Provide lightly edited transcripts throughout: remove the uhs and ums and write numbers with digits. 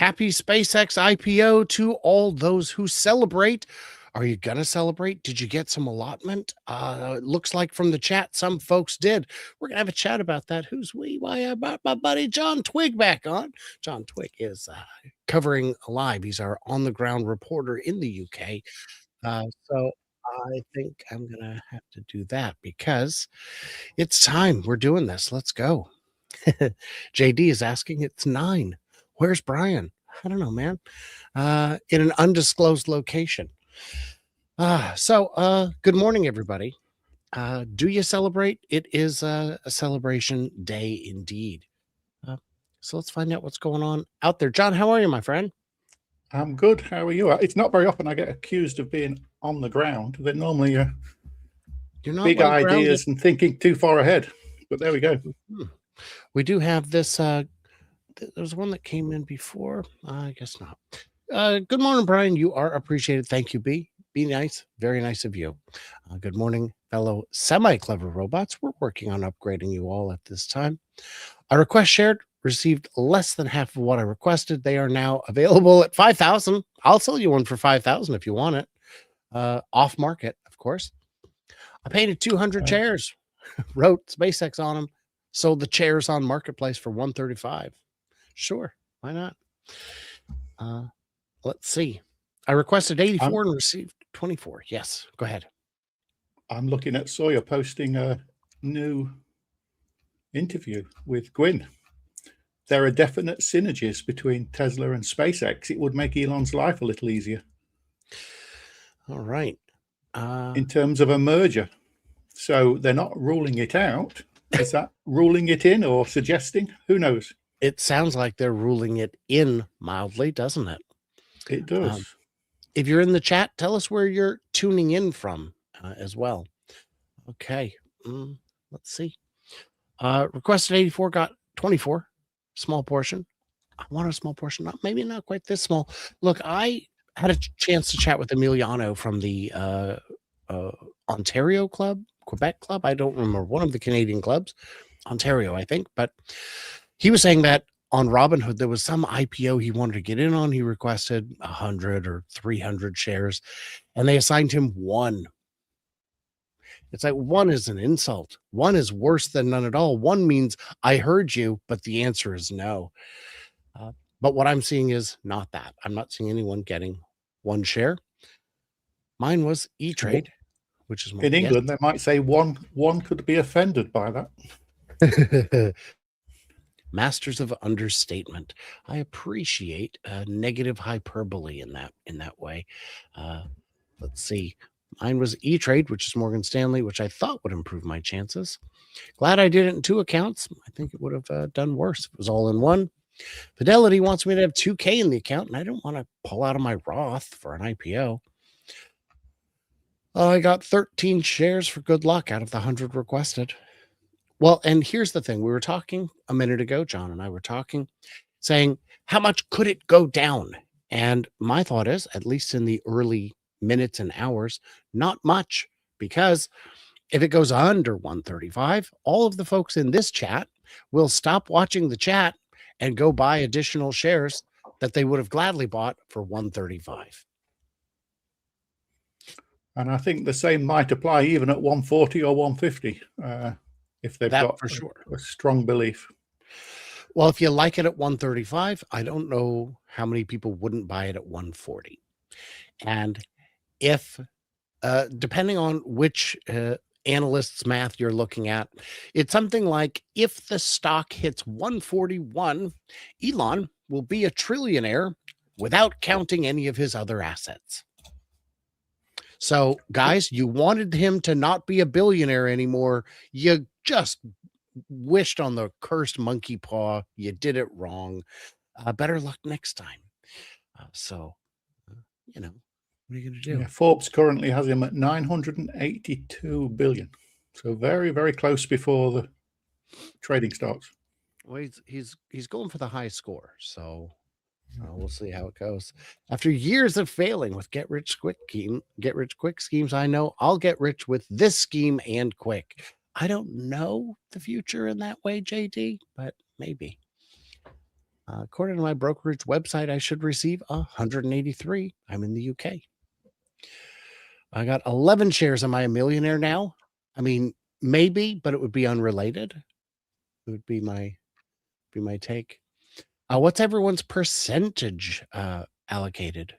Happy SpaceX IPO to all those who celebrate. Are you going to celebrate? Did you get some allotment? It looks like from the chat, some folks did. We're going to have a chat about that. Who's we? Why, about my buddy Jon Twigge back on. Jon Twigge is covering live. He's our on the ground reporter in the UK. So I think I'm going to have to do that because it's time. We're doing this. Let's go. JD is asking, it's 9. Where's Brian? I don't know, man. In an undisclosed location. Good morning, everybody. Do you celebrate? It is a celebration day indeed. So let's find out what's going on out there. John, how are you, my friend? I'm good. How are you? It's not very often I get accused of being on the ground. They're normally you're not big ideas grounded and thinking too far ahead. But there we go. We do have this. There's one that came in before. I guess not. Good morning, Brian. You are appreciated. Thank you, B. Be nice. Very nice of you. Good morning, fellow semi-clever robots. We're working on upgrading you all at this time. A request shared received less than half of what I requested. They are now available at 5,000. I'll sell you one for 5,000 if you want it. Off market, of course. I painted 200 chairs, wrote SpaceX on them, sold the chairs on Marketplace for 135. Sure, why not? Let's see. I requested 84 and received 24. Yes, go ahead. I'm looking at Sawyer posting a new interview with Gwyn. There are definite synergies between Tesla and SpaceX. It would make Elon's life a little easier. All right. In terms of a merger. So they're not ruling it out. Is that ruling it in or suggesting? Who knows? It sounds like they're ruling it in mildly, doesn't it? It does. If you're in the chat, tell us where you're tuning in from as well. Okay. Let's see. Requested 84, got 24. Small portion. I want a small portion. Maybe not quite this small. Look, I had a chance to chat with Emiliano from the Ontario club, Quebec club. I don't remember. One of the Canadian clubs. Ontario, I think. But he was saying that on Robinhood, there was some IPO he wanted to get in on. He requested 100 or 300 shares, and they assigned him 1. It's like 1 is an insult. 1 is worse than none at all. 1 means I heard you, but the answer is no. But what I'm seeing is not that. I'm not seeing anyone getting 1 share. Mine was E-Trade, which is more in England. They might say one could be offended by that. Masters of understatement. I appreciate negative hyperbole in that way. Let's see. Mine was E-Trade, which is Morgan Stanley, which I thought would improve my chances. Glad I did it in 2 accounts. I think it would have done worse if it was all in one. Fidelity wants me to have 2K in the account, and I don't want to pull out of my Roth for an IPO. I got 13 shares for good luck out of the 100 requested. Well, and here's the thing. We were talking a minute ago, John and I were talking, saying, how much could it go down? And my thought is, at least in the early minutes and hours, not much, because if it goes under 135, all of the folks in this chat will stop watching the chat and go buy additional shares that they would have gladly bought for 135. And I think the same might apply even at 140 or 150. If they've got for sure a strong belief. Well, if you like it at 135, I don't know how many people wouldn't buy it at 140. And if, depending on which analyst's math you're looking at, it's something like if the stock hits 141, Elon will be a trillionaire without counting any of his other assets. So, guys, you wanted him to not be a billionaire anymore. You just wished on the cursed monkey paw. You did it wrong. Better luck next time. You know, what are you going to do? Yeah, Forbes currently has him at 982 billion. So very, very close before the trading starts. Well, he's going for the high score. So we'll see how it goes. After years of failing with get rich quick schemes, I know I'll get rich with this scheme and quick. I don't know the future in that way, JD, but maybe. According to my brokerage website, I should receive 183. I'm in the UK. I got 11 shares. Am I a millionaire now? I mean, maybe, but it would be unrelated. It would be my take. What's everyone's percentage allocated?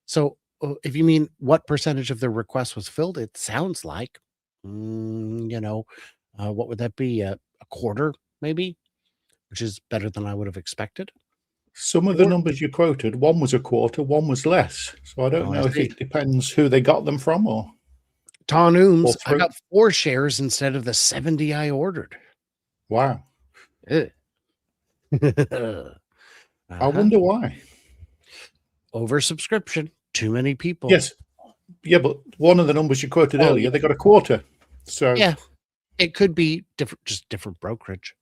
So if you mean what percentage of the request was filled, it sounds like, what would that be? A quarter, maybe, which is better than I would have expected. Some of the numbers you quoted, one was a quarter, one was less. So I don't Oh, I know if see. it depends who they got them from or Tonooms, I through. got 4 shares instead of the 70 I ordered. Wow. Ugh. I wonder why. Oversubscription. Too many people. Yes. Yeah, but one of the numbers you quoted earlier, yeah. they got a quarter. So Yeah, it could be different, just different brokerage.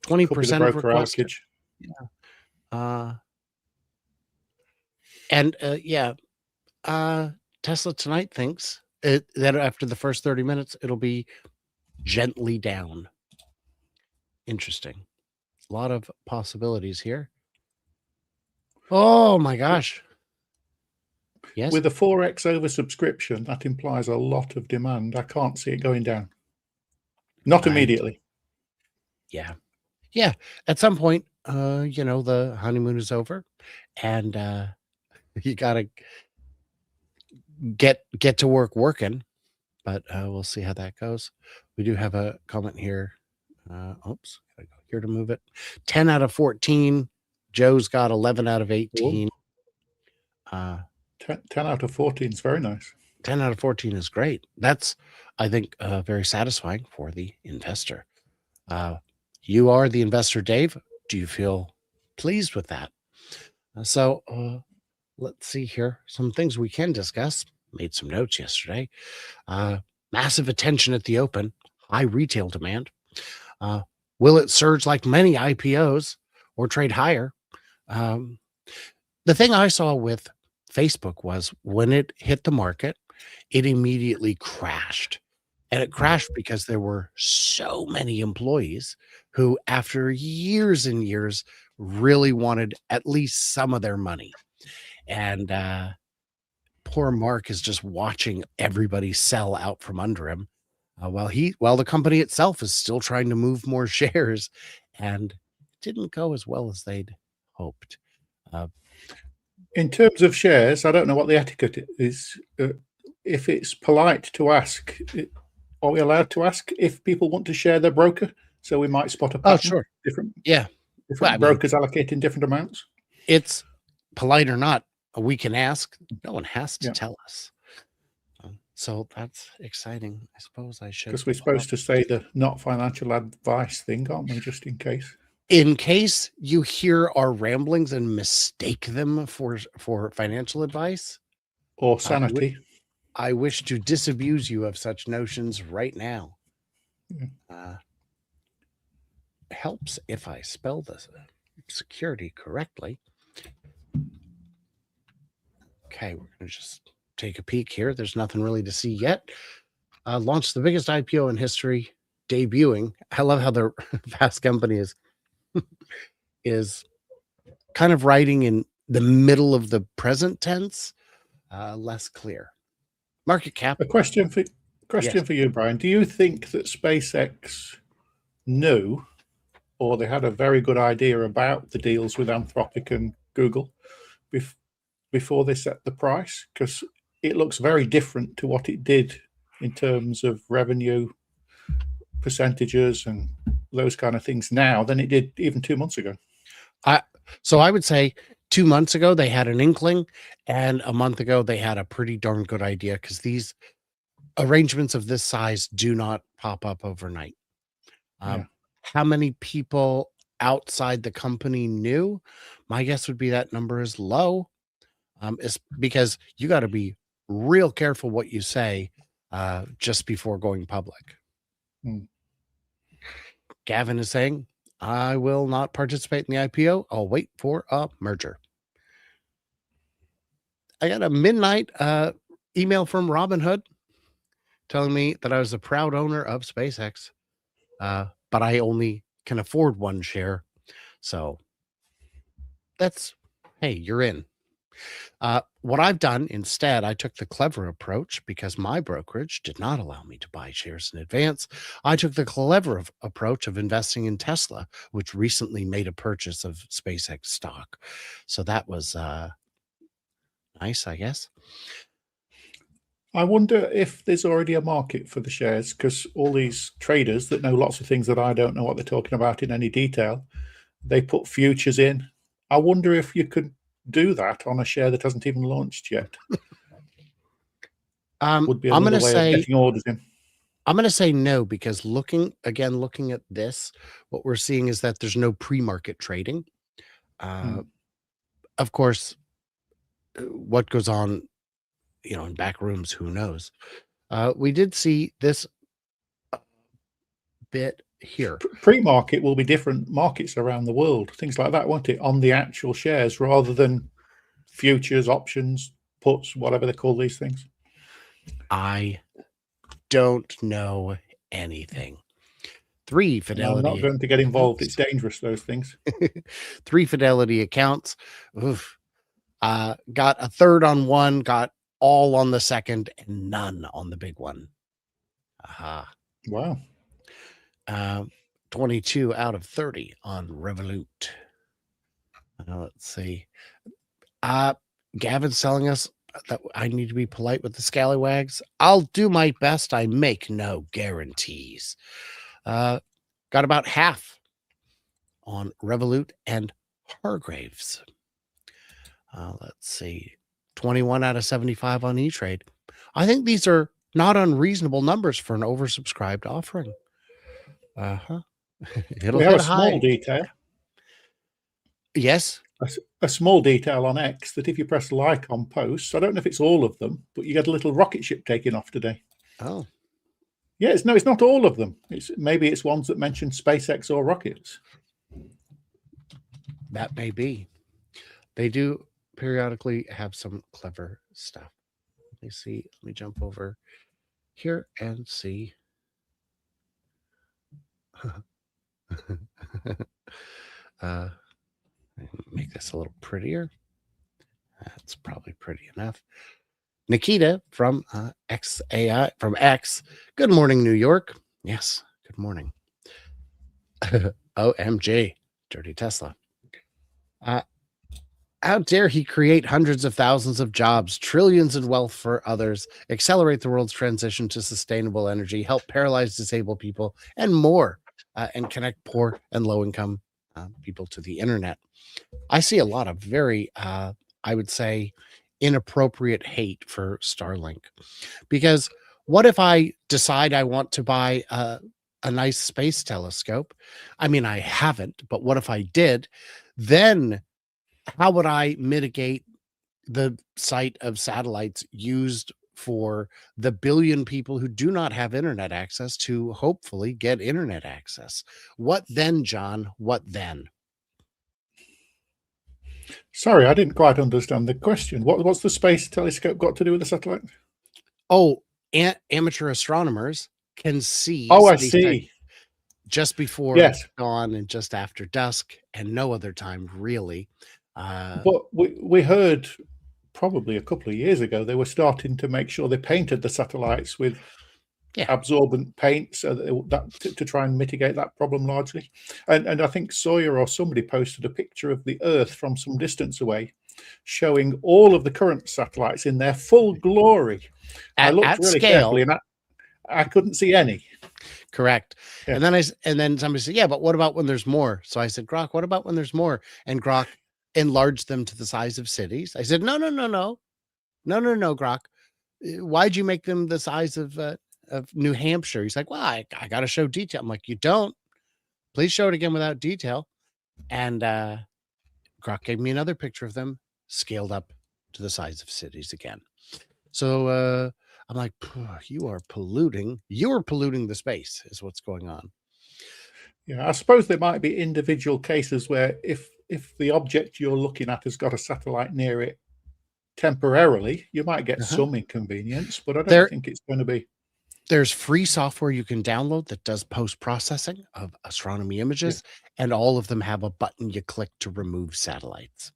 could be the 20% of broker requested. allocation. Tesla tonight thinks that after the first 30 minutes, it'll be gently down. Interesting. A lot of possibilities here. Oh my gosh. Yes. With a 4x oversubscription, that implies a lot of demand. I can't see it going down. Not immediately. Yeah. Yeah. At some point, the honeymoon is over and you got to get to work working, but we'll see how that goes. We do have a comment here. Oops, gotta go here to move it. 10 out of 14. Joe's got 11 out of 18. 10 out of 14 is very nice. 10 out of 14 is great. That's, I think, very satisfying for the investor. You are the investor, Dave. Do you feel pleased with that? So let's see here. Some things we can discuss. Made some notes yesterday. Massive attention at the open. High retail demand. Will it surge like many IPOs or trade higher? The thing I saw with Facebook was when it hit the market, it immediately crashed. And it crashed because there were so many employees who, after years and years, really wanted at least some of their money. And poor Mark is just watching everybody sell out from under him. While the company itself is still trying to move more shares, and it didn't go as well as they'd hoped. In terms of shares, I don't know what the etiquette is. If it's polite to ask, are we allowed to ask if people want to share their broker? So we might spot a pattern. Sure. Different Well, brokers allocating different amounts. It's polite or not, we can ask. No one has to tell us. So that's exciting. I suppose I should. Because we're supposed to say the not financial advice thing, aren't we? Just in case. In case you hear our ramblings and mistake them for financial advice or sanity, I wish to disabuse you of such notions right now. Helps if I spell the security correctly. Okay, we're going to just take a peek here. There's nothing really to see yet. Launched the biggest IPO in history, debuting. I love how the Fast Company is kind of writing in the middle of the present tense, less clear. Market cap. A question for you, Brian. Do you think that SpaceX knew, or they had a very good idea about the deals with Anthropic and Google before they set the price? Because it looks very different to what it did in terms of revenue percentages and those kind of things now than it did even 2 months ago. So I would say 2 months ago they had an inkling, and a month ago they had a pretty darn good idea, because these arrangements of this size do not pop up overnight. How many people outside the company knew? My guess would be that number is low. It's because you got to be real careful what you say just before going public. Gavin is saying, I will not participate in the IPO. I'll wait for a merger. I got a midnight email from Robinhood telling me that I was a proud owner of SpaceX, but I only can afford 1 share. So hey, you're in. What I've done instead, I took the clever approach because my brokerage did not allow me to buy shares in advance. I took the clever approach of investing in Tesla, which recently made a purchase of SpaceX stock. So that was nice, I guess. I wonder if there's already a market for the shares, because all these traders that know lots of things that I don't know what they're talking about in any detail, they put futures in. I wonder if you could do that on a share that hasn't even launched yet. Would be I'm going another to way of say getting orders in. I'm going to say no, because looking at this, what we're seeing is that there's no pre-market trading. Of course, what goes on, in back rooms, who knows? We did see this bit here. Pre-market will be different markets around the world, things like that, won't it? On the actual shares rather than futures, options, puts, whatever they call these things. I don't know anything. 3 Fidelity. I'm not going to get involved. It's dangerous, those things. 3 Fidelity accounts. Oof. Got a third on one, got all on the second, and none on the big one. Aha. Wow. 22 out of 30 on Revolut. Let's see. Gavin's telling us that I need to be polite with the scallywags. I'll do my best. I make no guarantees. Got about half on Revolut and Hargraves. Let's see. 21 out of 75 on E-Trade. I think these are not unreasonable numbers for an oversubscribed offering. It'll we have hit a small high. detail. Yes. A small detail on X that if you press like on posts, I don't know if it's all of them, but you get a little rocket ship taking off today. Oh. Yeah, it's not all of them. Maybe it's ones that mention SpaceX or rockets. That may be. They do periodically have some clever stuff. Let me see. Let me jump over here and see. Make this a little prettier. That's probably pretty enough. Nikita from XAI from X. Good morning, New York. Yes, good morning. OMG, dirty Tesla. How dare he create hundreds of thousands of jobs, trillions in wealth for others, accelerate the world's transition to sustainable energy, help paralyzed disabled people, and more, and connect poor and low-income people to the internet. I see a lot of very, I would say, inappropriate hate for Starlink, because what if I decide I want to buy a nice space telescope? I mean, I haven't, but what if I did? Then how would I mitigate the sight of satellites used for the billion people who do not have internet access to hopefully get internet access? What then, John? What then? Sorry, I didn't quite understand the question. What's the space telescope got to do with the satellite? Oh, amateur astronomers can see. Oh, I see. Just before dawn and just after dusk, and no other time really. But we heard probably a couple of years ago they were starting to make sure they painted the satellites with absorbent paint so that to try and mitigate that problem largely. And I think Sawyer or somebody posted a picture of the Earth from some distance away, showing all of the current satellites in their full glory. I looked really carefully, and I couldn't see any. Correct. Yeah. And then somebody said, yeah, but what about when there's more? So I said, Grok, what about when there's more? And Grok enlarged them to the size of cities. I said, no, Grok. Why'd you make them the size of New Hampshire? He's like, well, I got to show detail. I'm like, you don't. Please show it again without detail. And Grok gave me another picture of them scaled up to the size of cities again. So I'm like, you are polluting the space is what's going on. Yeah, I suppose there might be individual cases where if the object you're looking at has got a satellite near it temporarily, you might get some inconvenience, but I don't think it's going to be. There's free software you can download that does post-processing of astronomy Yeah. images, and all of them have a button you click to remove satellites.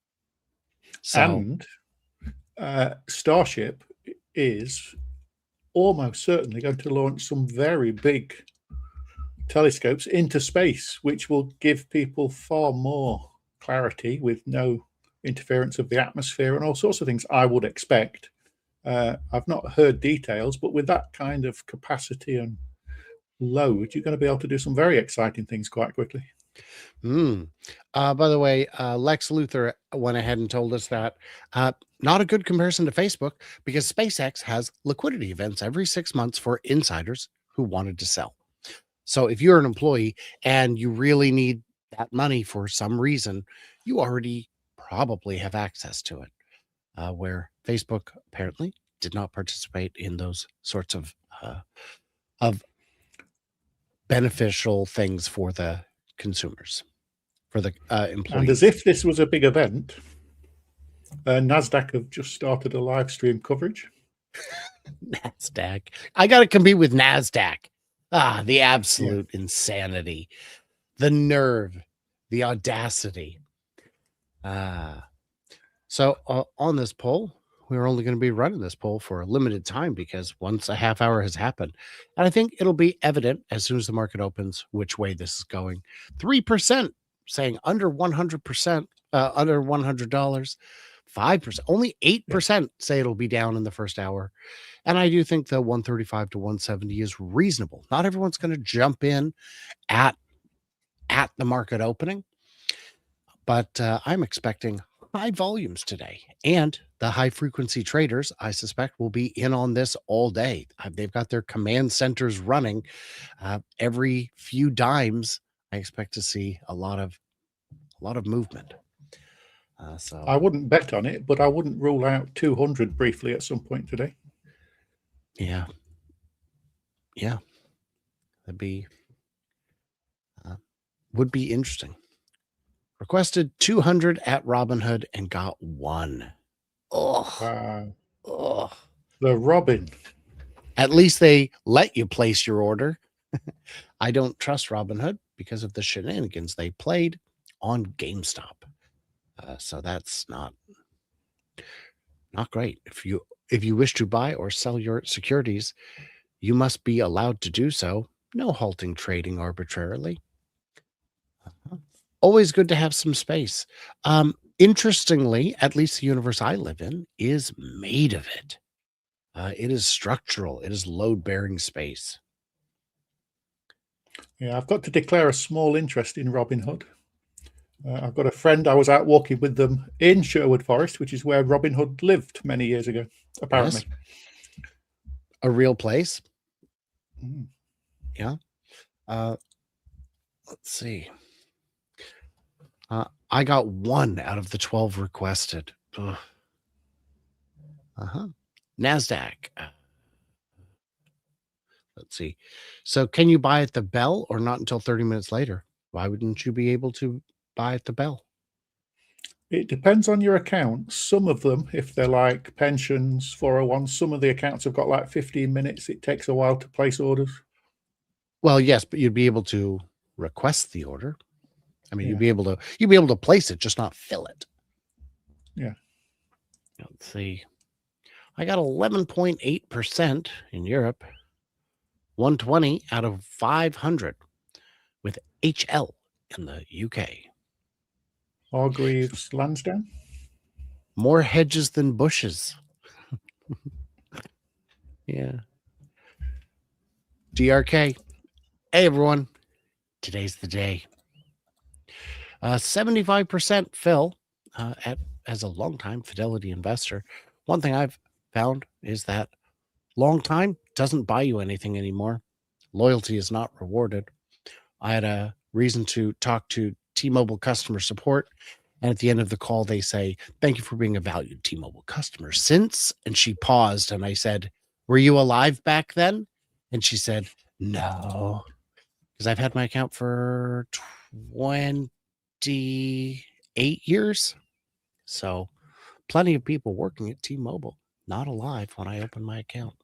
So And Starship is almost certainly going to launch some very big telescopes into space, which will give people far more clarity with no interference of the atmosphere and all sorts of things, I would expect. I've not heard details, but with that kind of capacity and load, you're going to be able to do some very exciting things quite quickly. By the way, Lex Luthor went ahead and told us that not a good comparison to Facebook, because SpaceX has liquidity events every 6 months for insiders who wanted to sell. So if you're an employee and you really need that money for some reason, you already probably have access to it. Where Facebook apparently did not participate in those sorts of beneficial things for the consumers, for the employees. And as if this was a big event, NASDAQ have just started a live stream coverage. NASDAQ. I got to compete with NASDAQ. The absolute insanity, the nerve, the audacity. So on this poll, we're only going to be running this poll for a limited time because once a half hour has happened, and I think it'll be evident as soon as the market opens which way this is going. 3% saying under 100%, under $100. 5%, only 8% say it'll be down in the first hour. And I do think the 135 to 170 is reasonable. Not everyone's going to jump in at the market opening, but I'm expecting high volumes today. And the high frequency traders, I suspect, will be in on this all day. They've got their command centers running. Every few dimes, I expect to see a lot of movement. So I wouldn't bet on it, but I wouldn't rule out 200 briefly at some point today. yeah, that'd be would be interesting. Requested 200 at Robinhood and got 1. Oh, Wow. oh. The Robin. At least they let you place your order. I don't trust Robinhood because of the shenanigans they played on GameStop. So that's not great. If you wish to buy or sell your securities, you must be allowed to do so. No halting trading arbitrarily. Always good to have some space. Interestingly, at least the universe I live in is made of it. It is structural. It is load-bearing space. Yeah, I've got to declare a small interest in Robinhood. I've got a friend, I was out walking with them in Sherwood Forest, which is where Robin Hood lived many years ago, apparently. Yes. A real place. Mm. Yeah. Let's see. I got 1 out of the 12 requested. Ugh. NASDAQ. Let's see. So can you buy at the bell or not until 30 minutes later? Why wouldn't you be able to buy at the bell? It depends on your account. Some of them, if they're like pensions, 401, some of the accounts have got like 15 minutes. It takes a while to place orders. Well, yes, but you'd be able to request the order. I mean, Yeah. you'd be able to place it, just not fill it. Yeah. Let's see. I got 11.8% in Europe, 120 out of 500 with HL in the UK. Hargreaves Lansdowne. More hedges than bushes. Yeah. DRK. Hey, everyone. Today's the day. 75% Phil, as a longtime Fidelity investor. One thing I've found is that long time doesn't buy you anything anymore. Loyalty is not rewarded. I had a reason to talk to T-Mobile customer support, and at the end of the call, they say, "Thank you for being a valued T-Mobile customer since." And she paused, and I said, "Were you alive back then?" And she said, "No," because I've had my account for 28 years. So plenty of people working at T-Mobile, not alive when I opened my account.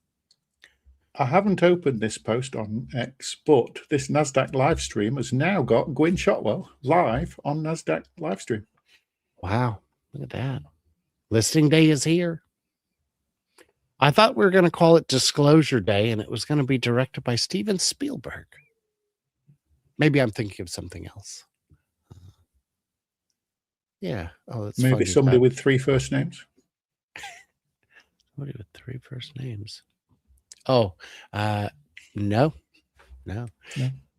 I haven't opened this post on X, but this NASDAQ live stream has now got Gwynne Shotwell live on NASDAQ live stream. Wow, look at that. Listing day is here. I thought we were going to call it Disclosure Day, and it was going to be directed by Steven Spielberg. Maybe I'm thinking of something else. Yeah. Oh, that's maybe somebody with 3 first names. Somebody with 3 first names. Oh, no.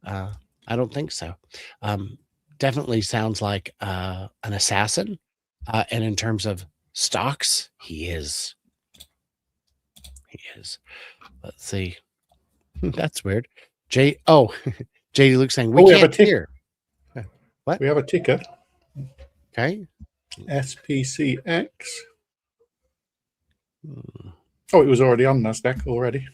I don't think so. Definitely sounds like an assassin. And in terms of stocks, he is. Let's see. That's weird. JD Luke saying we can't hear. What? We have a ticker. Okay. SPCX. Oh, it was already on NASDAQ already.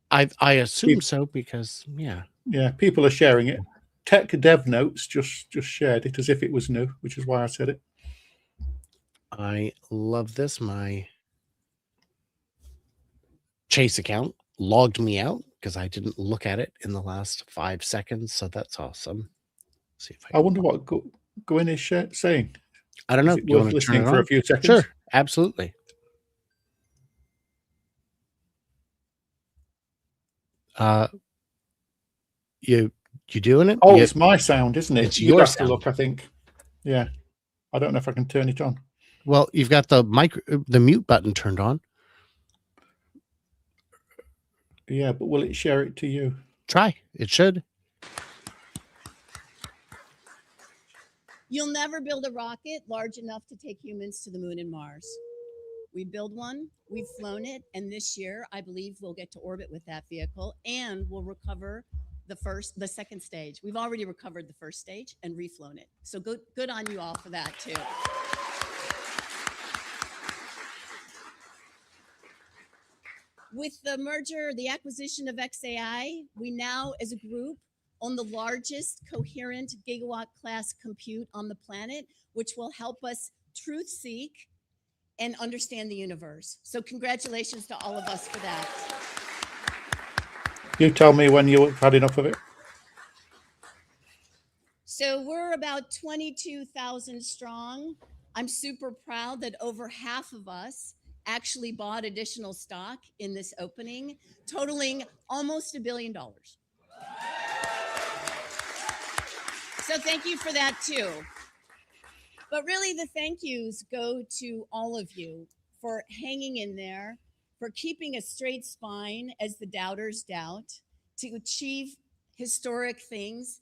I assume so because yeah, people are sharing it. Tech Dev Notes just shared it as if it was new, which is why I said it. I love this. My Chase account logged me out because I didn't look at it in the last 5 seconds, so that's awesome. Let's see if I wonder what Gwynne is saying. I don't know. Is it worth listening for a few seconds? Sure, absolutely. You doing it? Oh, it's my sound, isn't it? It's your sound. To look, I think. Yeah. I don't know if I can turn it on. Well, you've got the mute button turned on. Yeah, but will it share it to you? Try. It should. You'll never build a rocket large enough to take humans to the moon and Mars. We build one, we've flown it, and this year I believe we'll get to orbit with that vehicle, and we'll recover the second stage. We've already recovered the first stage and reflown it. So good on you all for that too. With the acquisition of XAI, we now as a group own the largest coherent gigawatt class compute on the planet, which will help us truth seek and understand the universe. So congratulations to all of us for that. You tell me when you've had enough of it. So we're about 22,000 strong. I'm super proud that over half of us actually bought additional stock in this opening, totaling almost $1 billion. So thank you for that too. But really the thank yous go to all of you for hanging in there, for keeping a straight spine as the doubters doubt, to achieve historic things,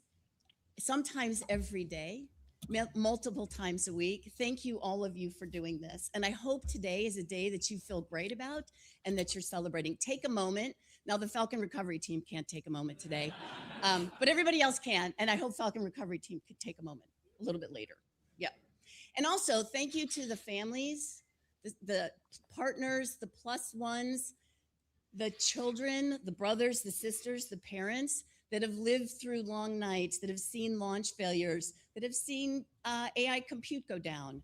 sometimes every day, multiple times a week. Thank you, all of you, for doing this. And I hope today is a day that you feel great about and that you're celebrating. Take a moment. Now, the Falcon Recovery Team can't take a moment today, but everybody else can. And I hope Falcon Recovery Team could take a moment a little bit later. Yeah. And also, thank you to the families, the partners, the plus ones, the children, the brothers, the sisters, the parents that have lived through long nights, that have seen launch failures, that have seen AI compute go down,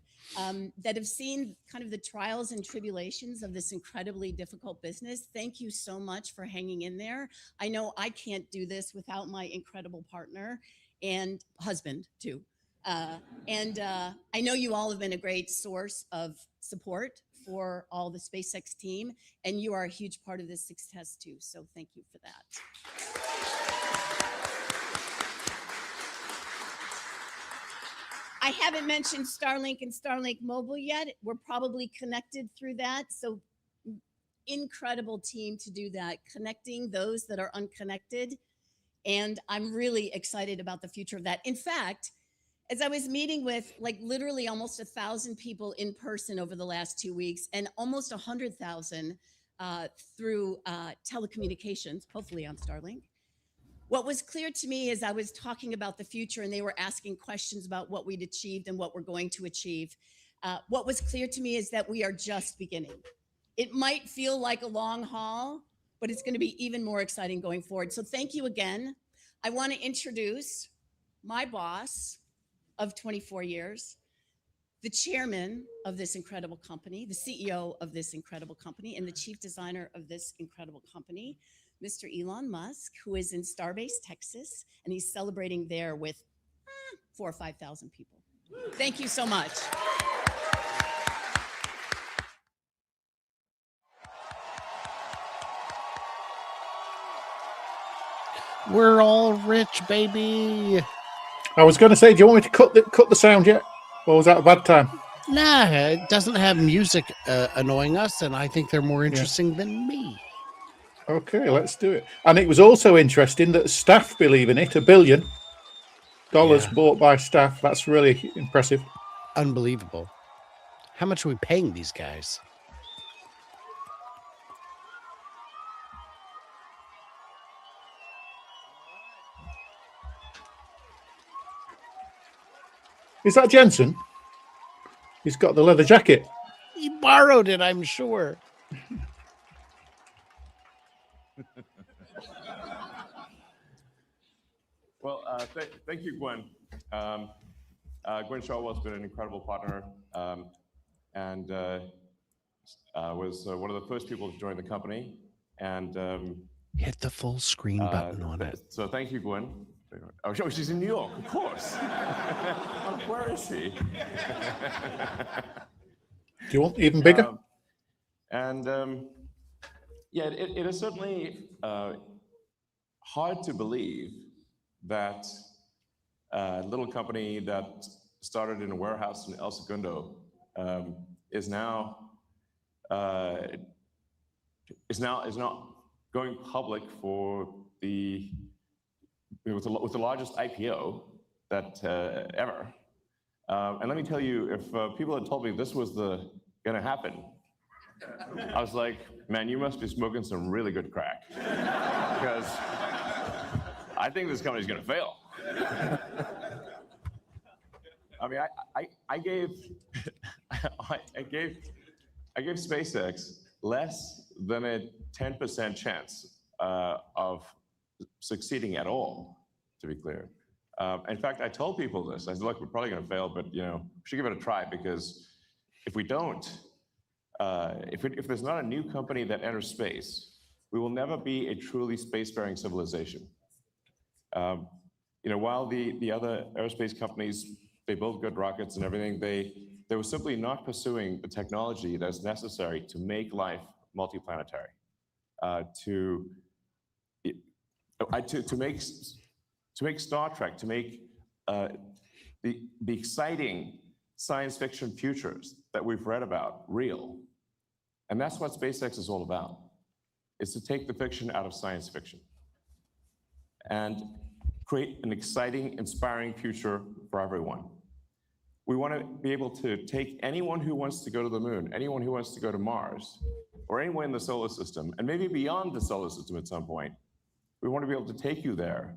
that have seen kind of the trials and tribulations of this incredibly difficult business. Thank you so much for hanging in there. I know I can't do this without my incredible partner and husband too. And I know you all have been a great source of support for all the SpaceX team, and you are a huge part of this success too. So thank you for that. I haven't mentioned Starlink and Starlink Mobile yet. We're probably connected through that. So incredible team to do that, connecting those that are unconnected. And I'm really excited about the future of that. In fact, as I was meeting with like literally almost 1,000 people in person over the last 2 weeks and almost 100,000 through telecommunications, hopefully on Starlink. What was clear to me as I was talking about the future and they were asking questions about what we'd achieved and what we're going to achieve. What was clear to me is that we are just beginning. It might feel like a long haul, but it's going to be even more exciting going forward. So thank you again. I want to introduce my boss of 24 years, the chairman of this incredible company, the CEO of this incredible company, and the chief designer of this incredible company, Mr. Elon Musk, who is in Starbase, Texas, and he's celebrating there with 4,000 or 5,000 people. Thank you so much. We're all rich, baby. I was going to say, do you want me to cut the sound yet? Or was that a bad time? Nah, it doesn't have music annoying us, and I think they're more interesting than me. Okay, let's do it. And it was also interesting that staff believe in it. $1 billion bought by staff. That's really impressive. Unbelievable. How much are we paying these guys? Is that Jensen? He's got the leather jacket. He borrowed it, I'm sure. Well, thank you, Gwen. Gwen Shawwell's been an incredible partner and was one of the first people to join the company. And hit the full screen button on it. So thank you, Gwen. Oh, she's in New York, of course. Where is she? Do you want even bigger? Yeah, it is certainly hard to believe that a little company that started in a warehouse in El Segundo is now going public with the largest IPO that ever. And let me tell you, if people had told me this was going to happen, I was like, man, you must be smoking some really good crack, because I think this company's going to fail. I mean, I gave SpaceX less than a 10% chance of succeeding at all, to be clear. In fact, I told people this. I said, look, we're probably going to fail, but we should give it a try, because if we don't, if there's not a new company that enters space, we will never be a truly spacefaring civilization. While the other aerospace companies, they build good rockets and everything, they were simply not pursuing the technology that's necessary to make life multiplanetary, to make Star Trek, to make the exciting science fiction futures that we've read about real. And that's what SpaceX is all about, is to take the fiction out of science fiction and create an exciting, inspiring future for everyone. We want to be able to take anyone who wants to go to the moon, anyone who wants to go to Mars, or anyone in the solar system, and maybe beyond the solar system at some point. We want to be able to take you there.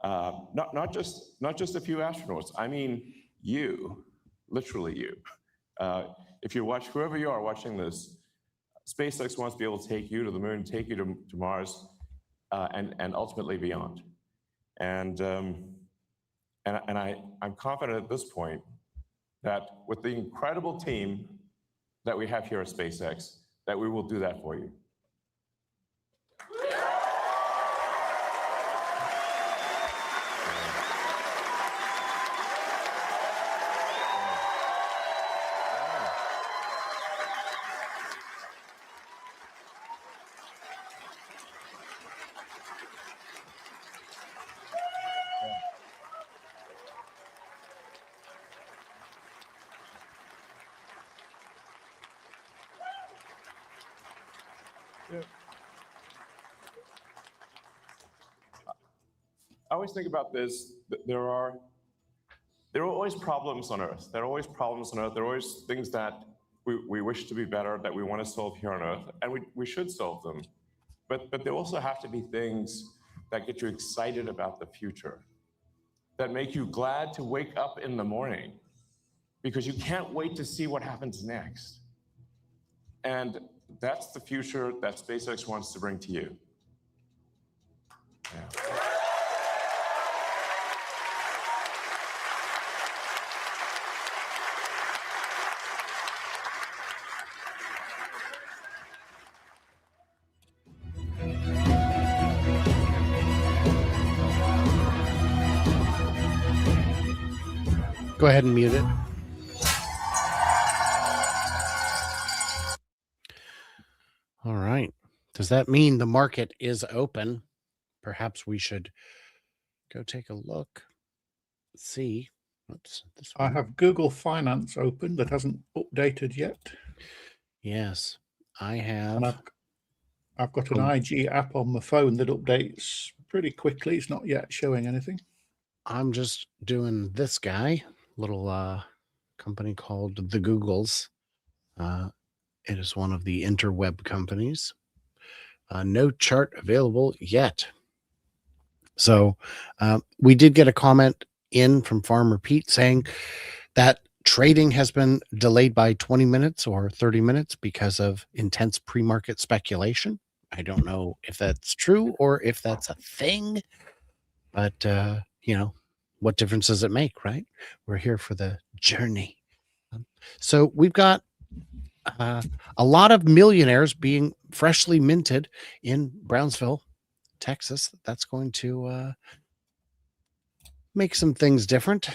Not just a few astronauts. I mean, you, literally you. If you watch, whoever you are watching this, SpaceX wants to be able to take you to the moon, take you to Mars, and ultimately beyond. And I'm confident at this point that with the incredible team that we have here at SpaceX, that we will do that for you. I always think about this. There are always problems on Earth. There are always problems on Earth. There are always things that we wish to be better, that we want to solve here on Earth, and we should solve them. But there also have to be things that get you excited about the future, that make you glad to wake up in the morning, because you can't wait to see what happens next. And that's the future that SpaceX wants to bring to you. Yeah. Go ahead and mute it. All right. Does that mean the market is open? Perhaps we should go take a look. See. Oops, this I one. have Google Finance open that hasn't updated yet. Yes, I And have. I've got an IG app on my phone that updates pretty quickly. It's not yet showing anything. I'm just doing this guy, little company called The Googles. It is one of the interweb companies. No chart available yet. So we did get a comment in from Farmer Pete saying that trading has been delayed by 20 minutes or 30 minutes because of intense pre-market speculation. I don't know if that's true or if that's a thing, but you know, what difference does it make, right? We're here for the journey. So we've got a lot of millionaires being freshly minted in Brownsville, Texas. That's going to make some things different.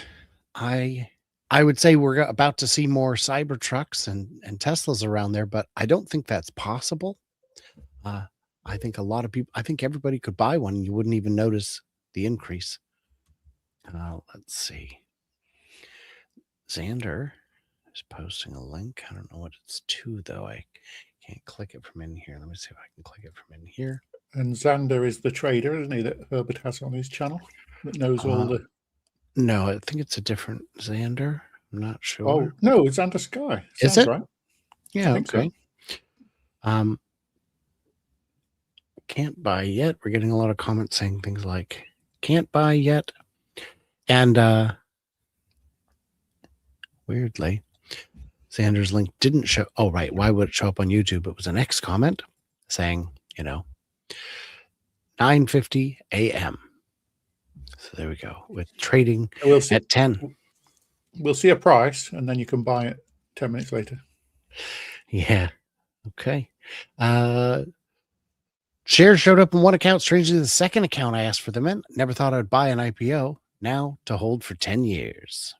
I would say we're about to see more Cybertrucks and Teslas around there, but I don't think that's possible. I think a lot of people, I think everybody could buy one and you wouldn't even notice the increase. Let's see. Xander is posting a link. I don't know what it's to, though. I can't click it from in here. Let me see if I can click it from in here. And Xander is the trader, isn't he, that Herbert has on his channel that knows all the... No, I think it's a different Xander. I'm not sure. Oh, no, it's Xander Sky. Is Sounds it? right. Yeah, I think okay. So. Can't buy yet. We're getting a lot of comments saying things like, can't buy yet. And weirdly, Xander's link didn't show. Oh, right. Why would it show up on YouTube? It was an X comment saying, 9:50 a.m. So there we go. With trading at 10. We'll see a price, and then you can buy it 10 minutes later. Yeah. Okay. Shares showed up in one account. Strangely, the second account I asked for them in. Never thought I'd buy an IPO. Now to hold for 10 years.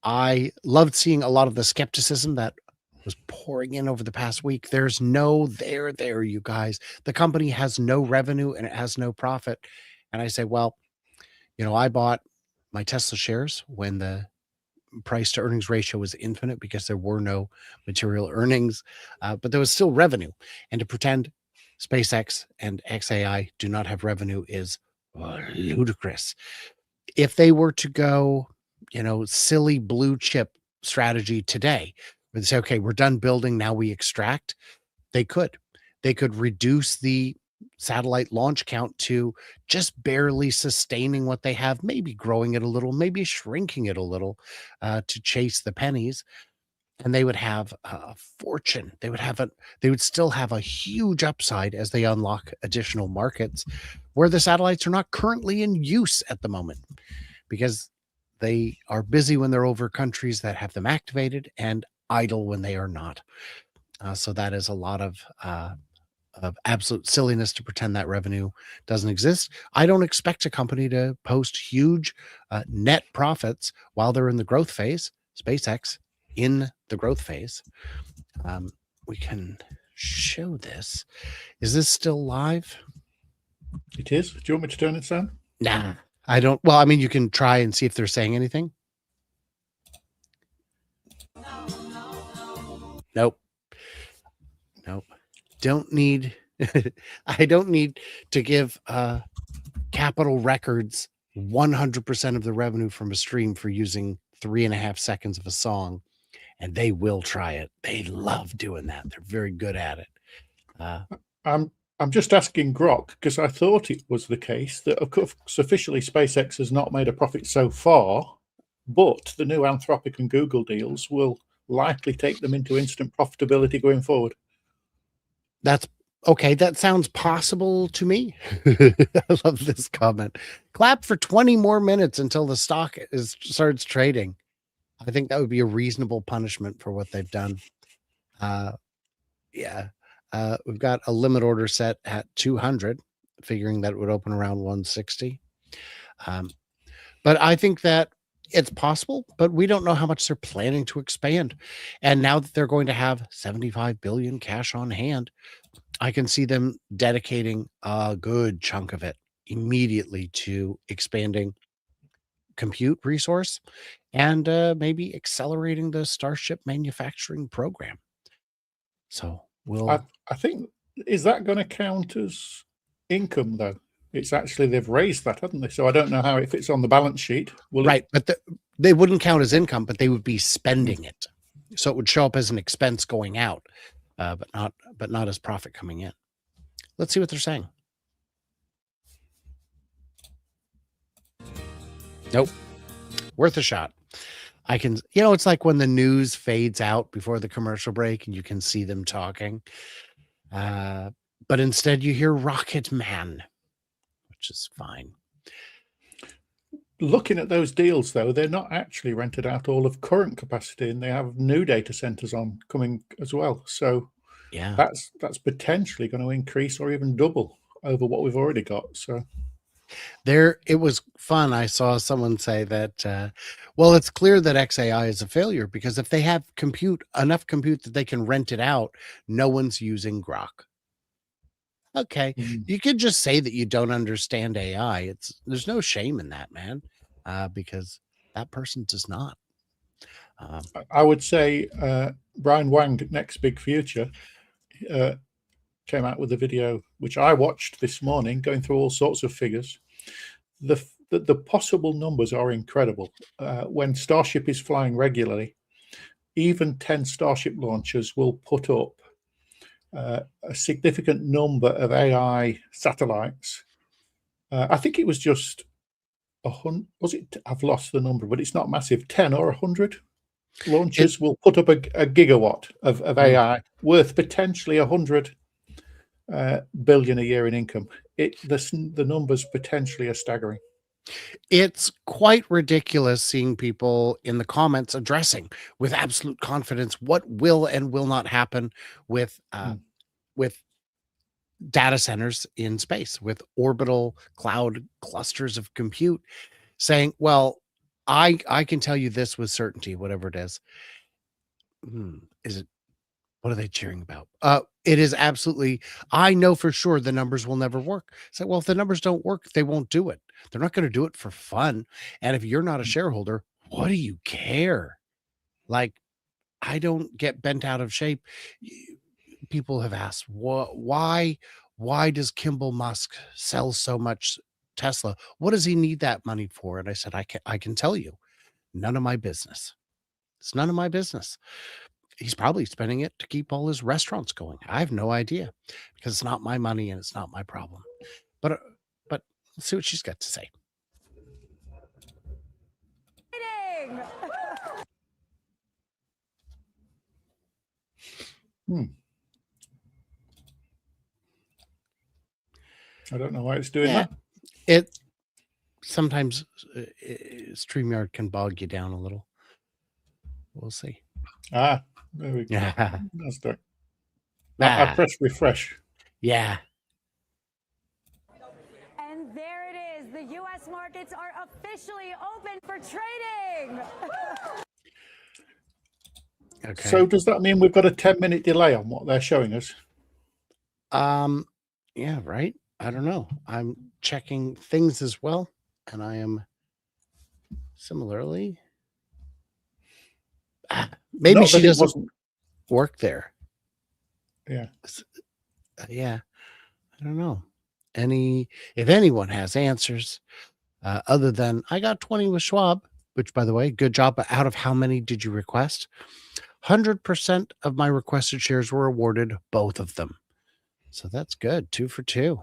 I loved seeing a lot of the skepticism that was pouring in over the past week. There's no there, you guys. The company has no revenue and it has no profit. And I say, well, I bought my Tesla shares when the price to earnings ratio was infinite because there were no material earnings, but there was still revenue. And to pretend SpaceX and XAI do not have revenue is ludicrous. If they were to go, silly blue chip strategy today, where they say, okay, we're done building, now we extract, they could reduce the satellite launch count to just barely sustaining what they have, maybe growing it a little, maybe shrinking it a little to chase the pennies. And they would have a fortune. They would still have a huge upside as they unlock additional markets where the satellites are not currently in use at the moment because they are busy when they're over countries that have them activated and idle when they are not. So that is a lot of absolute silliness to pretend that revenue doesn't exist. I don't expect a company to post huge net profits while they're in the growth phase. SpaceX in the growth phase. We can show this. Is this still live? It is. Do you want me to turn it on? Nah, I don't. Well, I mean, you can try and see if they're saying anything. Nope. Don't need. I don't need to give Capital Records 100% of the revenue from a stream for using 3.5 seconds of a song, and they will try it. They love doing that. They're very good at it. I'm just asking Grok because I thought it was the case that, of course, officially SpaceX has not made a profit so far, but the new Anthropic and Google deals will likely take them into instant profitability going forward. That's okay. That sounds possible to me. I love this comment. Clap for 20 more minutes until the stock starts trading. I think that would be a reasonable punishment for what they've done. Yeah. We've got a limit order set at 200, figuring that it would open around 160. But I think that It's possible, but we don't know how much they're planning to expand. And now that they're going to have 75 billion cash on hand, I can see them dedicating a good chunk of it immediately to expanding compute resource and maybe accelerating the Starship manufacturing program. So I think, is that going to count as income though? It's actually, they've raised that, haven't they? So I don't know how it fits on the balance sheet. Will right, it? but they wouldn't count as income, but they would be spending it. So it would show up as an expense going out, but not as profit coming in. Let's see what they're saying. Nope. Worth a shot. I can, it's like when the news fades out before the commercial break and you can see them talking. But instead you hear Rocket Man, which is fine. Looking at those deals though, they're not actually rented out all of current capacity, and they have new data centers coming as well. So Yeah. that's potentially going to increase or even double over what we've already got. So it was fun. I saw someone say that, well, it's clear that XAI is a failure because if they have enough compute that they can rent it out, no one's using Grok. Okay. You could just say that you don't understand AI. There's no shame in that, man, because that person does not. I would say Brian Wang, Next Big Future, came out with a video which I watched this morning, going through all sorts of figures. The possible numbers are incredible. When Starship is flying regularly, even 10 Starship launchers will put up a significant number of AI satellites. I think it was just 100. Was it? I've lost the number, but it's not massive. 10 or 100 launchers will put up a gigawatt of AI worth potentially 100 billion a year in income. The numbers potentially are staggering. It's quite ridiculous seeing people in the comments addressing with absolute confidence what will and will not happen with data centers in space, with orbital cloud clusters of compute, saying, well, I can tell you this with certainty, whatever it is. Is it, what are they cheering about? It is absolutely, I know for sure the numbers will never work. So, well, if the numbers don't work, they won't do it. They're not going to do it for fun. And if you're not a shareholder, what do you care? Like, I don't get bent out of shape. People have asked, why does Kimball Musk sell so much Tesla? What does he need that money for? And I said, I can tell you, none of my business. It's none of my business. He's probably spending it to keep all his restaurants going. I have no idea because it's not my money and it's not my problem. But let's see what she's got to say. I don't know why it's doing that. It sometimes StreamYard can bog you down a little. We'll see. There we go. Yeah. That's right. I press refresh. Yeah. And there it is. The U.S. markets are officially open for trading. Okay. So does that mean we've got a 10-minute delay on what they're showing us? Yeah, right. I don't know. I'm checking things as well, and I am similarly. Maybe Not she that it doesn't wasn't. work there. Yeah. Yeah. I don't know. If anyone has answers, other than I got 20 with Schwab, which by the way, good job. But out of how many did you request? 100% of my requested shares were awarded, both of them. So that's good. 2 for 2.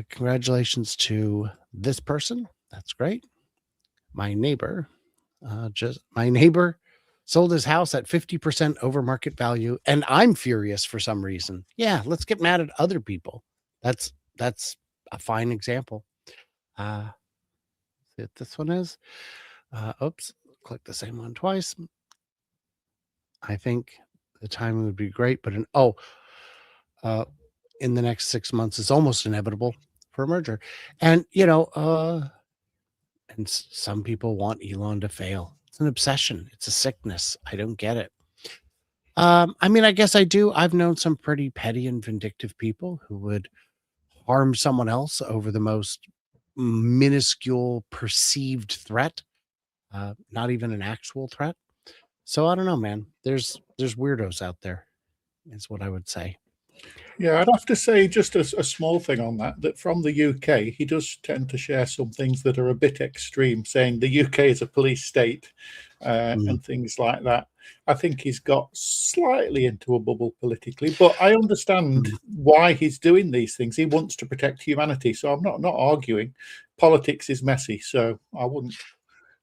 Congratulations to this person. That's great. My neighbor, sold his house at 50% over market value, and I'm furious for some reason. Yeah, let's get mad at other people. That's a fine example. See what this one is. Oops, click the same one twice. I think the timing would be great, but in the next 6 months is almost inevitable for a merger. And And some people want Elon to fail. It's an obsession. It's a sickness. I don't get it. I mean, I guess I do. I've known some pretty petty and vindictive people who would harm someone else over the most minuscule perceived threat, not even an actual threat. So I don't know, man. There's weirdos out there, is what I would say. Yeah, I'd have to say just a small thing on that, that from the UK, he does tend to share some things that are a bit extreme, saying the UK is a police state and things like that. I think he's got slightly into a bubble politically, but I understand why he's doing these things. He wants to protect humanity. So I'm not arguing. Politics is messy, so I wouldn't.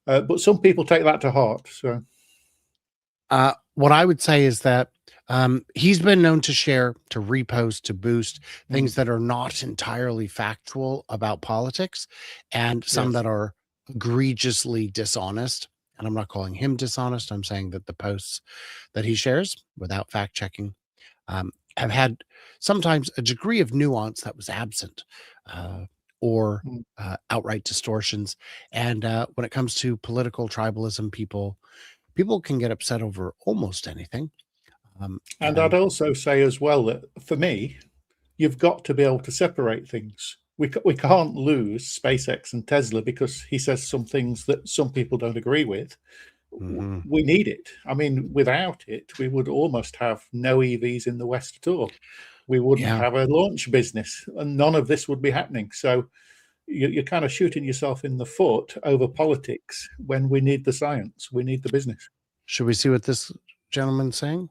But some people take that to heart. So What I would say is that he's been known to share, to repost, to boost things that are not entirely factual about politics, and some Yes. that are egregiously dishonest. And I'm not calling him dishonest. I'm saying that the posts that he shares without fact checking have had sometimes a degree of nuance that was absent, or Mm. outright distortions. And when it comes to political tribalism, people can get upset over almost anything. And I'd also say as well that for me, you've got to be able to separate things. We can't lose SpaceX and Tesla because he says some things that some people don't agree with. We need it. I mean, without it, we would almost have no EVs in the West at all. We wouldn't Yeah. have a launch business, and none of this would be happening. So you're kind of shooting yourself in the foot over politics when we need the science, we need the business. Should we see what this gentleman's saying?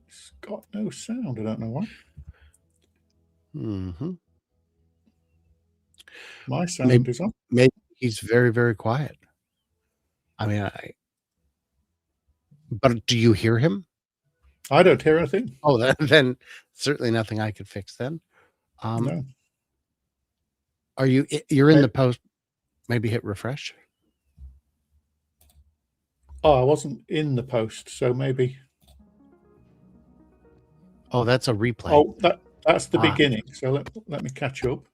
It's got no sound. I don't know why. My sound is on. Maybe he's very, very quiet. I mean, but do you hear him? I don't hear anything. Oh, then certainly nothing I could fix then. No. You're in the post? Maybe hit refresh. Oh, I wasn't in the post, so maybe. Oh, that's a replay. Oh, that's the beginning. So let me catch up.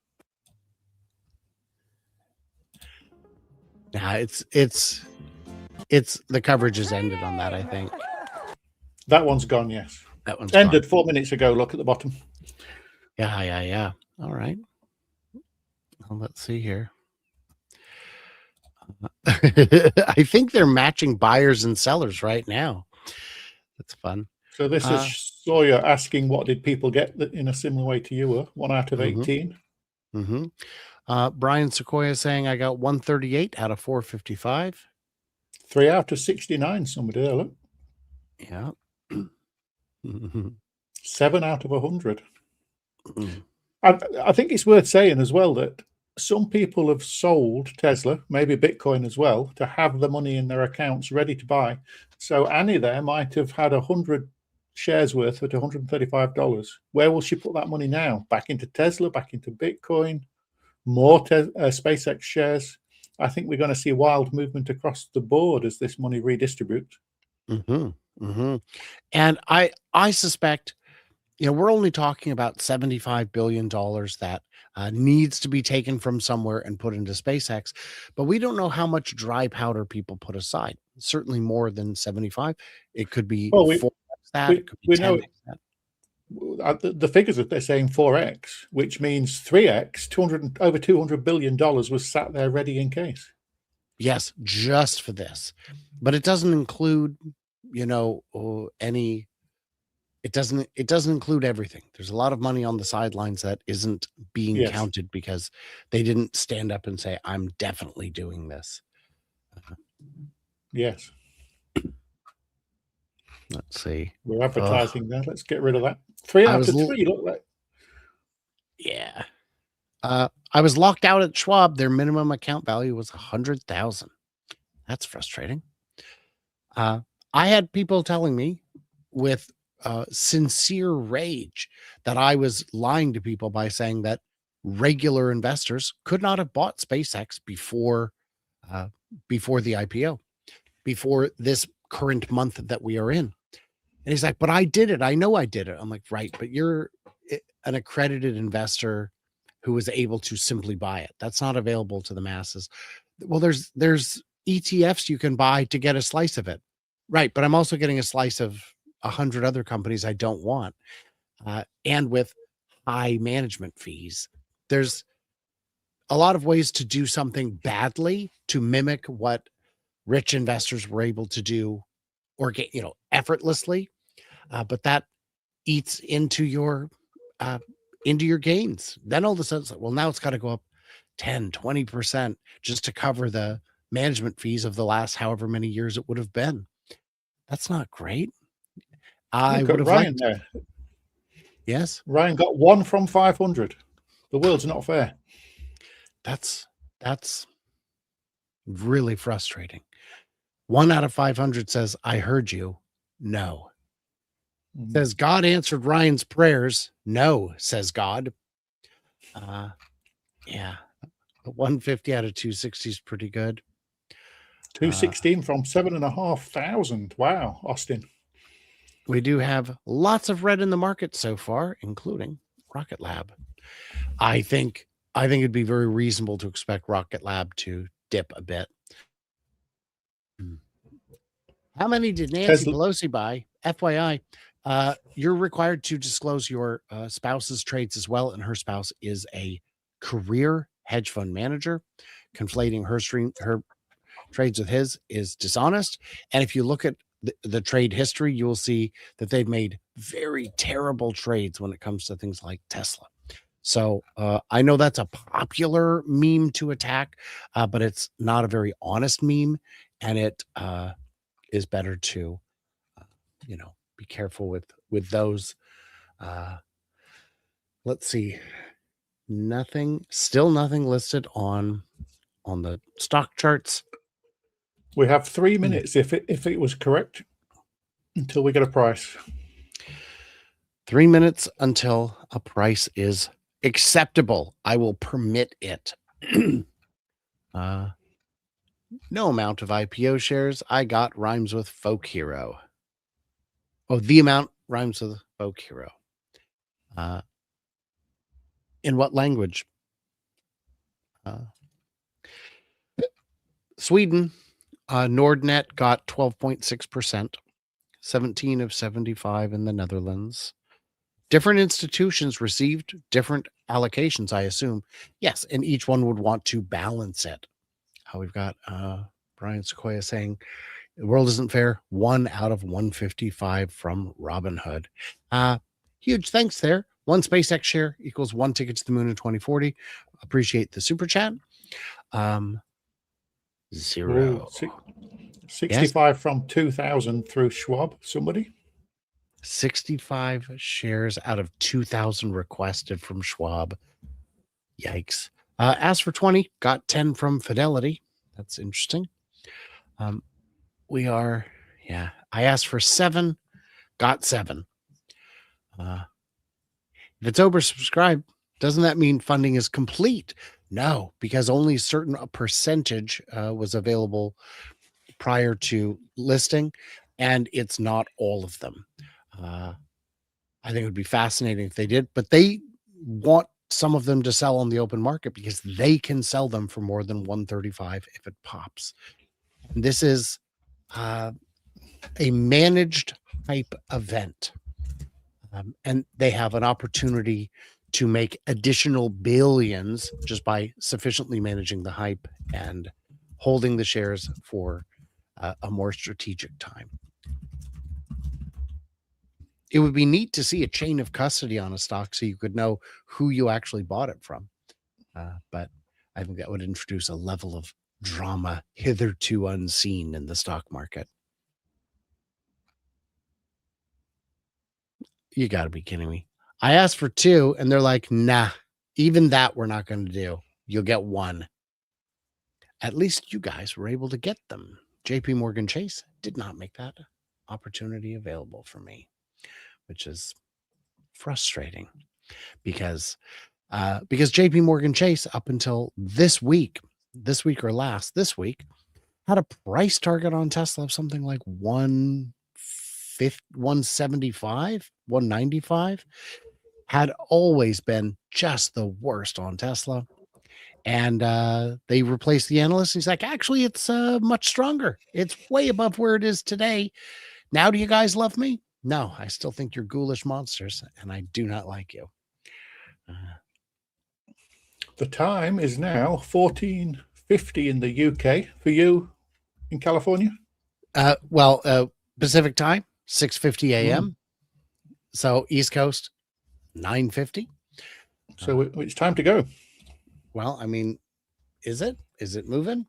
Nah, it's the coverage has ended on that, I think. That one's gone, yes. That one's ended gone. 4 minutes ago. Look at the bottom. Yeah. All right. Well, let's see here. I think they're matching buyers and sellers right now. That's fun. So this is Sawyer asking, what did people get in a similar way to you were? 1 out of 18. Brian Sequoia saying I got 138 out of 455. 3 out of 69. Somebody there, look. Yeah. 7 out of 100. I think it's worth saying as well that some people have sold Tesla, maybe Bitcoin as well, to have the money in their accounts ready to buy. So Annie there might have had 100 shares worth at $135. Where will she put that money now? Back into Tesla, back into Bitcoin, more SpaceX shares. I think we're going to see wild movement across the board as this money redistributes. And I suspect, we're only talking about $75 billion that needs to be taken from somewhere and put into SpaceX, but we don't know how much dry powder people put aside. Certainly more than 75. It could be 4x that. It could be 10x that. The figures that they're saying 4x, which means 3x, over $200 billion was sat there ready in case. Yes, just for this, but it doesn't include, it doesn't include everything. There's a lot of money on the sidelines that isn't being counted because they didn't stand up and say, I'm definitely doing this. Yes. Let's see. We're advertising that. Let's get rid of that. 3 out of 3. Look like. Yeah. I was locked out at Schwab. Their minimum account value was 100,000. That's frustrating. I had people telling me with sincere rage that I was lying to people by saying that regular investors could not have bought SpaceX before the IPO, before this current month that we are in. And he's like, but I did it. I know I did it. I'm like, right, but an accredited investor who was able to simply buy it. That's not available to the masses. Well, there's ETFs you can buy to get a slice of it. Right, but I'm also getting a slice of 100 other companies I don't want, and with high management fees. There's a lot of ways to do something badly to mimic what rich investors were able to do or get, effortlessly. But that eats into your gains. Then all of a sudden, it's like, well, now it's got to go up 10, 20% just to cover the management fees of the last however many years it would have been. That's not great. I Look would at have Ryan liked. there. Yes, Ryan got 1 from 500. The world's not fair. that's really frustrating. 1 out of 500 says, "I heard you." No. Says God answered Ryan's prayers. No, says God. Yeah. 150 out of 260 is pretty good. 216 from 7,500. Wow, Austin. We do have lots of red in the market so far, including Rocket Lab. I think it'd be very reasonable to expect Rocket Lab to dip a bit. How many did Nancy Tesla- Pelosi buy? FYI, you're required to disclose your spouse's trades as well, and her spouse is a career hedge fund manager. Conflating her trades with his is dishonest. And if you look at the trade history, you will see that they've made very terrible trades when it comes to things like Tesla. So I know that's a popular meme to attack, but it's not a very honest meme, and it is better to, be careful with those. Let's see, still nothing listed on the stock charts. We have 3 minutes if it was correct until we get a price. 3 minutes until a price is acceptable. I will permit it. No amount of IPO shares I got rhymes with folk hero. Oh, the amount rhymes with folk hero. In what language? Sweden, Nordnet got 12.6%, 17 of 75 in the Netherlands. Different institutions received different allocations, I assume. Yes, and each one would want to balance it. We've got Brian Sequoia saying, the world isn't fair. 1 out of 155 from Robinhood. Huge thanks there. 1 SpaceX share equals 1 ticket to the moon in 2040. Appreciate the super chat. 0. 65 from 2,000 through Schwab. Somebody? 65 shares out of 2,000 requested from Schwab. Yikes. Asked for 20, got 10 from Fidelity. That's interesting. I asked for 7, got 7. If it's oversubscribed, doesn't that mean funding is complete? No, because only a certain percentage was available prior to listing, and it's not all of them. I think it would be fascinating if they did, but they want some of them to sell on the open market because they can sell them for more than 135 if it pops. And this is a managed hype event. And they have an opportunity to make additional billions just by sufficiently managing the hype and holding the shares for a more strategic time. It would be neat to see a chain of custody on a stock so you could know who you actually bought it from. But I think that would introduce a level of drama hitherto unseen in the stock market. You got to be kidding me. I asked for 2 and they're like, nah, even that we're not going to do. You'll get 1. At least you guys were able to get them. JP Morgan Chase did not make that opportunity available for me, which is frustrating because JP Morgan Chase up until this week had a price target on Tesla of something like 175, 195. had always been just the worst on Tesla. And they replaced the analyst. He's like, actually, it's much stronger. It's way above where it is today. Now, do you guys love me? No, I still think you're ghoulish monsters, and I do not like you. The time is now 14:50 in the UK. For you in California? Pacific time, 6:50 a.m. So East Coast, 9:50. So it's time to go. Well, I mean, is it? Is it moving?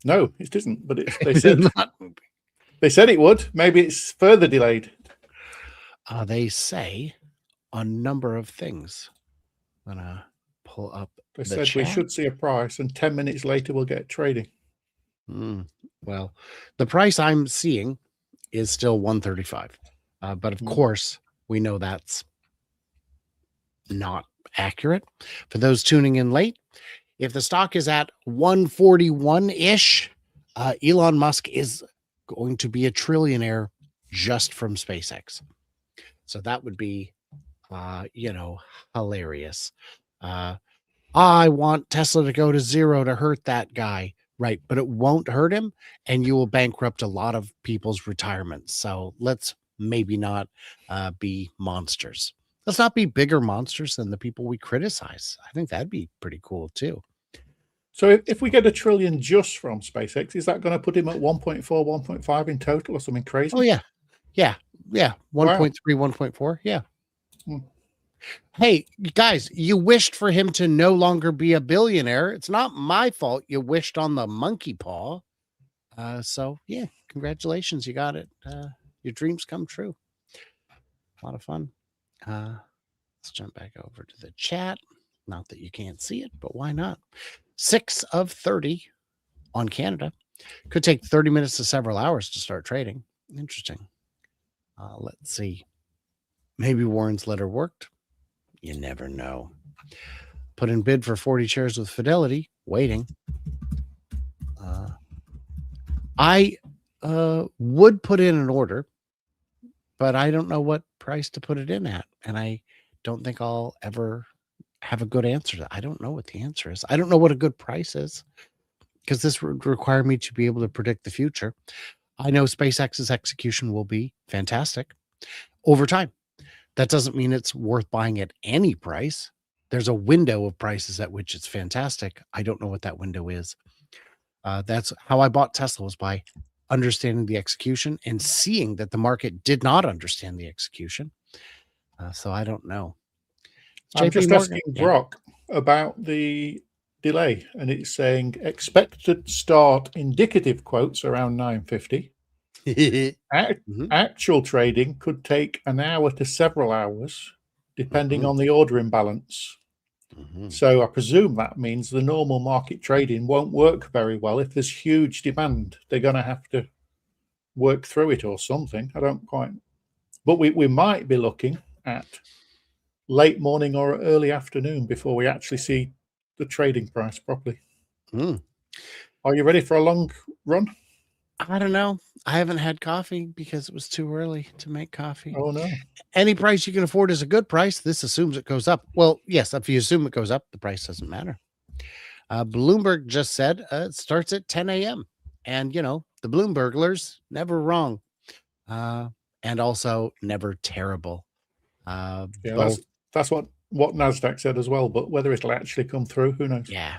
No, it isn't. But they It's said not. they said it would. Maybe it's further delayed. They say a number of things. I'm gonna pull up. They the said chat. we should see a price, and 10 minutes later we'll get trading. Well, the price I'm seeing is still 135. But of course, we know that's not accurate. For those tuning in late, if the stock is at 141-ish, Elon Musk is going to be a trillionaire just from SpaceX. So that would be, hilarious. I want Tesla to go to zero to hurt that guy. Right. But it won't hurt him, and you will bankrupt a lot of people's retirements. So let's maybe not be monsters. Let's not be bigger monsters than the people we criticize. I think that'd be pretty cool too. So if we get $1 trillion just from SpaceX, is that going to put him at 1.4, 1.5 in total or something crazy? Oh, yeah. Yeah. 1.3, 1.4. Yeah. Hey, guys, you wished for him to no longer be a billionaire. It's not my fault you wished on the monkey paw. So, yeah, congratulations. You got it. Your dreams come true. A lot of fun. Let's jump back over to the chat. Not that you can't see it, but why not? 6 of 30 on Canada. Could take 30 minutes to several hours to start trading. Interesting. Let's see. Maybe Warren's letter worked. You never know. Put in bid for 40 shares with Fidelity. Waiting. I would put in an order, but I don't know what price to put it in at. And I don't think I'll ever have a good answer. I don't know what the answer is. I don't know what a good price is, because this would require me to be able to predict the future. I know SpaceX's execution will be fantastic over time. That doesn't mean it's worth buying at any price. There's a window of prices at which it's fantastic. I don't know what that window is. That's how I bought Tesla, was by understanding the execution and seeing that the market did not understand the execution. So I don't know. I'm just JP asking Brock about the delay, and it's saying expected start indicative quotes around 9:50. Actual trading could take an hour to several hours, depending on the order imbalance. So I presume that means the normal market trading won't work very well. If there's huge demand, they're going to have to work through it or something. I don't quite. But we might be looking at late morning or early afternoon before we actually see the trading price properly. Are you ready for a long run? I don't know. I haven't had coffee because it was too early to make coffee. Oh, no. Any price you can afford is a good price. This assumes it goes up. Well, yes, if you assume it goes up, the price doesn't matter. Bloomberg just said it starts at 10 a.m. And, the Bloomberglers, never wrong. And also never terrible. That's what NASDAQ said as well. But whether it'll actually come through, who knows? Yeah.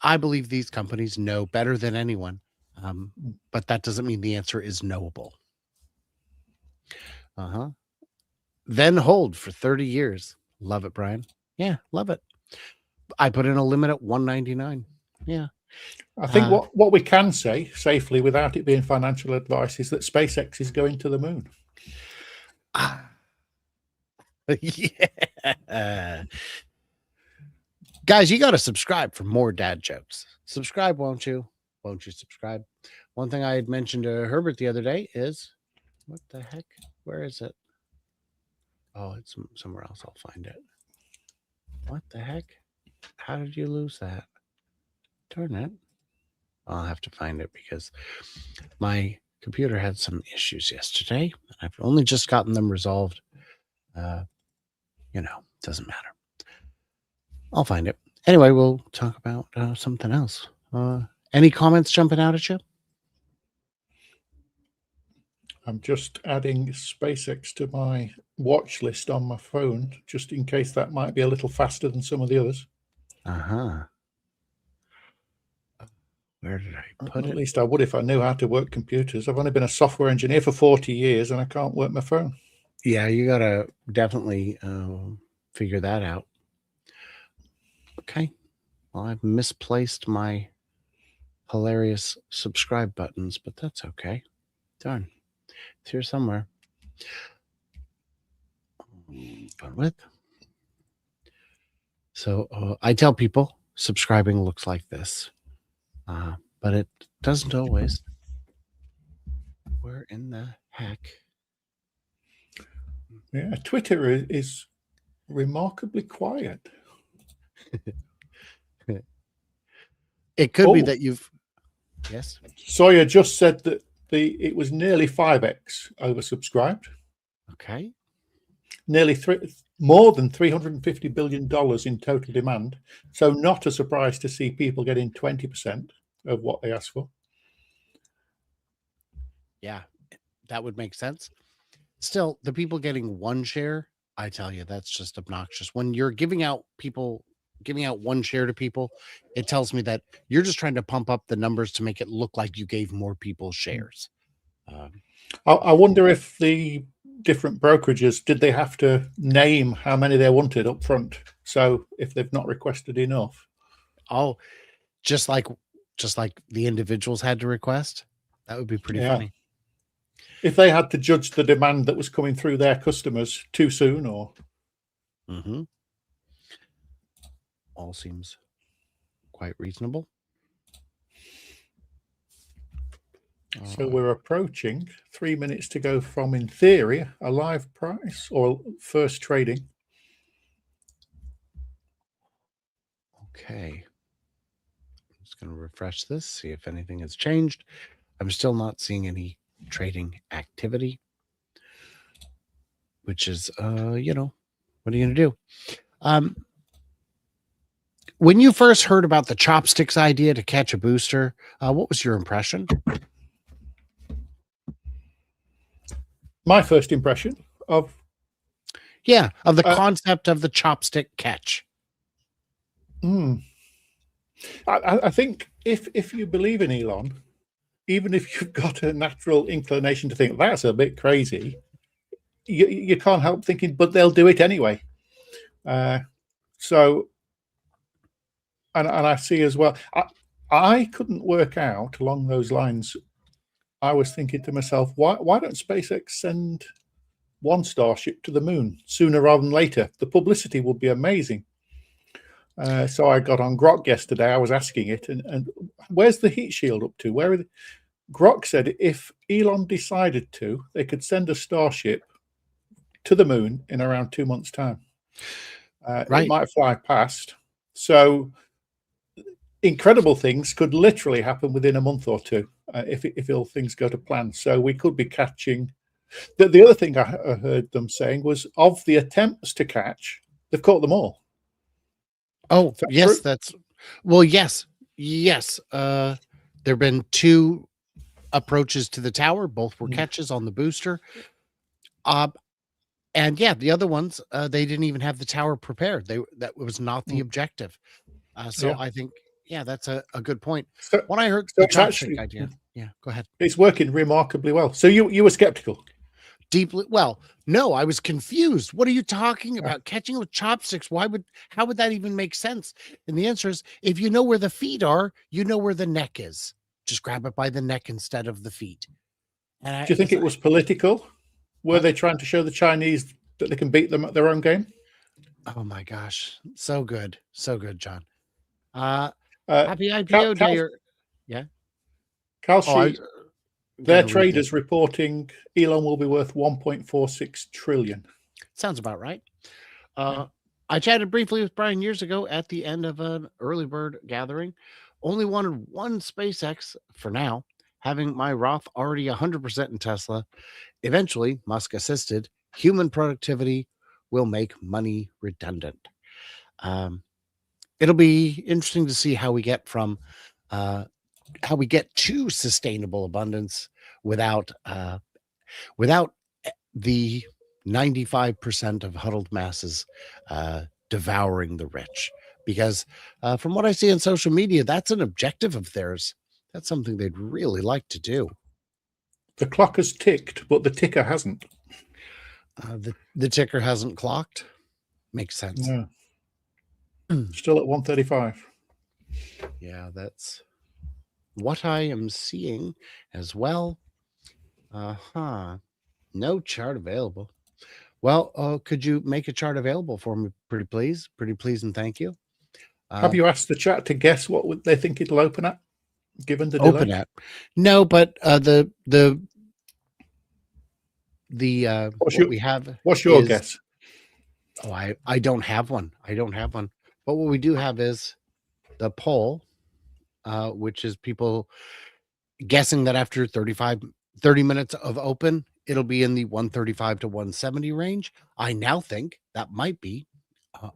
I believe these companies know better than anyone, but that doesn't mean the answer is knowable. Then hold for 30 years. Love it, Brian. Yeah, love it. I put in a limit at 199. Yeah. I think what we can say safely without it being financial advice is that SpaceX is going to the moon. Yeah. Guys, you got to subscribe for more dad jokes. Subscribe, won't you? Won't you subscribe? One thing I had mentioned to Herbert the other day is, what the heck? Where is it? Oh, it's somewhere else. I'll find it. What the heck? How did you lose that? Darn it. I'll have to find it because my computer had some issues yesterday. I've only just gotten them resolved. Doesn't matter. I'll find it. Anyway, we'll talk about something else. Any comments jumping out at you? I'm just adding SpaceX to my watch list on my phone, just in case that might be a little faster than some of the others. Uh-huh. Where did I put it? At least I would if I knew how to work computers. I've only been a software engineer for 40 years and I can't work my phone. Yeah, you got to definitely figure that out. Okay. Well, I've misplaced my hilarious subscribe buttons, but that's okay. Darn. It's here somewhere. Fun with. So I tell people subscribing looks like this, but it doesn't always. Where in the heck? Yeah, Twitter is remarkably quiet. It could be Oh. that you've. Yes. Sawyer just said that it was nearly 5x oversubscribed, Okay. nearly more than $350 billion in total demand. So not a surprise to see people getting 20% of what they asked for. Yeah, that would make sense. Still, the people getting one share, I tell you, that's just obnoxious. When you're giving out one share to people, it tells me that you're just trying to pump up the numbers to make it look like you gave more people shares. I wonder if the different brokerages, did they have to name how many they wanted up front? So if they've not requested enough. Oh, just like the individuals had to request, that would be pretty Yeah. funny. If they had to judge the demand that was coming through their customers too soon, or Mm-hmm. All seems quite reasonable. so we're approaching 3 minutes to go from, in theory, a live price or first trading. Okay. I'm just going to refresh this, see if anything has changed. I'm still not seeing any trading activity, which is, what are you going to do? When you first heard about the chopsticks idea to catch a booster, what was your impression? My first impression of Yeah, of the concept of the chopstick catch. I think if you believe in Elon, even if you've got a natural inclination to think that's a bit crazy, you can't help thinking, but they'll do it anyway. So, and I see as well, I couldn't work out along those lines. I was thinking to myself, why don't SpaceX send one Starship to the moon sooner rather than later? The publicity would be amazing. So I got on Grok yesterday. I was asking it, and where's the heat shield up to? Where are Grok said if Elon decided to, they could send a Starship to the moon in around 2 months' time. Right. It might fly past. So incredible things could literally happen within a month or two if all things go to plan. So we could be catching. The other thing I heard them saying was, of the attempts to catch, they've caught them all. Oh, Is that yes, true? that's well, yes. There have been 2 approaches to the tower, both were catches on the booster. And yeah, the other ones, they didn't even have the tower prepared. That was not the objective. So Yeah. I think, yeah, that's a good point. So, When I heard so the it's chopstick actually idea, yeah, go ahead. it's working remarkably well. So you were skeptical. Deeply, well, no, I was confused. What are you talking about? Catching with chopsticks? How would that even make sense? And the answer is, if you know where the feet are, you know where the neck is. Just grab it by the neck instead of the feet. And Do you think it was political? Were they trying to show the Chinese that they can beat them at their own game? Oh my gosh, so good, John. Uh, Happy IPO day. Cal Oh, Sheet, their traders reporting Elon will be worth 1.46 trillion. Sounds about right. I chatted briefly with Brian years ago at the end of an early bird gathering. Only wanted one SpaceX for now, having my Roth already 100% in Tesla. Eventually, Musk assisted human productivity will make money redundant. It'll be interesting to see how we get from how we get to sustainable abundance without without the 95% of huddled masses devouring the rich. Because from what I see on social media, that's an objective of theirs. That's something they'd really like to do. The clock has ticked, but the ticker hasn't. The ticker hasn't clocked. Makes sense. No. Still at 135. Yeah, that's what I am seeing as well. No chart available. Well, could you make a chart available for me, pretty please? Pretty please, and thank you. Have you asked the chat to guess what they think it'll open at, given the Open delay? at? No, but what we have. What's your is- guess? Oh, I don't have one. But what we do have is the poll, which is people guessing that after 30 minutes of open, it'll be in the 135 to 170 range. I now think that might be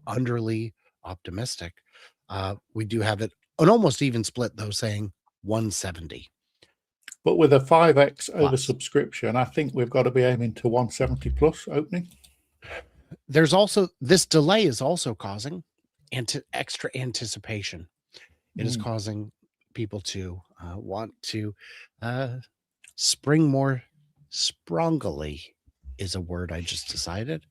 underly optimistic. We do have it an almost even split, though, saying 170. But with a 5x Plus. oversubscription, I think we've got to be aiming to 170 plus opening. There's also this delay is also causing extra anticipation. It is causing people to want to spring more sprongly is a word I just decided.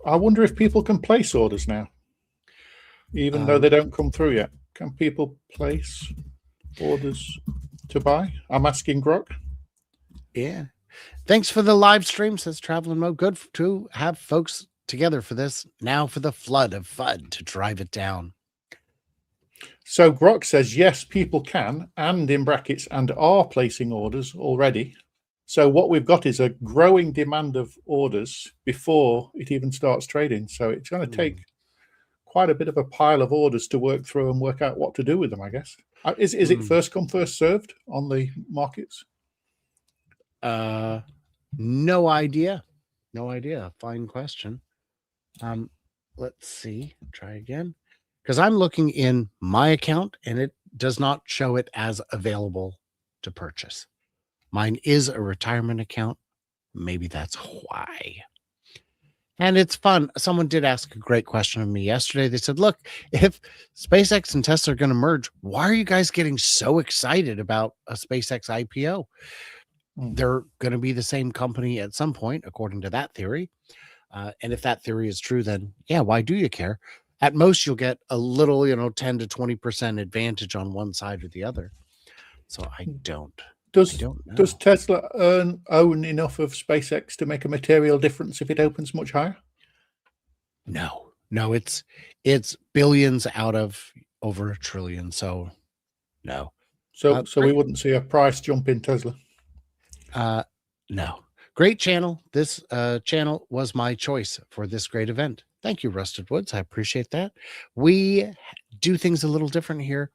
I wonder if people can place orders now, even though they don't come through yet. Can people place orders to buy? I'm asking Grok. Yeah. Thanks for the live stream, says Traveling Mode. Good to have folks together for this. Now for the flood of FUD to drive it down. So Grok says, yes, people can, and in brackets, and are placing orders already. So what we've got is a growing demand of orders before it even starts trading. So it's going to take quite a bit of a pile of orders to work through and work out what to do with them, I guess. Is it first come, first served on the markets? No idea. Fine question. Let's see. Try again. Because I'm looking in my account and it does not show it as available to purchase. Mine is a retirement account. Maybe that's why. And it's fun. Someone did ask a great question of me yesterday. They said, look, if SpaceX and Tesla are going to merge, why are you guys getting so excited about a SpaceX IPO? They're going to be the same company at some point, according to that theory. And if that theory is true, then yeah, why do you care? At most, you'll get a little, 10 to 20% advantage on one side or the other. So I don't know. Does Tesla own enough of SpaceX to make a material difference if it opens much higher? No, it's billions out of over $1 trillion. So no. So we wouldn't see a price jump in Tesla. No. Great channel. This channel was my choice for this great event. Thank you, Rusted Woods. I appreciate that. We do things a little different here.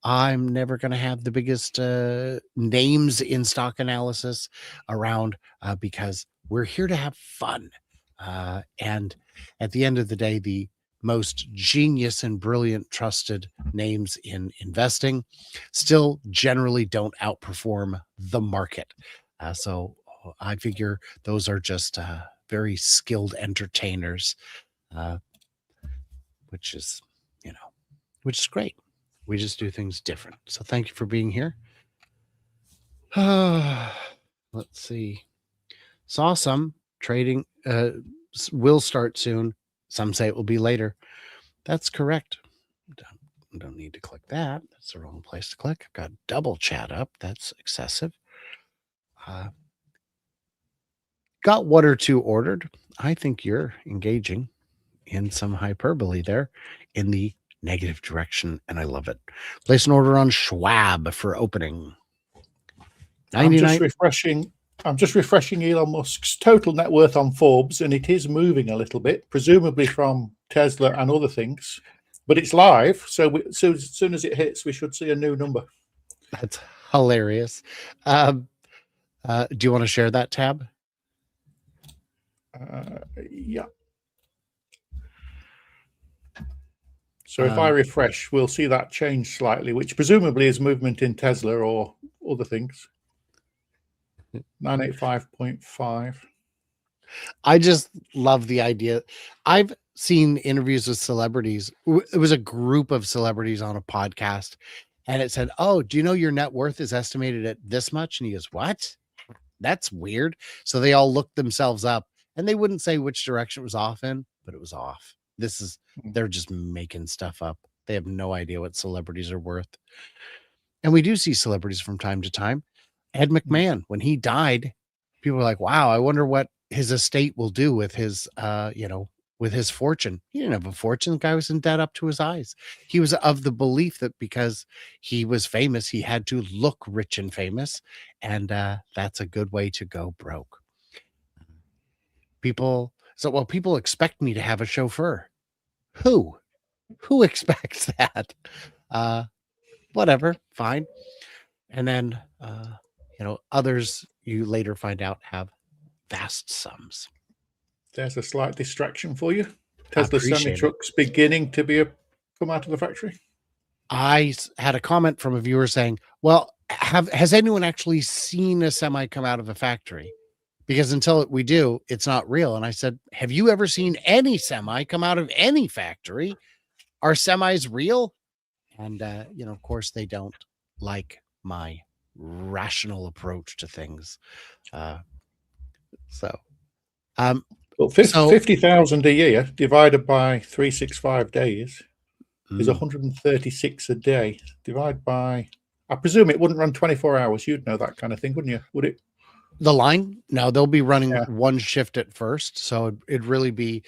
I'm never going to have the biggest names in stock analysis around because we're here to have fun. And at the end of the day, the most genius and brilliant trusted names in investing still generally don't outperform the market. So I figure those are just very skilled entertainers, which is great. We just do things different. So thank you for being here. Let's see. Saw some trading will start soon. Some say it will be later. That's correct. Don't need to click that. That's the wrong place to click. I've got double chat up. That's excessive. Got one or two ordered. I think you're engaging in some hyperbole there in the negative direction, and I love it. Place an order on Schwab for opening. 99. I'm just refreshing Elon Musk's total net worth on Forbes, and it is moving a little bit, presumably from Tesla and other things. But it's live, so as soon as it hits, we should see a new number. That's hilarious. Do you want to share that tab? Yeah. So if I refresh, we'll see that change slightly, which presumably is movement in Tesla or other things. 985.5. I just love the idea. I've seen interviews with celebrities. It was a group of celebrities on a podcast, and it said, "Oh, do you know your net worth is estimated at this much?" And he goes, "What? That's weird." So they all looked themselves up, and they wouldn't say which direction it was off in, but it was off. They're just making stuff up. They have no idea what celebrities are worth. And we do see celebrities from time to time. Ed McMahon, when he died, people were like, wow, I wonder what his estate will do with his, with his fortune. He didn't have a fortune. The guy was in debt up to his eyes. He was of the belief that because he was famous, he had to look rich and famous. And that's a good way to go broke. People expect me to have a chauffeur. Who expects that? Whatever, fine. And then, others you later find out have vast sums. There's a slight distraction for you. I Tesla appreciate semi-trucks beginning to come out of the factory. I had a comment from a viewer saying, well, has anyone actually seen a semi come out of a factory? Because until we do, it's not real. And I said, have you ever seen any semi come out of any factory? Are semis real? And, of course, they don't like my rational approach to things. Well, So 50,000 a year divided by 365 days is mm, 136 a day. Divide by, I presume it wouldn't run 24 hours. You'd know that kind of thing, wouldn't you? Would it? the line, no, they'll be running Yeah. one shift at first. So it'd really be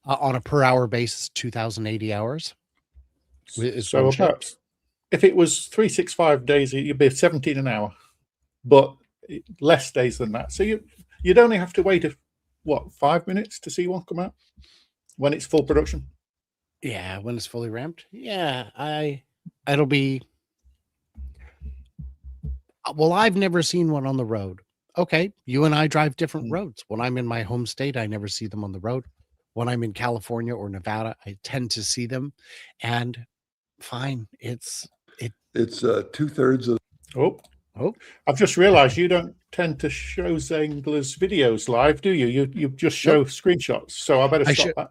on a per hour basis, 2,080 hours. Is So one shift. about, if it was 365 days, you'd be 17 an hour, but less days than that. So you'd only have to wait 5 minutes to see one come out when it's full production. Yeah, when it's fully ramped. Yeah, it'll be. Well, I've never seen one on the road. Okay, you and I drive different roads. When I'm in my home state, I never see them on the road. When I'm in California or Nevada, I tend to see them, and fine. It's 2/3 of. Oh, I've just realized you don't tend to show Zengler's videos live, do you? You just show screenshots. So I better stop that.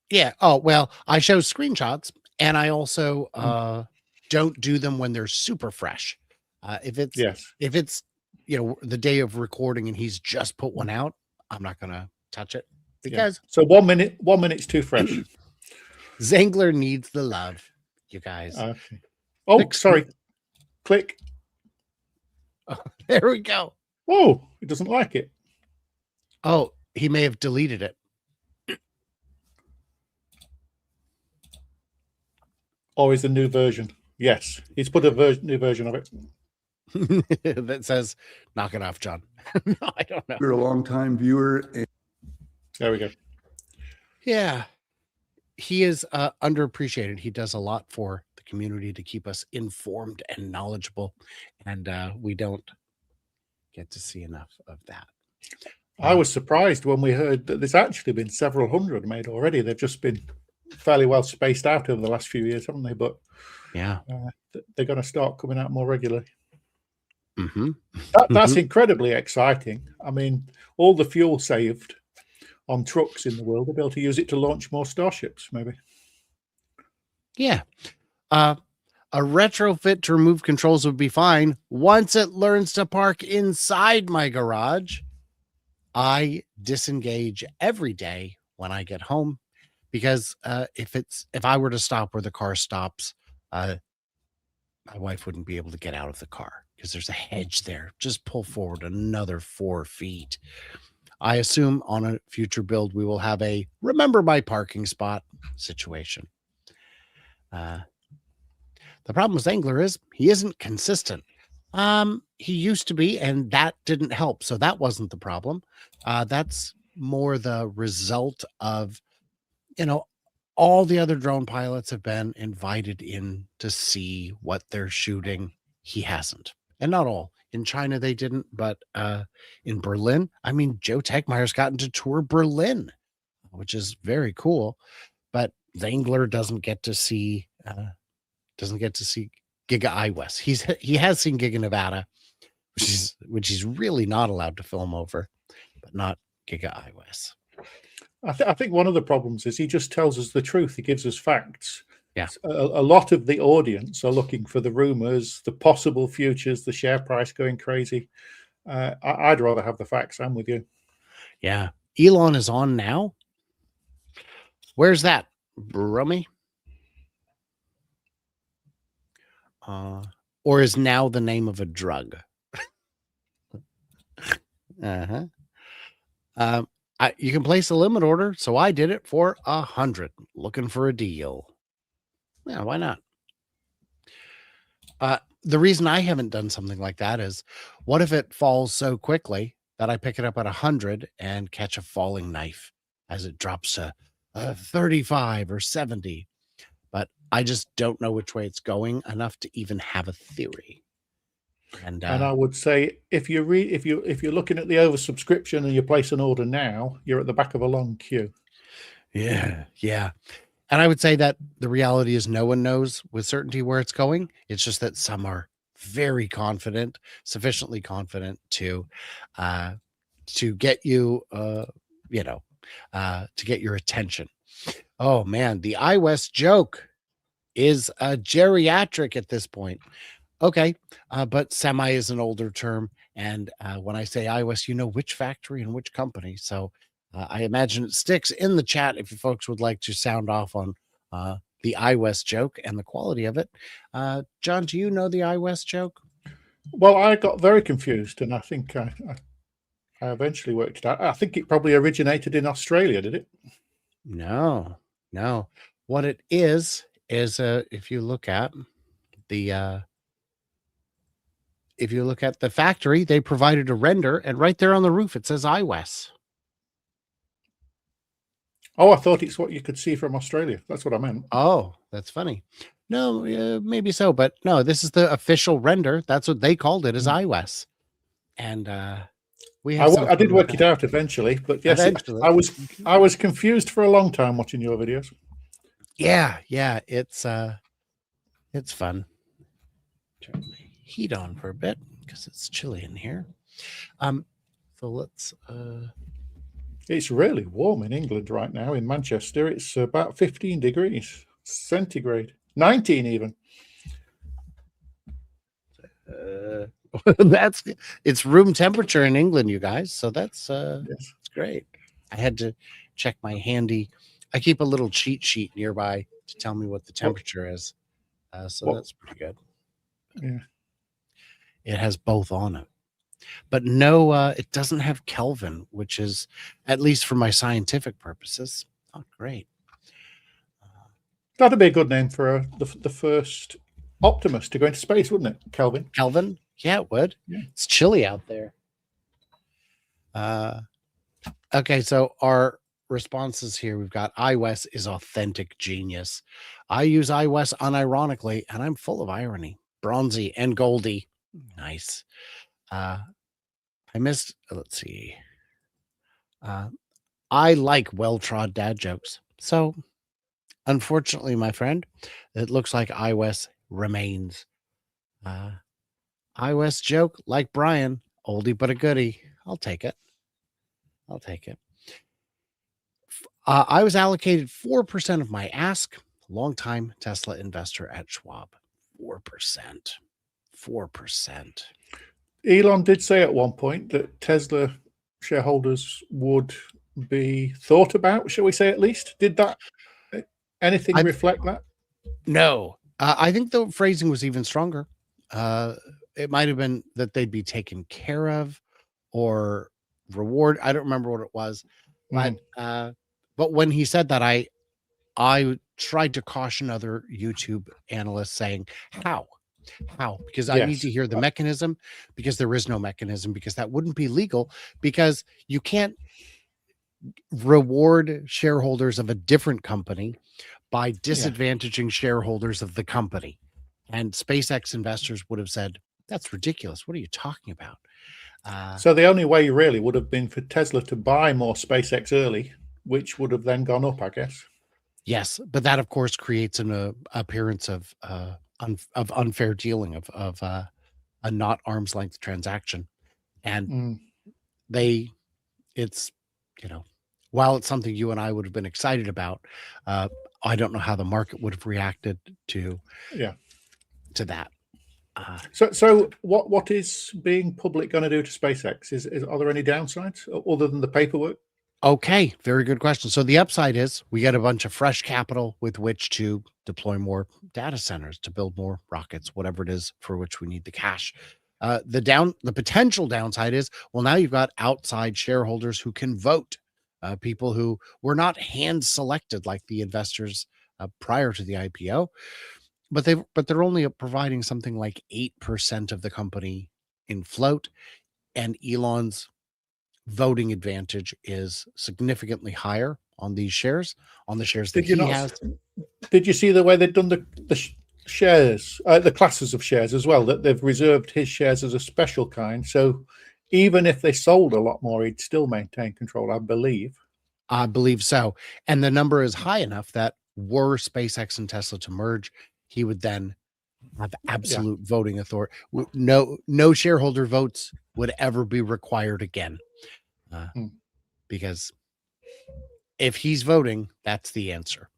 Yeah. Oh, well, I show screenshots, and I also don't do them when they're super fresh. If it's the day of recording and he's just put one out, I'm not gonna touch it because So 1 minute, 1 minute's too fresh. Zengler needs the love, you guys. Okay. Oh, sorry. Click. There we go. Oh, it doesn't like it. Oh, he may have deleted it. Or is the new version? Yes, he's put a new version of it. That says, knock it off, John. No, I don't know. You're a longtime viewer. And There we go. Yeah. He is underappreciated. He does a lot for the community to keep us informed and knowledgeable. And we don't get to see enough of that. I was surprised when we heard that there's actually been several hundred made already. They've just been fairly well spaced out over the last few years, haven't they? But yeah, they're going to start coming out more regularly. Mm-hmm. That's incredibly exciting. I mean, all the fuel saved on trucks in the world, they'll be able to use it to launch more starships, maybe. Yeah. A retrofit to remove controls would be fine once it learns to park inside my garage. I disengage every day when I get home because if I were to stop where the car stops, my wife wouldn't be able to get out of the car because there's a hedge there. Just pull forward another 4 feet. I assume on a future build, we will have a remember my parking spot situation. The problem with Zengler is he isn't consistent. He used to be, and that didn't help. So that wasn't the problem. That's more the result of, all the other drone pilots have been invited in to see what they're shooting. He hasn't. and not all. In China, they didn't, but in Berlin, I mean, Joe Tegmeyer's gotten to tour Berlin, which is very cool. But Zangler doesn't get to see Giga iWest. He has seen Giga Nevada, which he's really not allowed to film over, but not Giga iWest. I think one of the problems is he just tells us the truth. He gives us facts. Yeah. A lot of the audience are looking for the rumors, the possible futures, the share price going crazy. I'd rather have the facts. I'm with you. Yeah. Elon is on now. Where's that, Brummy? Or is now the name of a drug? Uh-huh. You can place a limit order, so I did it for 100. Looking for a deal. Yeah, why not? The reason I haven't done something like that is, what if it falls so quickly that I pick it up at 100 and catch a falling knife as it drops to 35 or 70? But I just don't know which way it's going enough to even have a theory. And I would say if you're looking at the oversubscription and you place an order now, you're at the back of a long queue. Yeah. And I would say that the reality is no one knows with certainty where it's going. It's just that some are very confident, sufficiently confident to get you, to get your attention. Oh man, the iWest joke is geriatric at this point. Okay, but semi is an older term. And when I say iWest, you know which factory and which company. So I imagine it sticks. In the chat if you folks would like to sound off on the iWest joke and the quality of it. John, do you know the iWest joke? Well, I got very confused, and I think I eventually worked it out. I think it probably originated in Australia, did it? No. What it is if you look at the factory, they provided a render, and right there on the roof it says iWest. Oh, I thought it's what you could see from Australia. That's what I meant. Oh, that's funny. No, maybe so, but no, this is the official render. That's what they called it, as iWest. And we have I did work it out eventually, but yes, Eventually. I was confused for a long time watching your videos. Yeah, it's fun. Turn the heat on for a bit because it's chilly in here. So let's It's really warm in England right now. In Manchester, it's about 15 degrees centigrade, 19 even. it's room temperature in England, you guys. So that's Yes. it's great. I had to check my handy. I keep a little cheat sheet nearby to tell me what the temperature is. So that's pretty good. Yeah. It has both on it. But no, it doesn't have Kelvin, which is, at least for my scientific purposes, not great. That'd be a good name for the first Optimus to go into space, wouldn't it? Kelvin. Kelvin? Yeah, it would. Yeah. It's chilly out there. Okay, so our responses here, we've got iWest is authentic genius. I use iWest unironically, and I'm full of irony. Bronzy and Goldie. Nice. I missed, let's see. I like well-trod dad jokes. So, unfortunately, my friend, it looks like iWest remains. iWest joke, like Brian, oldie but a goodie. I'll take it. I was allocated 4% of my ask. Longtime Tesla investor at Schwab. 4%. Elon did say at one point that Tesla shareholders would be thought about, shall we say, at least. Did that anything reflect that? No. I think the phrasing was even stronger. It might have been that they'd be taken care of or reward. I don't remember what it was. But when he said that, I tried to caution other YouTube analysts saying, how? Because I need to hear the mechanism, because there is no mechanism, because that wouldn't be legal, because you can't reward shareholders of a different company by disadvantaging shareholders of the company. And SpaceX investors would have said, That's ridiculous. What are you talking about? So the only way really would have been for Tesla to buy more SpaceX early, which would have then gone up, I guess. Yes, but that of course creates an appearance of unfair dealing of a not arm's length transaction, and Mm, they it's while it's something you and I would have been excited about, I don't know how the market would have reacted to yeah. that. So what is being public going to do to SpaceX? Are there any downsides other than the paperwork? Okay, very good question. So the upside is we get a bunch of fresh capital with which to deploy more data centers, to build more rockets, whatever it is for which we need the cash. The potential downside is, well, now you've got outside shareholders who can vote, people who were not hand selected like the investors prior to the IPO, but they're only providing something like 8% of the company in float, and Elon's voting advantage is significantly higher on these shares, on the shares that Did you he not? has. Did you see the way they've done the shares, the classes of shares as well? That they've reserved his shares as a special kind. So even if they sold a lot more, he'd still maintain control, I believe. I believe so. And the number is high enough that were SpaceX and Tesla to merge, he would then have absolute voting authority. No shareholder votes would ever be required again. Because if he's voting, that's the answer.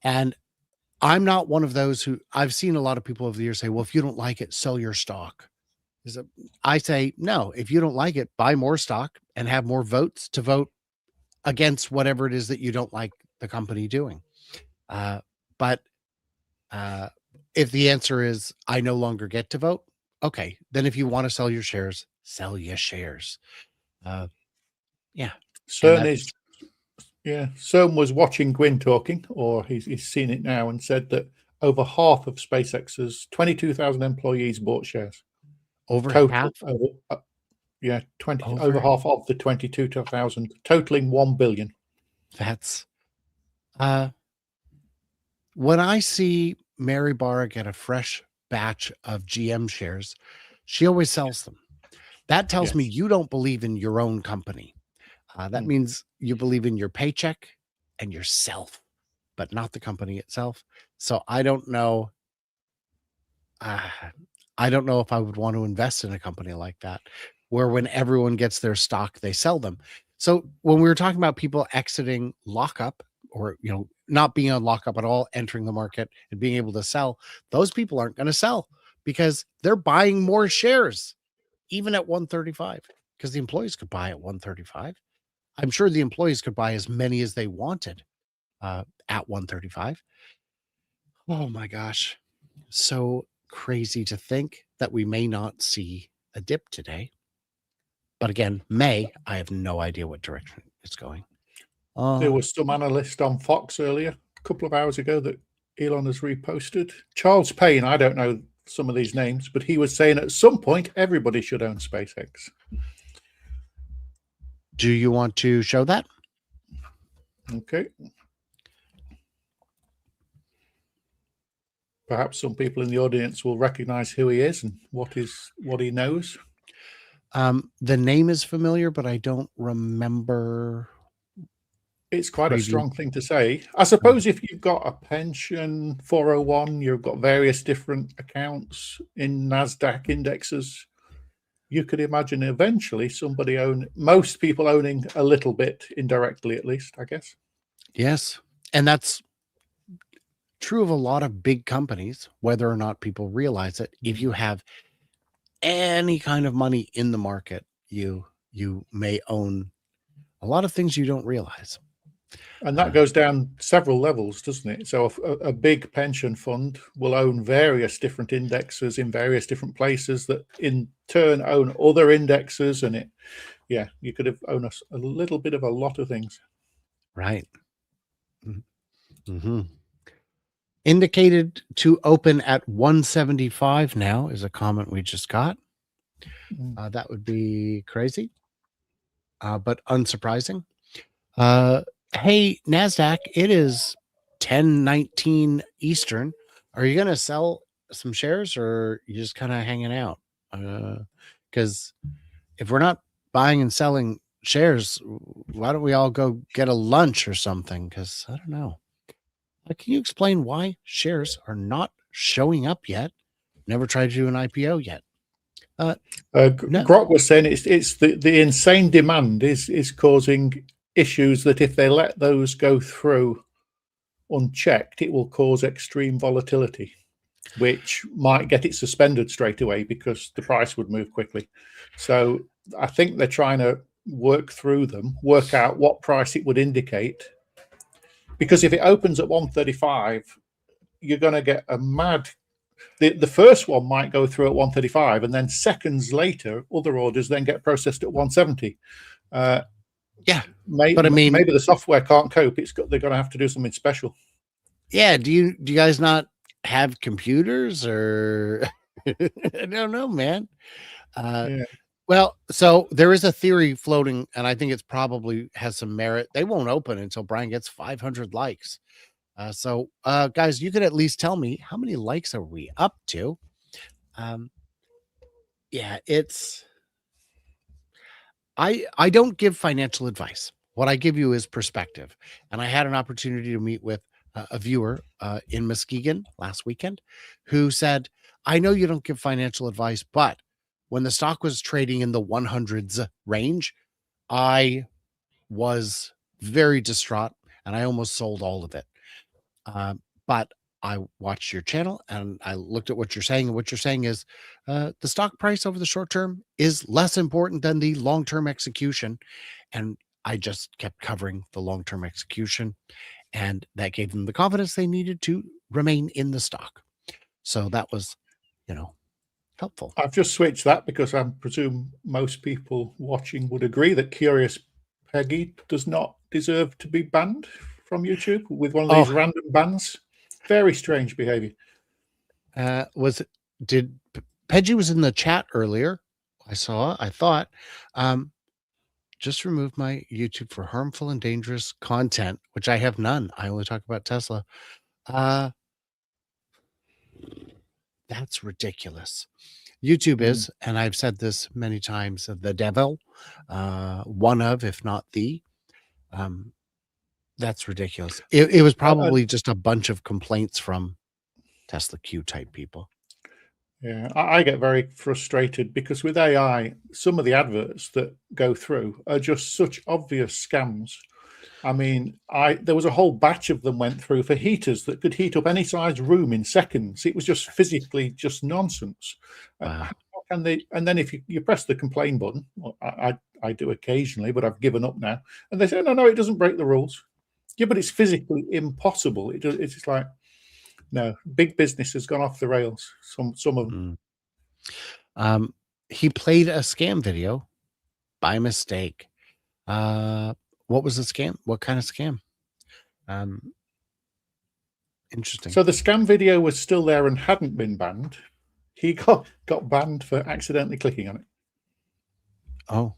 And I'm not one of those who, I've seen a lot of people over the years say, well, if you don't like it, sell your stock. I say, no, if you don't like it, buy more stock and have more votes to vote against whatever it is that you don't like the company doing. But if the answer is, I no longer get to vote, okay, then if you want to sell your shares, sell your shares. Yeah. CERN was watching Gwyn talking, or he's seen it now, and said that over half of SpaceX's 22,000 employees bought shares. Over half? Over half of the 22,000, totaling 1 billion. That's when I see Mary Barra get a fresh batch of GM shares, she always sells them. That tells me you don't believe in your own company. That means you believe in your paycheck and yourself, but not the company itself. So I don't know. I don't know if I would want to invest in a company like that, where when everyone gets their stock, they sell them. So when we were talking about people exiting lockup, or not being on lockup at all, entering the market and being able to sell, those people aren't going to sell because they're buying more shares, even at 135, because the employees could buy at 135. I'm sure the employees could buy as many as they wanted at 135. Oh my gosh. So crazy to think that we may not see a dip today. But again, I have no idea what direction it's going. There was some analyst on Fox earlier, a couple of hours ago, that Elon has reposted. Charles Payne, I don't know some of these names, but he was saying at some point everybody should own SpaceX. Do you want to show that? Okay. Perhaps some people in the audience will recognize who he is and what he knows. The name is familiar, but I don't remember. It's quite a strong thing to say. I suppose if you've got a pension, 401, you've got various different accounts in NASDAQ indexes, you could imagine eventually most people owning a little bit indirectly, at least, I guess. Yes. And that's true of a lot of big companies, whether or not people realize it. If you have any kind of money in the market, you may own a lot of things you don't realize. And that goes down several levels, doesn't it? So a big pension fund will own various different indexes in various different places that in turn own other indexes. And you could have owned a little bit of a lot of things. Right. Mm-hmm. Indicated to open at 175 now is a comment we just got. That would be crazy, but unsurprising. Hey, NASDAQ, it is 10:19 Eastern. Are you going to sell some shares, or are you just kind of hanging out? Because if we're not buying and selling shares, why don't we all go get a lunch or something? Because I don't know. Can you explain why shares are not showing up yet? Never tried to do an IPO yet. No. Grok was saying it's the insane demand is causing issues that if they let those go through unchecked, it will cause extreme volatility, which might get it suspended straight away because the price would move quickly. So I think they're trying to work through them, work out what price it would indicate. Because if it opens at 135, you're going to get a mad. The first one might go through at 135, and then seconds later, other orders then get processed at 170. Yeah, but I mean, maybe the software can't cope. They're going to have to do something special. Yeah. Do you guys not have computers or I don't know, man. Yeah. Well, so there is a theory floating, and I think it's probably has some merit. They won't open until Brian gets 500 likes. So, guys, you could at least tell me how many likes are we up to? Yeah, I don't give financial advice. What I give you is perspective. And I had an opportunity to meet with a viewer in Muskegon last weekend who said, I know you don't give financial advice, but when the stock was trading in the 100s range, I was very distraught and I almost sold all of it. But I watched your channel and I looked at what you're saying. And what you're saying is the stock price over the short term is less important than the long-term execution. And I just kept covering the long-term execution. And that gave them the confidence they needed to remain in the stock. So that was, helpful. I've just switched that because I presume most people watching would agree that Curious Peggy does not deserve to be banned from YouTube with one of these random bans. Very strange behavior. Peggy was in the chat earlier. I thought, just remove my YouTube for harmful and dangerous content, which I have none. I only talk about Tesla. That's ridiculous. YouTube is, and I've said this many times, the devil, one of, if not the, that's ridiculous. It was probably just a bunch of complaints from Tesla Q type people. Yeah, I get very frustrated because with AI, some of the adverts that go through are just such obvious scams. I mean, there was a whole batch of them went through for heaters that could heat up any size room in seconds. It was just physically just nonsense. Wow. And then if you press the complain button, I do occasionally, but I've given up now. And they say, no, it doesn't break the rules. Yeah, but it's physically impossible. It's just like, no, big business has gone off the rails. Some of them. He played a scam video by mistake. What was the scam? What kind of scam? Interesting. So the scam video was still there and hadn't been banned. He got banned for accidentally clicking on it. Oh.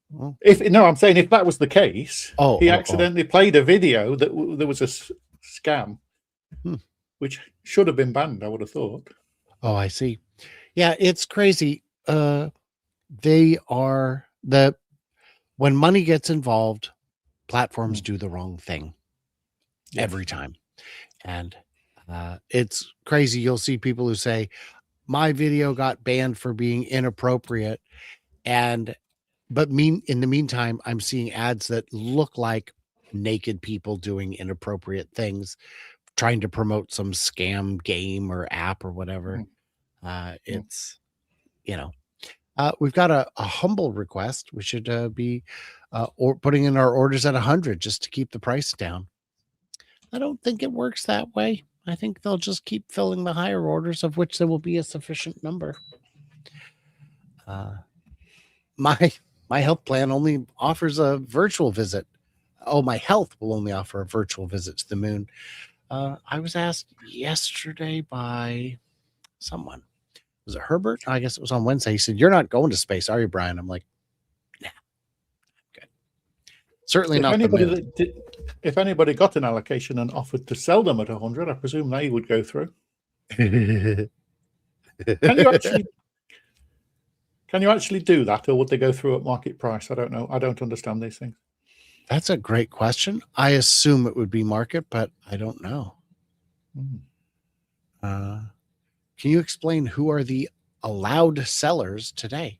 Well, I'm saying if that was the case, he accidentally played a video that there was a scam, which should have been banned, I would have thought. Oh, I see. Yeah, it's crazy. When money gets involved, platforms do the wrong thing every time. And it's crazy. You'll see people who say, my video got banned for being inappropriate. But in the meantime, I'm seeing ads that look like naked people doing inappropriate things, trying to promote some scam game or app or whatever. It's, we've got a humble request. We should be putting in our orders at 100 just to keep the price down. I don't think it works that way. I think they'll just keep filling the higher orders, of which there will be a sufficient number. My health plan only offers a virtual visit. Oh, my health will only offer a virtual visit to the moon. I was asked yesterday by someone. Was it Herbert? I guess it was on Wednesday. He said, "You're not going to space, are you, Brian?" I'm like, "Nah, good. Certainly not the moon." If anybody got an allocation and offered to sell them at 100, I presume they would go through. Can Can you actually do that, or would they go through at market price? I don't know. I don't understand these things. That's a great question. I assume it would be market, but I don't know. Hmm. Can you explain who are the allowed sellers today?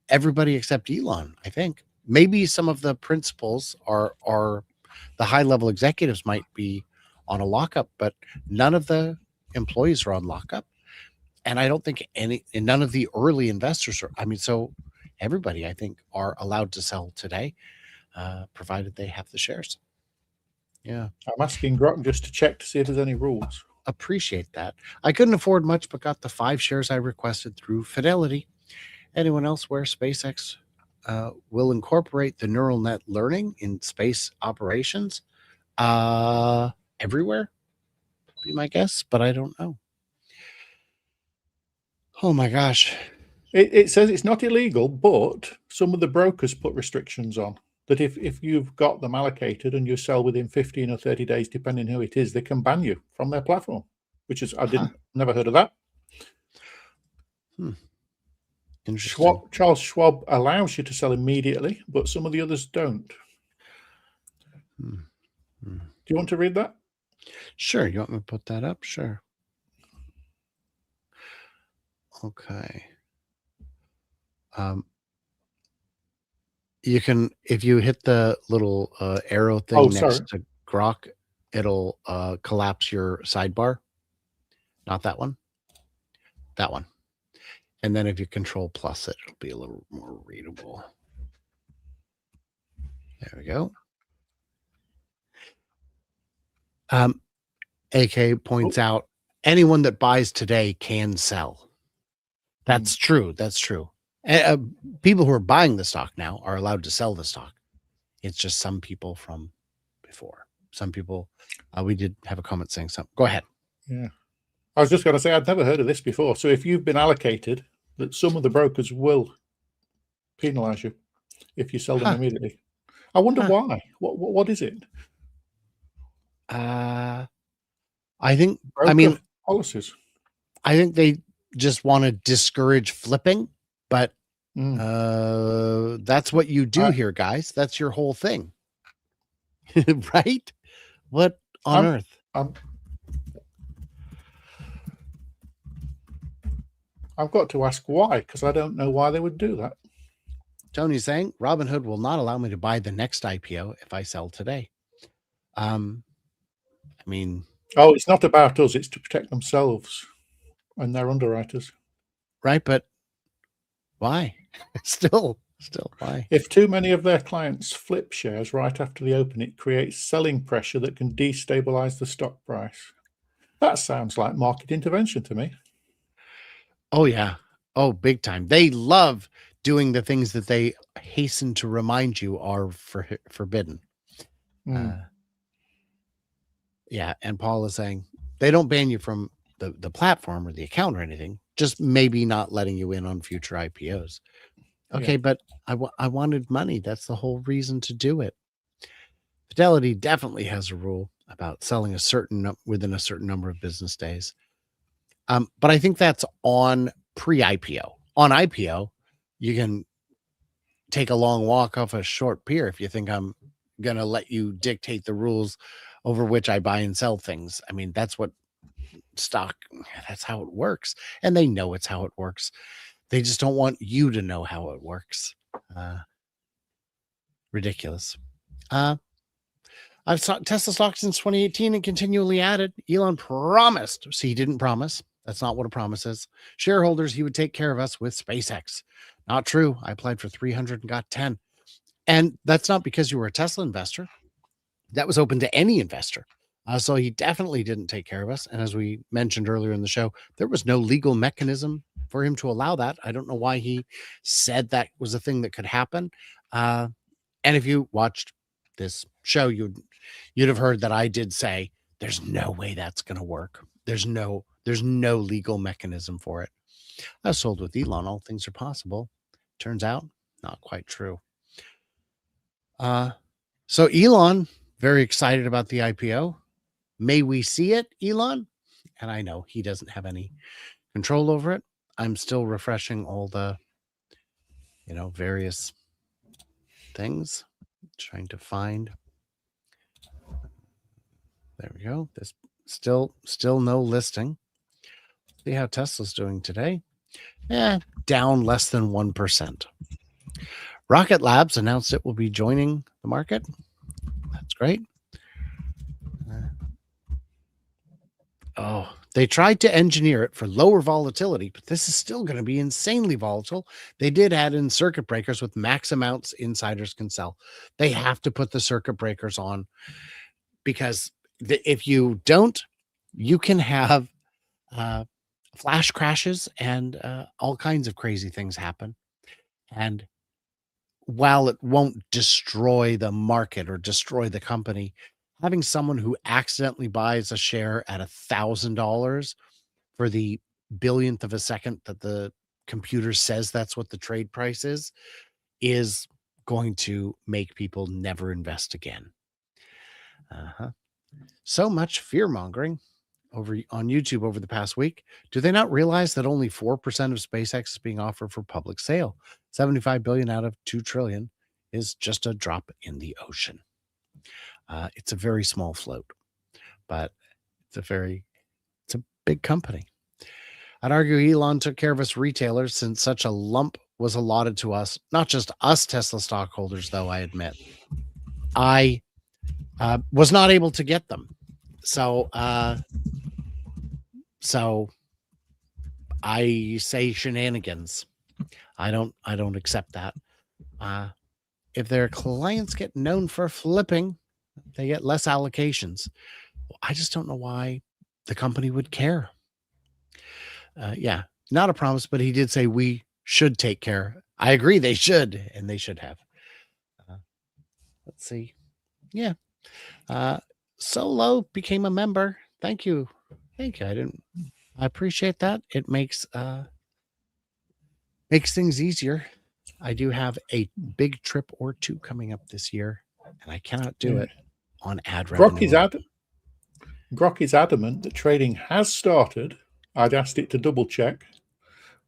Everybody except Elon, I think. Maybe some of the principals are the high level executives might be on a lockup, but none of the employees are on lockup. And I don't think none of the early investors are. I mean, so everybody, I think, are allowed to sell today, provided they have the shares. Yeah. I'm asking Groton just to check to see if there's any rules. Appreciate that. I couldn't afford much, but got the 5 shares I requested through Fidelity. Anyone else where SpaceX will incorporate the neural net learning in space operations? Everywhere, be my guess, but I don't know. Oh my gosh. It says it's not illegal, but some of the brokers put restrictions on that if you've got them allocated and you sell within 15 or 30 days, depending who it is, they can ban you from their platform, which is, never heard of that. Interesting. Charles Schwab allows you to sell immediately, but some of the others don't. Do you want to read that? Sure. You want me to put that up? Sure. Okay. You can, if you hit the little arrow thing next to Grok, it'll collapse your sidebar. Not that one. That one. And then if you control plus it, it'll be a little more readable. There we go. AK points out anyone that buys today can sell. That's true. That's true. People who are buying the stock now are allowed to sell the stock. It's just some people from before. Some people, we did have a comment saying something. Go ahead. Yeah. I was just going to say, I'd never heard of this before. So if you've been allocated, that some of the brokers will penalize you if you sell them immediately. I wonder why. What is it? I think, Broker policies. I think they just want to discourage flipping, but that's what you do here, guys. That's your whole thing. Right? What on earth? I've got to ask why, because I don't know why they would do that. Tony's saying Robinhood will not allow me to buy the next IPO if I sell today. I mean, it's not about us, it's to protect themselves and their underwriters. Right, but why? Still why? If too many of their clients flip shares right after the open, it creates selling pressure that can destabilize the stock price. That sounds like market intervention to me. Oh, yeah. Oh, big time. They love doing the things that they hasten to remind you are forbidden. Yeah. And Paul is saying they don't ban you from the platform or the account or anything, just maybe not letting you in on future IPOs. Okay, but I wanted money. That's the whole reason to do it. Fidelity definitely has a rule about selling within a certain number of business days. But I think that's on pre-IPO. On IPO, you can take a long walk off a short pier if you think I'm going to let you dictate the rules over which I buy and sell things. I mean, that's what stock, that's how it works. And they know it's how it works. They just don't want you to know how it works. Ridiculous. I've sought Tesla stock since 2018 and continually added. Elon promised. See, he didn't promise. That's not what a promise is. Shareholders, he would take care of us with SpaceX. Not true. I applied for 300 and got 10. And that's not because you were a Tesla investor. That was open to any investor. So he definitely didn't take care of us. And as we mentioned earlier in the show, there was no legal mechanism for him to allow that. I don't know why he said that was a thing that could happen. And if you watched this show, you'd have heard that I did say there's no way that's going to work. There's no legal mechanism for it. I sold with Elon. All things are possible. Turns out not quite true. So Elon, very excited about the IPO. May we see it, Elon? And I know he doesn't have any control over it. I'm still refreshing all the, various things, trying to find. There we go. This still no listing. See how Tesla's doing today. Down less than 1%. Rocket Labs announced it will be joining the market. That's great. They tried to engineer it for lower volatility, but this is still going to be insanely volatile. They did add in circuit breakers with max amounts insiders can sell. They have to put the circuit breakers on because if you don't, you can have flash crashes and all kinds of crazy things happen. And while it won't destroy the market or destroy the company, having someone who accidentally buys a share at $1,000 for the billionth of a second that the computer says that's what the trade price is going to make people never invest again. So much fear mongering over on YouTube over the past week. Do they not realize that only 4% of SpaceX is being offered for public sale? 75 billion out of 2 trillion is just a drop in the ocean. It's a very small float, but it's a big company. I'd argue Elon took care of us retailers since such a lump was allotted to us, not just us Tesla stockholders, though I admit. I was not able to get them. So I say shenanigans. I don't accept that. If their clients get known for flipping, they get less allocations. I just don't know why the company would care. Not a promise, but he did say we should take care. I agree they should, and they should have. Let's see. Yeah. Solo became a member. Thank you. I appreciate that. It makes things easier. I do have a big trip or two coming up this year, and I cannot do it on ad revenue. Grok is adamant that trading has started. I'd asked it to double check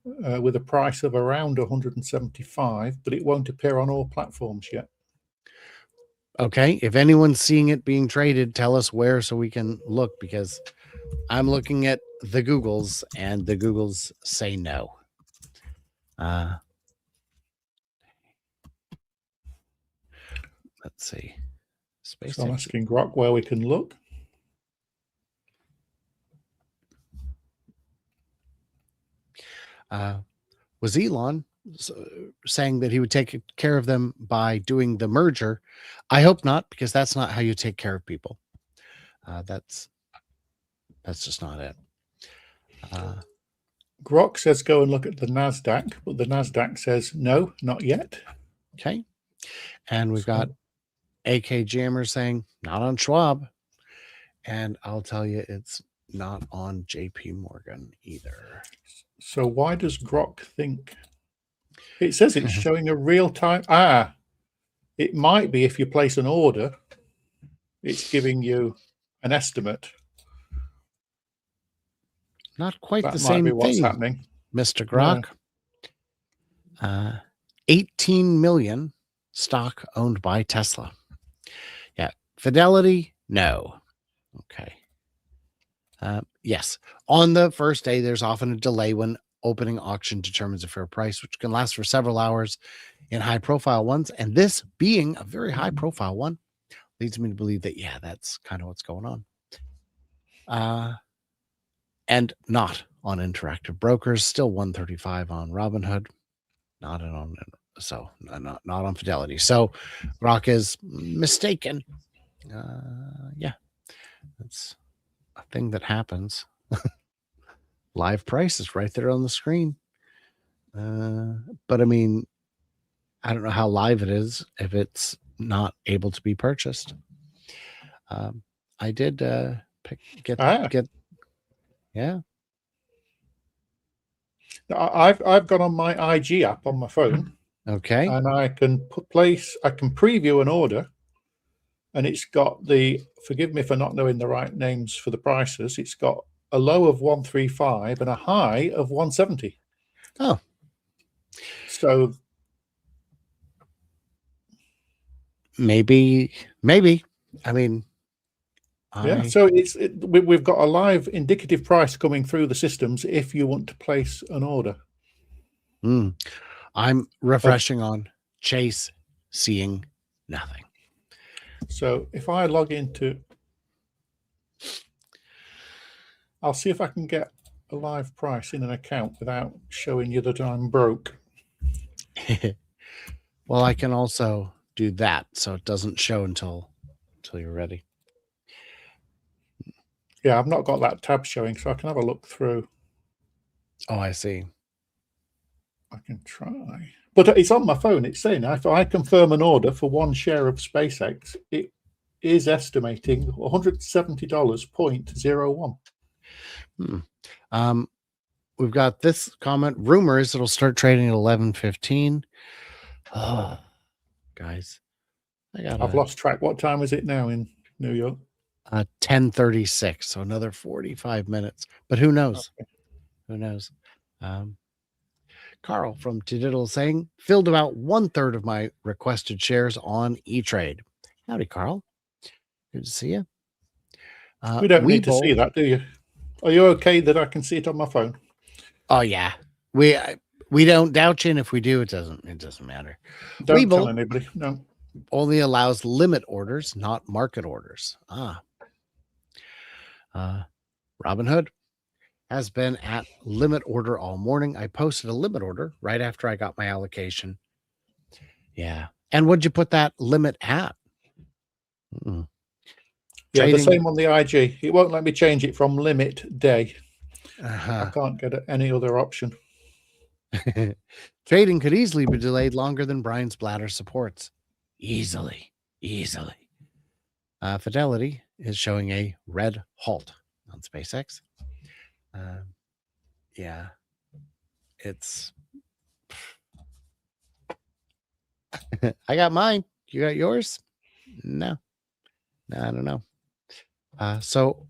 with a price of around 175, but it won't appear on all platforms yet. Okay, if anyone's seeing it being traded, tell us where so we can look, because I'm looking at the Googles and the Googles say no. Let's see. SpaceX. So I'm asking Grok where we can look. Was Elon saying that he would take care of them by doing the merger? I hope not, because that's not how you take care of people. That's just not it. Grok says go and look at the NASDAQ, but the NASDAQ says no, not yet. Okay. And we've got AK Jammer saying not on Schwab. And I'll tell you, it's not on JP Morgan either. So why does Grok think? It says it's showing a real time. It might be if you place an order, it's giving you an estimate. Not quite That the might same be what's thing, happening. Mr. Grok. 18 million stock owned by Tesla. Yeah. Fidelity, no. Okay. Yes. On the first day, there's often a delay when opening auction determines a fair price, which can last for several hours in high-profile ones. And this being a very high-profile one leads me to believe that, that's kind of what's going on. And not on Interactive Brokers, still 135 on Robinhood, not on Fidelity. So Grok is mistaken. That's a thing that happens. Live prices right there on the screen. But I mean, I don't know how live it is if it's not able to be purchased. I did get. Yeah. I've got on my IG app on my phone. Okay. And I can preview an order, and it's got forgive me for not knowing the right names for the prices. It's got a low of 135 and a high of 170. Oh, So maybe. I mean, yeah, so we've got a live indicative price coming through the systems if you want to place an order. I'm refreshing on Chase, seeing nothing. So if I log into, I'll see if I can get a live price in an account without showing you that I'm broke. Well, I can also do that so it doesn't show until you're ready. Yeah, I've not got that tab showing, so I can have a look through. Oh, I see. I can try, but it's on my phone. It's saying if I confirm an order for 1 share of SpaceX, it is estimating $170.01. We've got this comment. Rumor is it'll start trading at 11:15. Oh, guys, I've lost track. What time is it now in New York? 10:36. So another 45 minutes. But who knows? Okay. Who knows? Carl from Digital saying filled about 1/3 of my requested shares on E-Trade. Howdy, Carl. Good to see you. We don't need to see that, do you? Are you okay that I can see it on my phone? Oh yeah, we don't doubt you, and if we do, it doesn't matter. Don't tell anybody. No. Only allows limit orders, not market orders. Robinhood has been at limit order all morning. I posted a limit order right after I got my allocation. Yeah. And what'd you put that limit at? Yeah, the same on the IG. It won't let me change it from limit day. I can't get any other option. Trading could easily be delayed longer than Brian's bladder supports. Easily. Fidelity is showing a red halt on SpaceX. Yeah, it's. I got mine. You got yours? No, I don't know. So,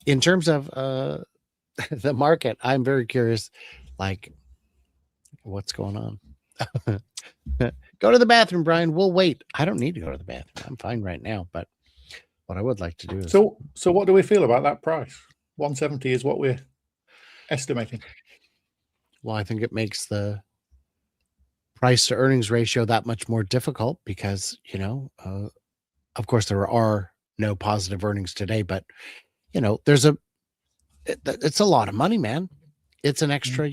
in terms of the market, I'm very curious. Like, what's going on? Go to the bathroom, Brian. We'll wait. I don't need to go to the bathroom. I'm fine right now. But what I would like to do is. So what do we feel about that price? 170 is what we're estimating. Well, I think it makes the price to earnings ratio that much more difficult because, of course, there are no positive earnings today, but, it's a lot of money, man. It's an extra,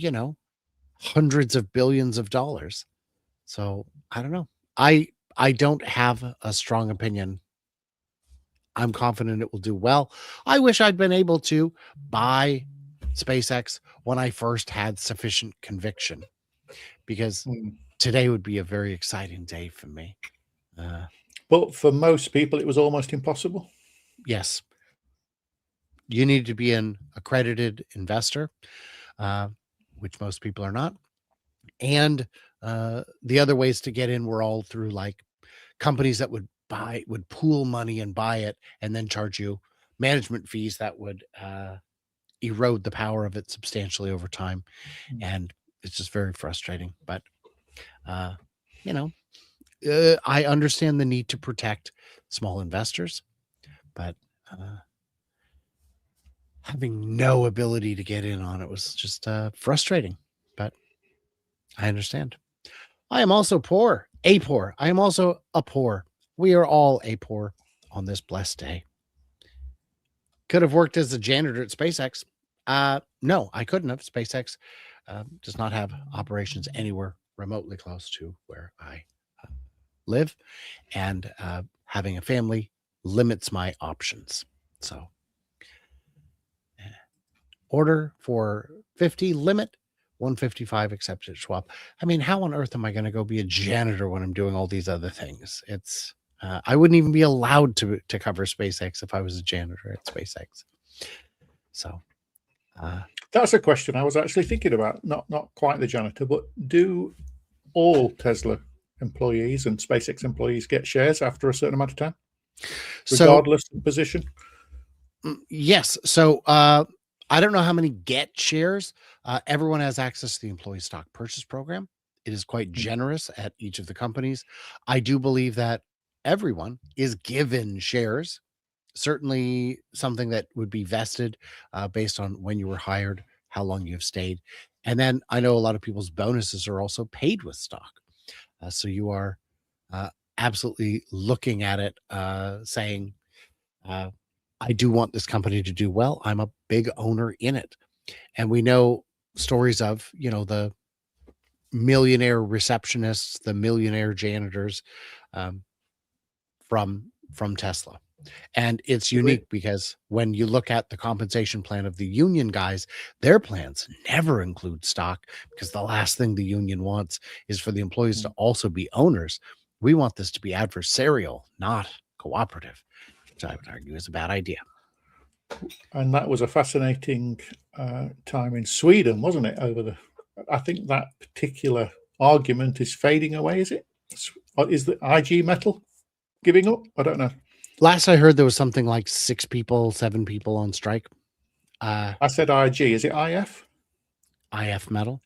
hundreds of billions of dollars. So I don't know. I don't have a strong opinion. I'm confident it will do well. I wish I'd been able to buy SpaceX when I first had sufficient conviction, because today would be a very exciting day for me. But for most people, it was almost impossible. Yes. You need to be an accredited investor, which most people are not. And the other ways to get in were all through like companies that would pool money and buy it and then charge you management fees that would erode the power of it substantially over time. And it's just very frustrating. But, I understand the need to protect small investors, but having no ability to get in on it was just frustrating. But I understand. I am also poor. I am also a poor. We are all a poor on this blessed day. Could have worked as a janitor at SpaceX. No, I couldn't have. SpaceX does not have operations anywhere remotely close to where I live, and having a family limits my options. So, order for 50, limit 155, accepted at Schwab. I mean, how on earth am I going to go be a janitor when I'm doing all these other things? It's I wouldn't even be allowed to cover SpaceX if I was a janitor at SpaceX. So that's a question I was actually thinking about. Not quite the janitor, but do all Tesla employees and SpaceX employees get shares after a certain amount of time, regardless of position? Yes. So I don't know how many get shares. Everyone has access to the employee stock purchase program. It is quite generous at each of the companies. I do believe that everyone is given shares, certainly something that would be vested based on when you were hired, how long you've stayed. And then I know a lot of people's bonuses are also paid with stock. So you are uh, absolutely looking at it saying, uh, I do want this company to do well. I'm a big owner in it. And we know stories of, the millionaire receptionists, the millionaire janitors um, from Tesla. And it's Agree. unique because when you look at the compensation plan of the union guys, their plans never include stock because the last thing the union wants is for the employees to also be owners. We want this to be adversarial, not cooperative, which I would argue is a bad idea. And that was a fascinating time in Sweden, wasn't it? I think that particular argument is fading away. Is it? Is the IG metal giving up? I don't know. Last I heard, there was something like 7 people on strike. I said IG. Is it IF? IF metal.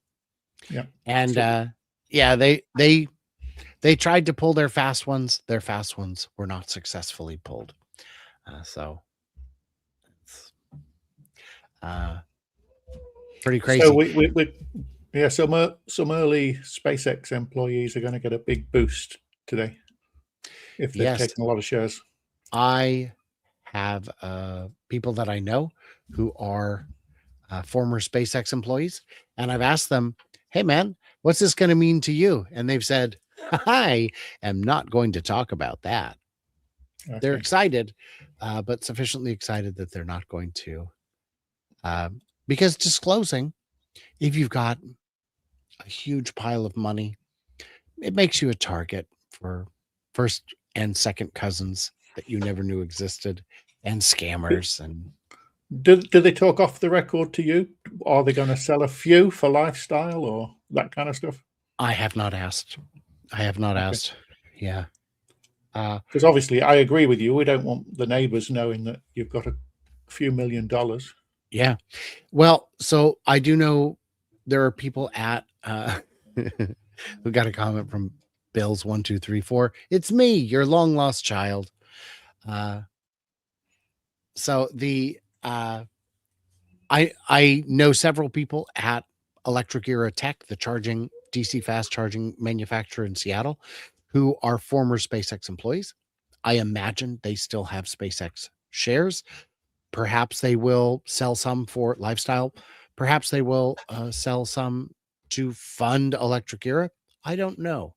Yeah. And yeah, they tried to pull their fast ones. Their fast ones were not successfully pulled. So it's pretty crazy. So yeah, some early SpaceX employees are going to get a big boost today if they've Yes. taken a lot of shares. I have people that I know who are former SpaceX employees, and I've asked them, "Hey, man, what's this going to mean to you?" And they've said, "I am not going to talk about that." They're Okay. excited, but sufficiently excited that they're not going to, because disclosing, if you've got a huge pile of money, it makes you a target for first and second cousins that you never knew existed, and scammers. And Do they talk off the record to you? Are they going to sell a few for lifestyle or that kind of stuff? I have not asked. Okay. Yeah. Because obviously, I agree with you. We don't want the neighbors knowing that you've got a few $1 million. Yeah. Well, so I do know there are people at who got a comment from Bills1234. It's me, your long lost child. So the I know several people at Electric Era Tech, the charging DC fast charging manufacturer in Seattle, who are former SpaceX employees. I imagine they still have SpaceX shares. Perhaps they will sell some for lifestyle. Perhaps they will sell some to fund Electric Era. I don't know.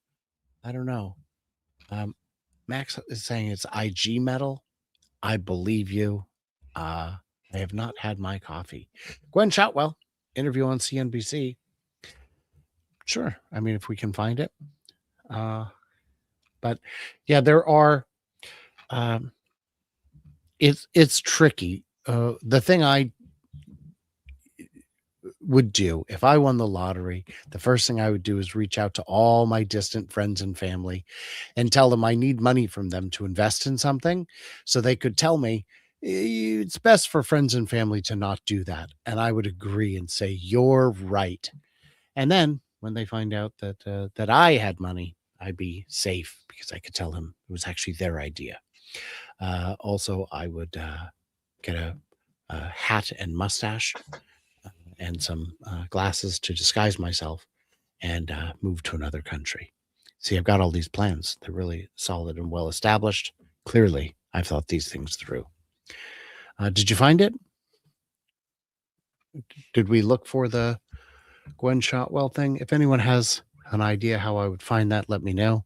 Max is saying it's IG metal. I believe you. I have not had my coffee. Gwen Shotwell, interview on CNBC. Sure. I mean, if we can find it. But yeah, there are. It's tricky. The thing I would do if I won the lottery, the first thing I would do is reach out to all my distant friends and family and tell them I need money from them to invest in something, so they could tell me it's best for friends and family to not do that. And I would agree and say, you're right. And then when they find out that I had money, I'd be safe because I could tell them it was actually their idea. Also, I would get a hat and mustache and some glasses to disguise myself and move to another country. See, I've got all these plans. They're really solid and well established. Clearly, I've thought these things through. Did you find it? Did we look for the Gwen Shotwell thing? If anyone has an idea how I would find that, let me know.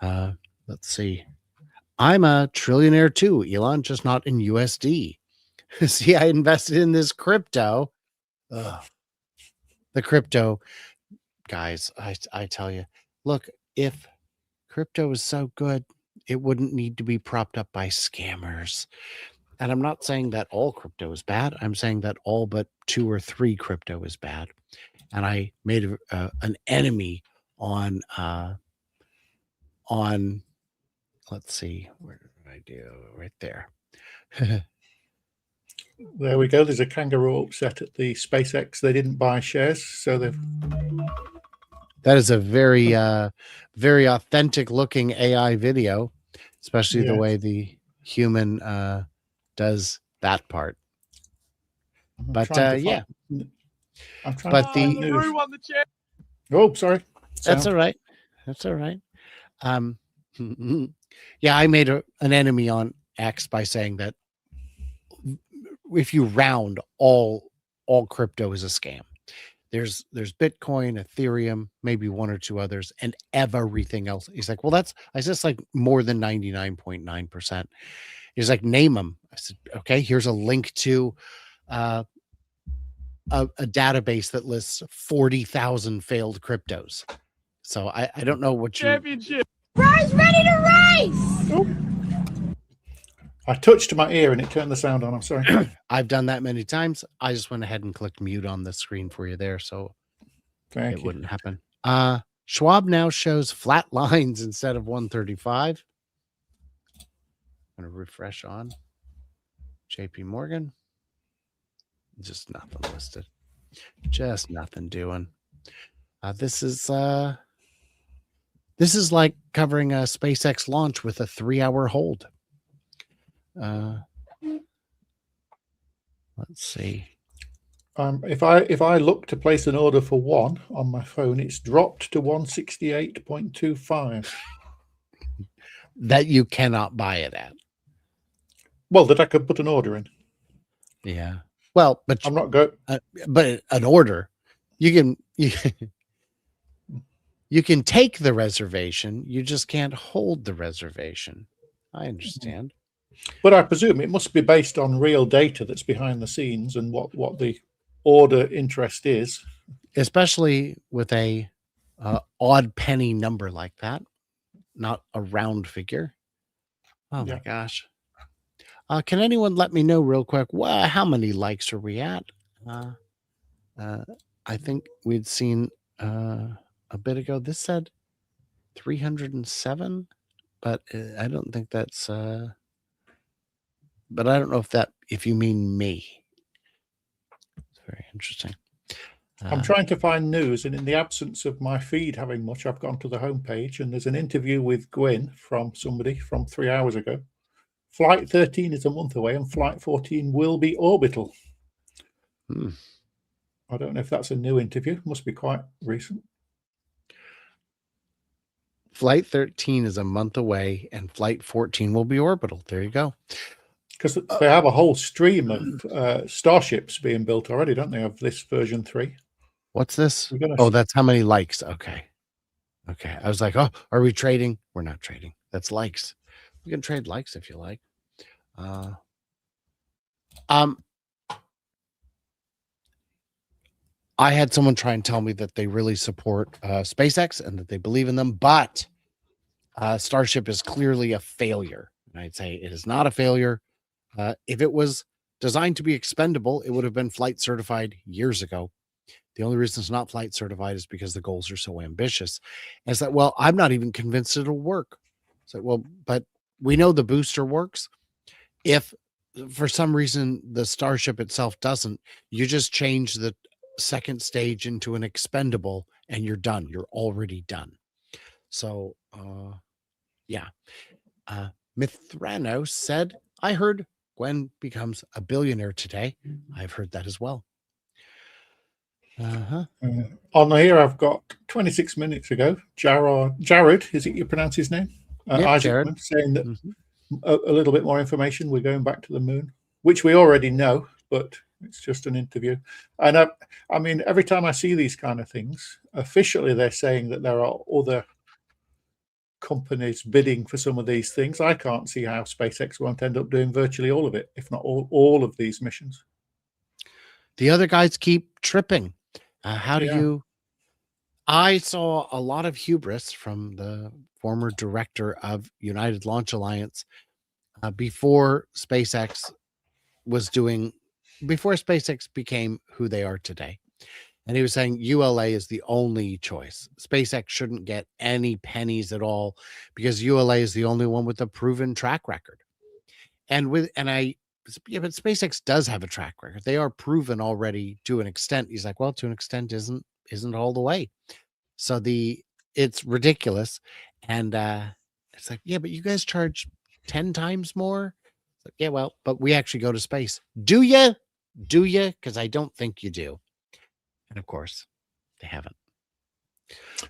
Let's see. I'm a trillionaire too, Elon, just not in USD. See, I invested in this crypto. Ugh. The crypto guys, I tell you, look, if crypto is so good, it wouldn't need to be propped up by scammers. And I'm not saying that all crypto is bad. I'm saying that all but 2 or 3 crypto is bad. And I made an enemy on let's see, where did I do right there? There we go. There's a kangaroo upset at the SpaceX. They didn't buy shares, so they've. That is a very, very authentic looking AI video, especially the Yes. way the human does that part. I'm But trying to yeah, find, I'm trying but to find the news. Oh, sorry. that's Sound. all right. That's all right. Yeah, I made an enemy on X by saying that if you round all crypto is a scam. There's Bitcoin, Ethereum, maybe one or two others, and everything else. He's like, well, that's I said it's like more than 99.9%. He's like, name them. I said, okay, here's a link to a database that lists 40,000 failed cryptos. So I don't know what you Brian's ready to race. I touched my ear and it turned the sound on. I'm sorry. I've done that many times. I just went ahead and clicked mute on the screen for you there, so Thank it you. wouldn't happen. Schwab now shows flat lines instead of 135. I'm going to refresh on JP Morgan. Just nothing listed. Just nothing doing. This is like covering a SpaceX launch with a 3-hour hold. Let's see. If I look to place an order for one on my phone, it's dropped to 168.25. That you cannot buy it at. Well, that I could put an order in. Yeah. Well, but I'm not going. but an order, you can take the reservation. You just can't hold the reservation. I understand. But I presume it must be based on real data that's behind the scenes and what the order interest is. Especially with a odd penny number like that, not a round figure. Oh my gosh. Can anyone let me know real quick? How many likes are we at? I think we'd seen a bit ago. This said 307, but I don't think that's. But I don't know if you mean me. It's very interesting. I'm trying to find news, and in the absence of my feed having much, I've gone to the homepage, and there's an interview with Gwyn from somebody from 3 hours ago. Flight 13 is a month away, and Flight 14 will be orbital. I don't know if that's a new interview. Must be quite recent. Flight 13 is a month away, and Flight 14 will be orbital. There you go. Because they have a whole stream of starships being built already, don't they, of this version 3? What's this? Oh, that's how many likes. Okay. I was like, oh, are we trading? We're not trading. That's likes. We can trade likes if you like. I had someone try and tell me that they really support SpaceX and that they believe in them, but Starship is clearly a failure. And I'd say it is not a failure. If it was designed to be expendable, it would have been flight certified years ago. The only reason it's not flight certified is because the goals are so ambitious. And it's like, well, I'm not even convinced it'll work. So, well, but we know the booster works. If for some reason the Starship itself doesn't, you just change the second stage into an expendable and you're done. You're already done. So, yeah. Mithrano said, I heard Gwen becomes a billionaire today. I've heard that as well. On here, I've got 26 minutes ago, Jared, is it you pronounce his name? Isaacman, saying that a little bit more information. We're going back to the moon, which we already know, but it's just an interview. And I mean, every time I see these kind of things, officially they're saying that there are other companies bidding for some of these things. I can't see how SpaceX won't end up doing virtually all of it, if not all of these missions. The other guys keep tripping. How do you? I saw a lot of hubris from the former director of United Launch Alliance before SpaceX became who they are today. And he was saying ULA is the only choice. SpaceX shouldn't get any pennies at all because ULA is the only one with a proven track record. And I yeah, but SpaceX does have a track record. They are proven already to an extent. He's like, well, to an extent isn't all the way. So it's ridiculous. And it's like, yeah, but you guys charge 10 times more. It's like, yeah, well, but we actually go to space. Do you? Do you? Because I don't think you do. And of course, they haven't.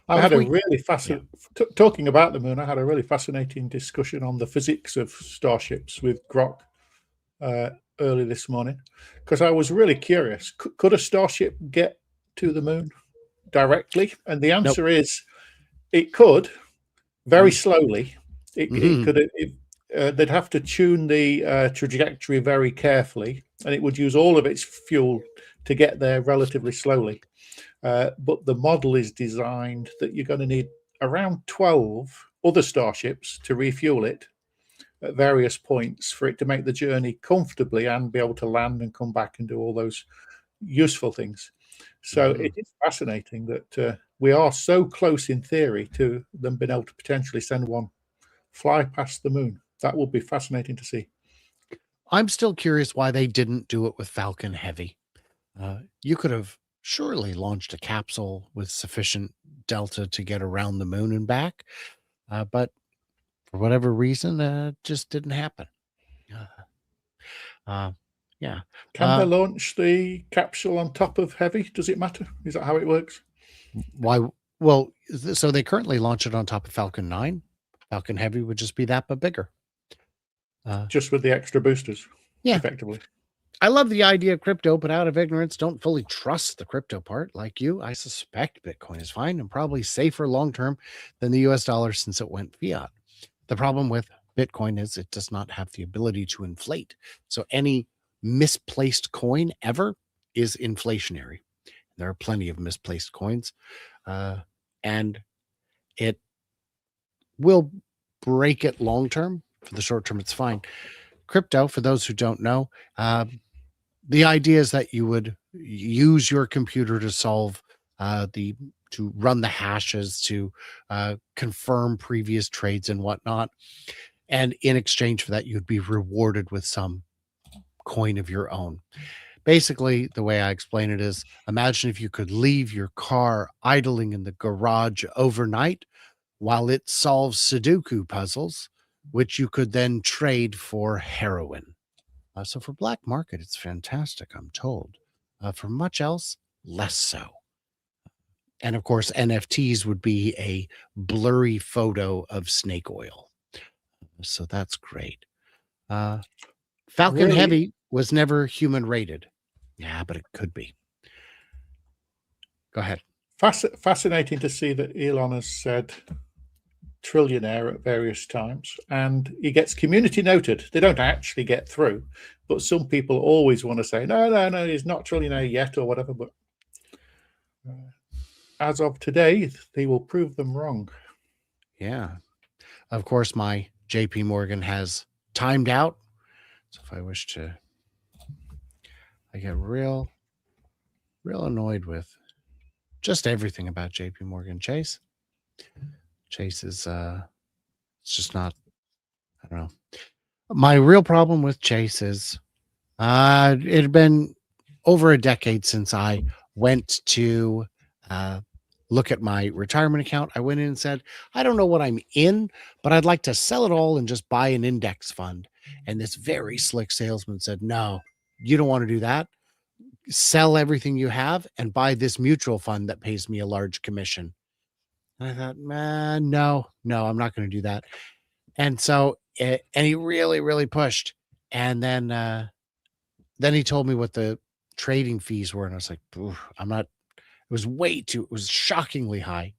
I had a really fascinating, talking about the moon, I had a really fascinating discussion on the physics of starships with Grok early this morning, because I was really curious. Could a starship get to the moon directly? And the answer is it could, very slowly. It could. They'd have to tune the trajectory very carefully, and it would use all of its fuel to get there relatively slowly. But the model is designed that you're going to need around 12 other starships to refuel it at various points for it to make the journey comfortably and be able to land and come back and do all those useful things. So it is fascinating that we are so close in theory to them being able to potentially send one fly past the moon. That would be fascinating to see. I'm still curious why they didn't do it with Falcon Heavy. You could have surely launched a capsule with sufficient delta to get around the moon and back, but for whatever reason, it just didn't happen. Yeah. Can they launch the capsule on top of Heavy? Does it matter? Is that how it works? Why? Well, so they currently launch it on top of Falcon 9. Falcon Heavy would just be that, but bigger. Just with the extra boosters, effectively. I love the idea of crypto, but out of ignorance, don't fully trust the crypto part. Like you, I suspect Bitcoin is fine and probably safer long-term than the US dollar since it went fiat. The problem with Bitcoin is it does not have the ability to inflate. So any misplaced coin ever is inflationary. There are plenty of misplaced coins, and it will break it long-term. For the short term, it's fine. Crypto, for those who don't know, the idea is that you would use your computer to solve to run the hashes, to confirm previous trades and whatnot. And in exchange for that, you'd be rewarded with some coin of your own. Basically, the way I explain it is, imagine if you could leave your car idling in the garage overnight while it solves Sudoku puzzles, which you could then trade for heroin. So for black market, it's fantastic, I'm told. For much else, less so. And of course, NFTs would be a blurry photo of snake oil. So that's great. Falcon Heavy was never human rated. Yeah, but it could be. Go ahead. Fascinating to see that Elon has said trillionaire at various times, and he gets community noted. They don't actually get through, but some people always want to say, no, he's not trillionaire yet or whatever. But as of today, they will prove them wrong. Yeah. Of course, my JP Morgan has timed out. So if I wish to, I get real annoyed with just everything about JP Morgan Chase. Chase is, it's just not, I don't know. My real problem with Chase is, it had been over a decade since I went to look at my retirement account. I went in and said, I don't know what I'm in, but I'd like to sell it all and just buy an index fund. And this very slick salesman said, no, you don't want to do that. Sell everything you have and buy this mutual fund that pays me a large commission. And I thought, man, no, I'm not going to do that. And so, and he really, really pushed. And then he told me what the trading fees were. And I was like, I'm not, it was shockingly high.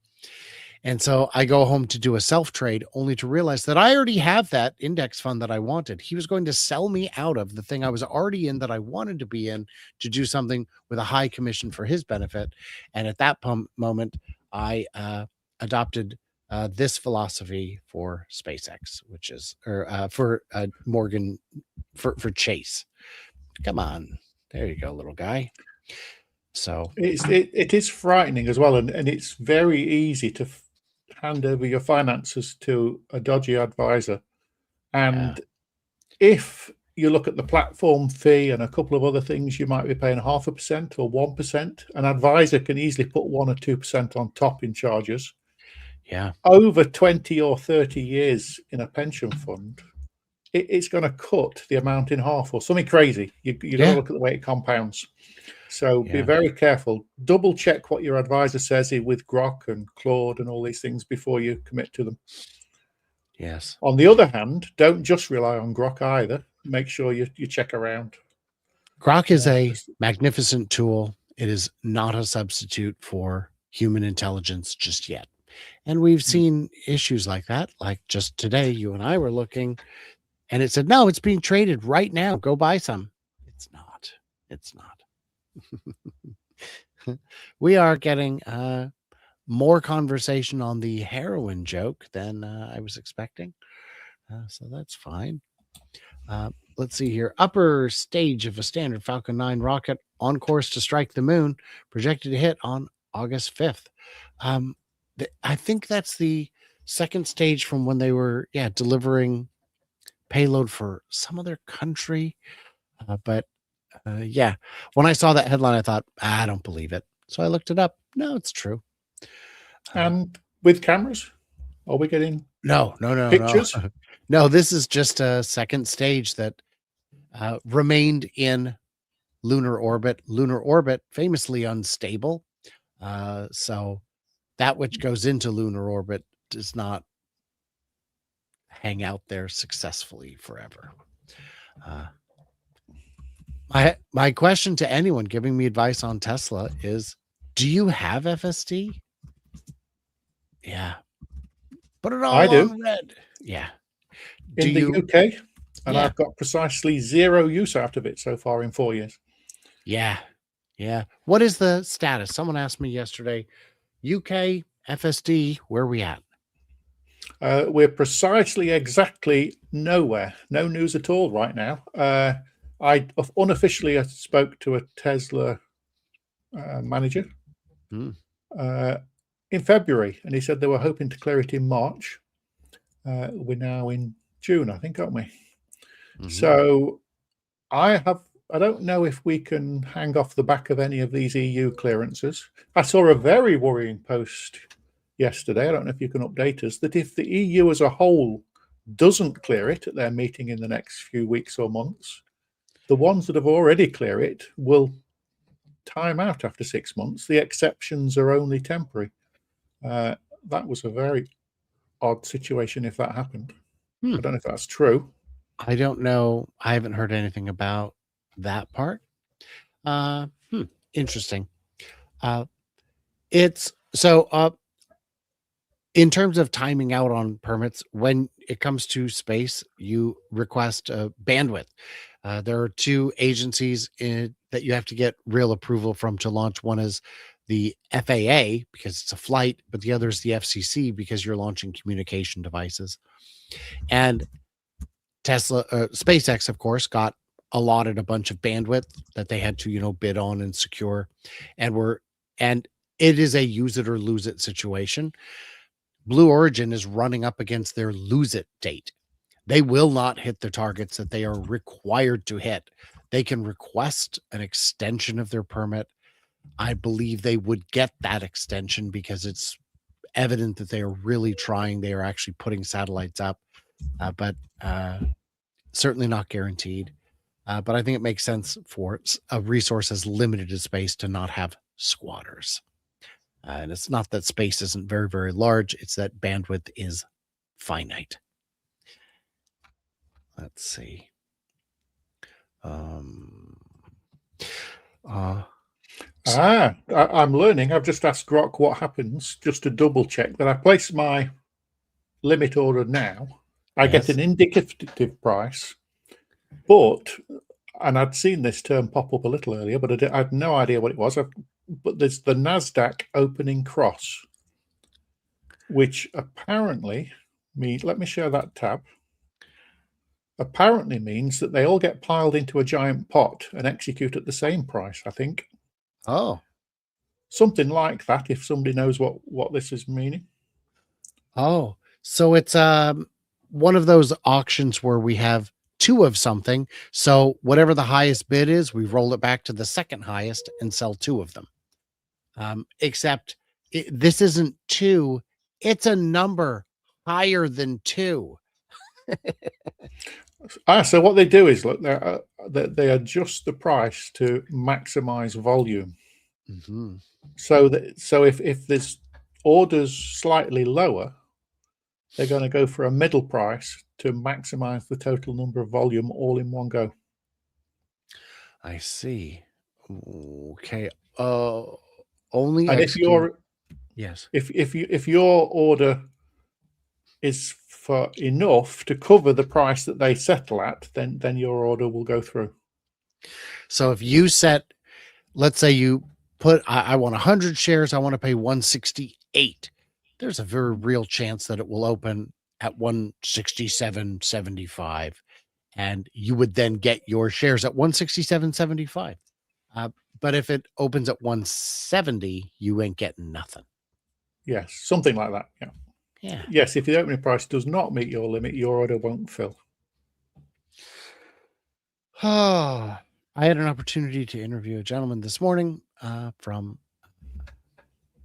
And so I go home to do a self trade only to realize that I already have that index fund that I wanted. He was going to sell me out of the thing I was already in that I wanted to be in to do something with a high commission for his benefit. And at that moment, I adopted this philosophy for SpaceX, which is, for Morgan, for Chase. Come on. There you go, little guy. So it is frightening as well. And it's very easy to hand over your finances to a dodgy advisor. And if you look at the platform fee and a couple of other things, you might be paying 0.5% or 1%. An advisor can easily put 1 or 2% on top in charges. Yeah. Over 20 or 30 years in a pension fund, it's going to cut the amount in half or something crazy. You got to look at the way it compounds. So be very careful. Double check what your advisor says with Grok and Claude and all these things before you commit to them. Yes. On the other hand, don't just rely on Grok either. Make sure you check around. Grok is a magnificent tool. It is not a substitute for human intelligence just yet. And we've seen issues like that. Like just today, you and I were looking and it said, no, it's being traded right now. Go buy some. It's not. It's not. We are getting more conversation on the heroin joke than I was expecting. So that's fine. Let's see here. Upper stage of a standard Falcon 9 rocket on course to strike the moon, projected to hit on August 5th. I think that's the second stage from when they were, delivering payload for some other country. But when I saw that headline, I thought, I don't believe it. So I looked it up. No, it's true. And with cameras, are we getting no pictures? No, this is just a second stage that remained in lunar orbit. Lunar orbit, famously unstable. So that which goes into lunar orbit does not hang out there successfully forever. My question to anyone giving me advice on Tesla is, do you have FSD? Yeah. Put it all on red. Yeah. In the UK, and I've got precisely 0 use out of it so far in 4 years. Yeah. What is the status? Someone asked me yesterday, UK, FSD, where are we at? We're precisely exactly nowhere. No news at all right now. I unofficially spoke to a Tesla manager in February, and he said they were hoping to clear it in March. We're now in June, I think, aren't we? So I don't know if we can hang off the back of any of these EU clearances. I saw a very worrying post yesterday. I don't know if you can update us, that if the EU as a whole doesn't clear it at their meeting in the next few weeks or months, the ones that have already cleared it will time out after 6 months. The exceptions are only temporary. That was a very odd situation if that happened. I don't know if that's true. I don't know. I haven't heard anything about that part. Interesting. It's so in terms of timing out on permits, when it comes to space, you request bandwidth. There are 2 agencies that you have to get real approval from to launch. One is the FAA because it's a flight, but the other is the FCC because you're launching communication devices. And Tesla, SpaceX, of course, got allotted a bunch of bandwidth that they had to, bid on and secure, and it is a use it or lose it situation. Blue Origin is running up against their lose it date. They will not hit the targets that they are required to hit. They can request an extension of their permit. I believe they would get that extension because it's evident that they are really trying. They are actually putting satellites up, but certainly not guaranteed. But I think it makes sense for a resource as limited as space to not have squatters. And it's not that space isn't very, very large. It's that bandwidth is finite. Let's see. I'm learning. I've just asked Grok what happens just to double check that I place my limit order now. I get an indicative price, and I'd seen this term pop up a little earlier, but I had no idea what it was. But there's the NASDAQ opening cross, which apparently means, let me share that tab, apparently means that they all get piled into a giant pot and execute at the same price, I think. Oh. Something like that, if somebody knows what this is meaning. Oh, so it's one of those auctions where we have two of something. So whatever the highest bid is, we roll it back to the second highest and sell two of them. Except this isn't two, it's a number higher than two. So what they do is, look, they adjust the price to maximize volume. Mm-hmm. So if there's orders slightly lower, they're going to go for a middle price to maximize the total number of volume all in one go. I see. Okay. Only And yes. if your order is for enough to cover the price that they settle at, then your order will go through. So if you set, let's say you put, I want 100 shares, I want to pay 168. There's a very real chance that it will open at 167.75, and you would then get your shares at 167.75. But if it opens at 170, you ain't getting nothing. Yes, something like that. Yeah. Yeah. Yes, if the opening price does not meet your limit, your order won't fill. I had an opportunity to interview a gentleman this morning from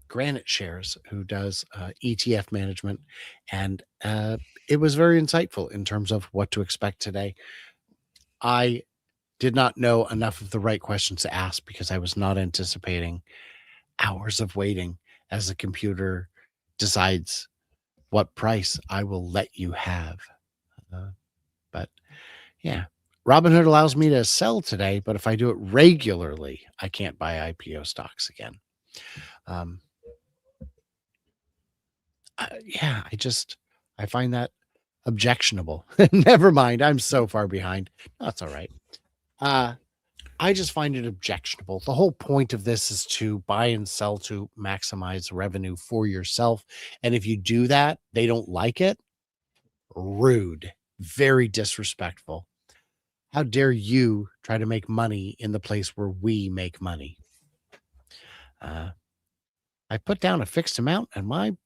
Granite Shares who does ETF management, and it was very insightful in terms of what to expect today. I did not know enough of the right questions to ask because I was not anticipating hours of waiting as the computer decides what price I will let you have. But yeah, Robinhood allows me to sell today, but if I do it regularly, I can't buy IPO stocks again. Yeah, I find that objectionable. Never mind. I'm so far behind. That's all right. I just find it objectionable. The whole point of this is to buy and sell to maximize revenue for yourself. And if you do that, they don't like it. Rude, very disrespectful. How dare you try to make money in the place where we make money? I put down a fixed amount, and my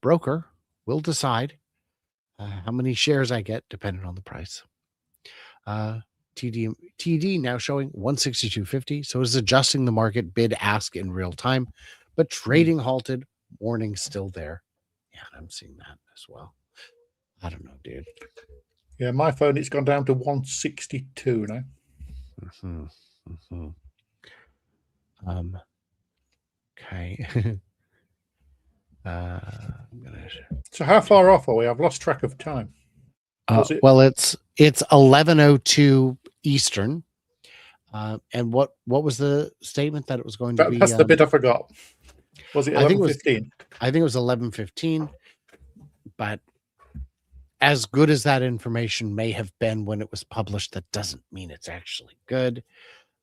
broker will decide how many shares I get depending on the price. TD now showing 162.50, so it's adjusting the market bid ask in real time, but trading halted. Warning still there. Yeah, I'm seeing that as well. I don't know, dude. Yeah, my phone, it's gone down to 162 now. Okay. So how far off are we? I've lost track of time. Well, it's 11:02 Eastern. And what was the statement that it was going to be? That's the bit I forgot. Was it 11:15? I think it was 11:15. But as good as that information may have been when it was published, that doesn't mean it's actually good.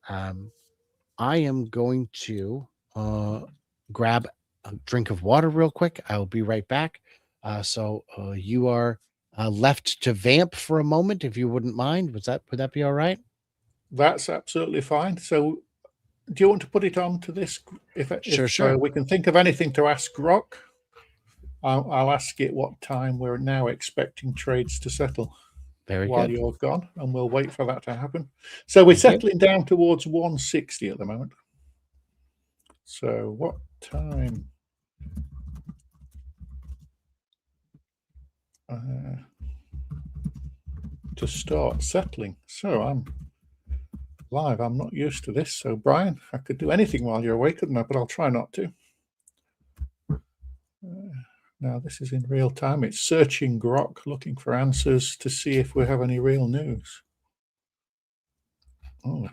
I am going to grab a drink of water real quick. I'll be right back. So you are left to vamp for a moment, if you wouldn't mind. Would that be all right? That's absolutely fine. So do you want to put it on to this? Sure. We can think of anything to ask Grok, I'll ask it what time we're now expecting trades to settle. While you're gone, and we'll wait for that to happen. So we're settling down towards 160 at the moment. So what time? To start settling. So I'm live. I'm not used to this. So Brian, I could do anything while you're awake, couldn't I? But I'll try not to. Now this is in real time. It's searching Grok, looking for answers to see if we have any real news. Oh,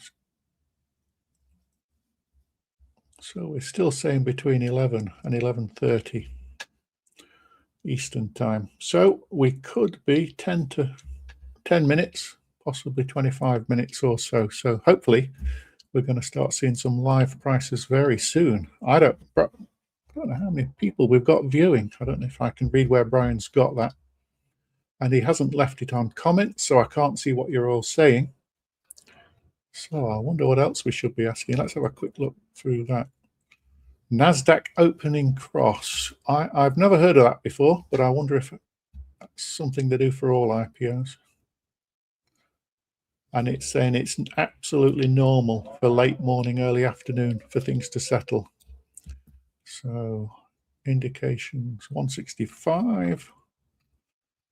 so we're still saying between 11 and 11:30 Eastern time. So we could be 10 minutes, possibly 25 minutes or so. So hopefully we're going to start seeing some live prices very soon. I don't know how many people we've got viewing. I don't know if I can read where Brian's got that. And he hasn't left it on comments, so I can't see what you're all saying. So I wonder what else we should be asking. Let's have a quick look through that. NASDAQ opening cross. I've never heard of that before, but I wonder if that's something they do for all IPOs. and it's saying it's absolutely normal for late morning, early afternoon for things to settle. So indications 165.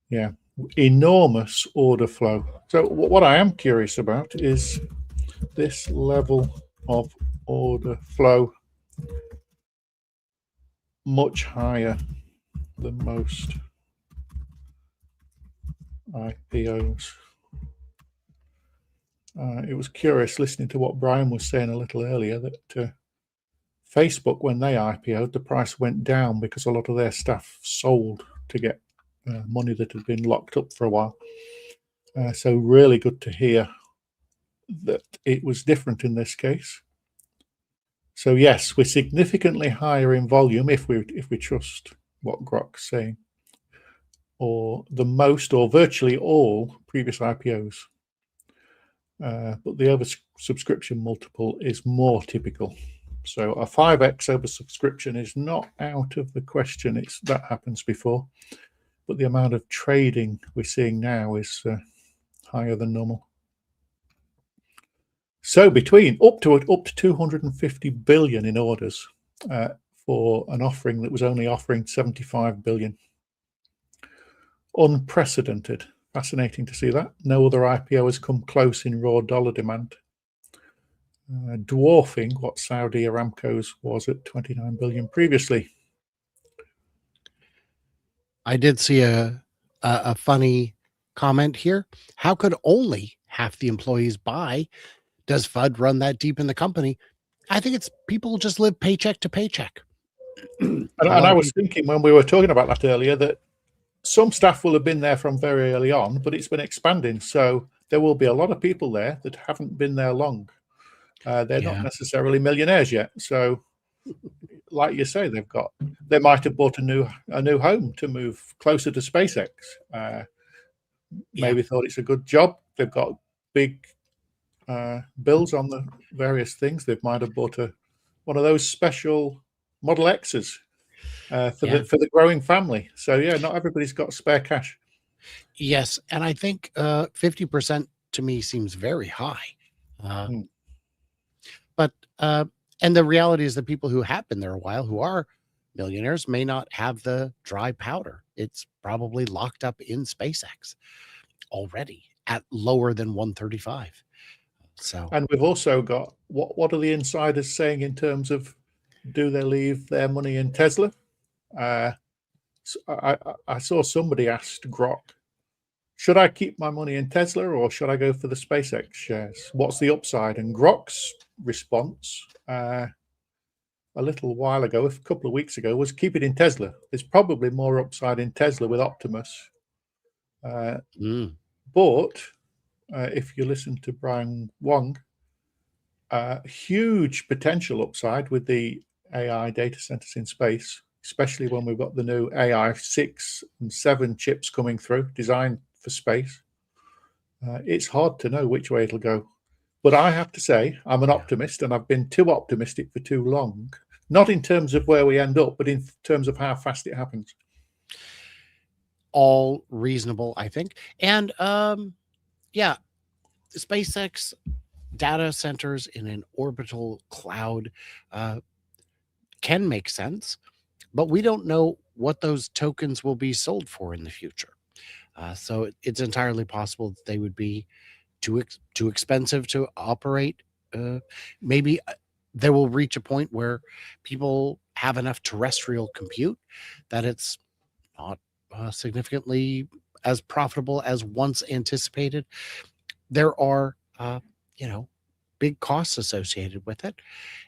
Yeah, enormous order flow. So what I am curious about is this level of order flow much higher than most IPOs. It was curious listening to what Brian was saying a little earlier that Facebook, when they IPO'd, the price went down because a lot of their staff sold to get money that had been locked up for a while. So really good to hear that it was different in this case. So yes, we're significantly higher in volume if we trust what Grok's saying, or the most or virtually all previous IPOs. But the oversubscription multiple is more typical. So a 5x oversubscription is not out of the question. That happens before, but the amount of trading we're seeing now is higher than normal. So between up to 250 billion in orders for an offering that was only offering 75 billion. Unprecedented. Fascinating to see that. No other IPO has come close in raw dollar demand, dwarfing what Saudi Aramco's was at 29 billion previously. I did see a funny comment here. How could only half the employees buy? Does FUD run that deep in the company? I think it's people just live paycheck to paycheck. And I was thinking when we were talking about that earlier that some staff will have been there from very early on, but it's been expanding. So there will be a lot of people there that haven't been there long. They're not necessarily millionaires yet. So like you say, they might have bought a new home to move closer to SpaceX. Maybe thought it's a good job. They've got big bills on the various things. They might have bought one of those special Model X's for the growing family. So yeah, not everybody's got spare cash. Yes, and I think 50% to me seems very high. But and the reality is the people who have been there a while, who are millionaires, may not have the dry powder. It's probably locked up in SpaceX already at lower than 135. So, and we've also got what are the insiders saying in terms of do they leave their money in Tesla? So I saw somebody asked Grok, should I keep my money in Tesla or should I go for the SpaceX shares? What's the upside? And Grok's response a little while ago, a couple of weeks ago, was keep it in Tesla. There's probably more upside in Tesla with Optimus. But if you listen to Brian Wong, huge potential upside with the AI data centers in space, especially when we've got the new AI 6 and 7 chips coming through, designed for space. It's hard to know which way it'll go. But I have to say, I'm an optimist, and I've been too optimistic for too long. Not in terms of where we end up, but in terms of how fast it happens. All reasonable, I think. And yeah, SpaceX data centers in an orbital cloud can make sense, but we don't know what those tokens will be sold for in the future. So it's entirely possible that they would be too expensive to operate. Maybe they will reach a point where people have enough terrestrial compute that it's not significantly as profitable as once anticipated. There are, big costs associated with it.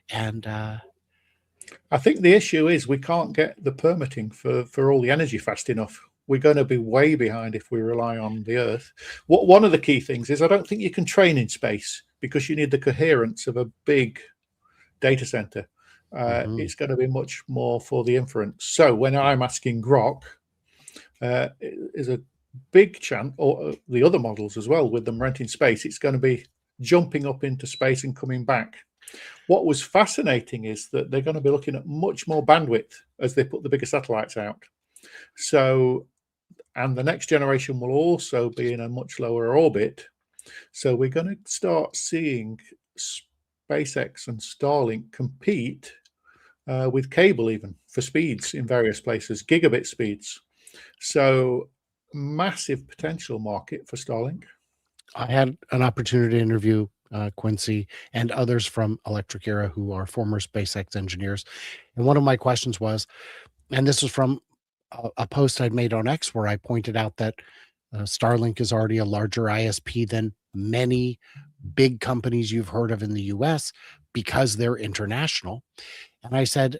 And I think the issue is we can't get the permitting for all the energy fast enough. We're going to be way behind if we rely on the Earth. One of the key things is I don't think you can train in space because you need the coherence of a big data center. It's going to be much more for the inference. So when I'm asking Grok, is a big chance, or the other models as well, with them renting space, it's going to be jumping up into space and coming back. What was fascinating is that they're going to be looking at much more bandwidth as they put the bigger satellites out. So, and the next generation will also be in a much lower orbit. So we're going to start seeing SpaceX and Starlink compete with cable, even for speeds in various places, gigabit speeds. So massive potential market for Starlink. I had an opportunity to interview Quincy and others from Electric Era who are former SpaceX engineers. And one of my questions was, and this was from a post I'd made on X where I pointed out that Starlink is already a larger ISP than many big companies you've heard of in the US because they're international. And I said,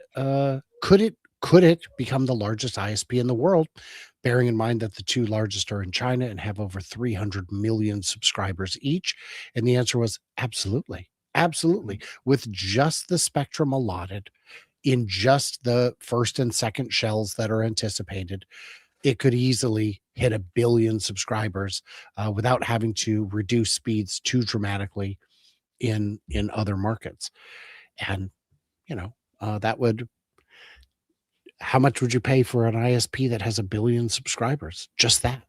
could it become the largest ISP in the world, bearing in mind that the two largest are in China and have over 300 million subscribers each? And the answer was absolutely. Absolutely. With just the spectrum allotted in just the first and second shells that are anticipated, it could easily hit 1 billion subscribers without having to reduce speeds too dramatically in other markets. And, you know, that would, how much would you pay for an ISP that has 1 billion subscribers? Just that.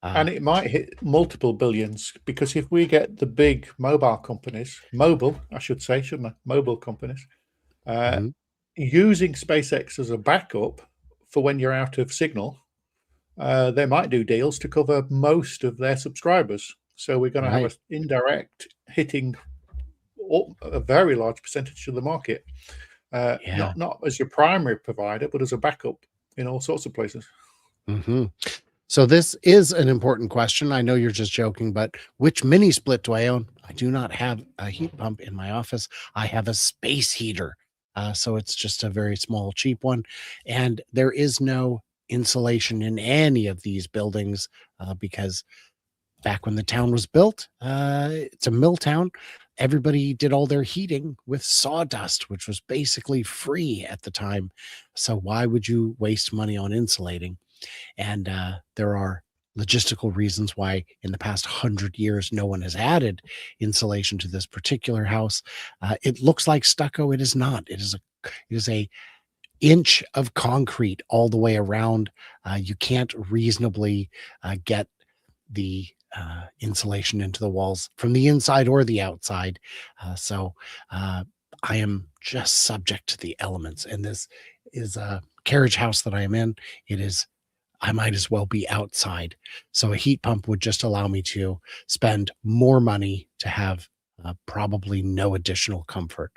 And it might hit multiple billions, because if we get the big mobile companies, I should say, shouldn't I? Mobile companies, Mhm. using SpaceX as a backup for when you're out of signal, they might do deals to cover most of their subscribers. So we're going to have Right. an indirect hitting a very large percentage of the market. Yeah. Not as your primary provider, but as a backup in all sorts of places. Mhm. So this is an important question. I know you're just joking, but which mini split do I own? I do not have a heat pump in my office. I have a space heater. So it's just a very small, cheap one. And there is no insulation in any of these buildings because back when the town was built, it's a mill town. Everybody did all their heating with sawdust, which was basically free at the time. So why would you waste money on insulating? And there are logistical reasons why in the past 100 years no one has added insulation to this particular house. It looks like stucco. It is not. It is a inch of concrete all the way around. You can't reasonably get the insulation into the walls from the inside or the outside. So I am just subject to the elements. And this is a carriage house that I am in. I might as well be outside. So a heat pump would just allow me to spend more money to have probably no additional comfort.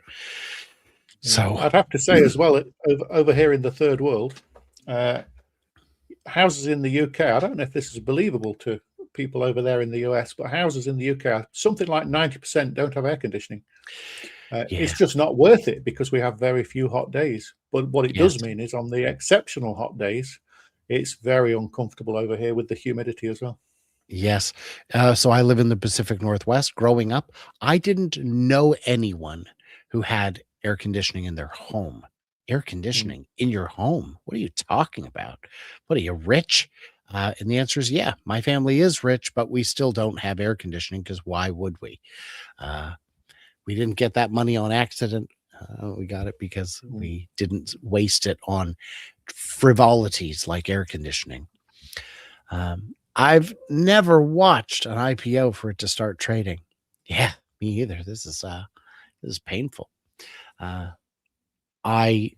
So I'd have to say as well, over here in the third world, houses in the UK, I don't know if this is believable to people over there in the US, but houses in the UK, something like 90% don't have air conditioning. yeah, It's just not worth it because we have very few hot days. But what it yes, does mean is on the exceptional hot days, it's very uncomfortable over here with the humidity as well. yes. So I live in the Pacific Northwest. Growing up, I didn't know anyone who had air conditioning in their home. Air conditioning in your home? What are you talking about? What are you, rich? And the answer is yeah, my family is rich, but we still don't have air conditioning because why would we? Uh, we didn't get that money on accident. We got it because we didn't waste it on frivolities like air conditioning. I've never watched an IPO for it to start trading. Yeah, me either. This is painful. I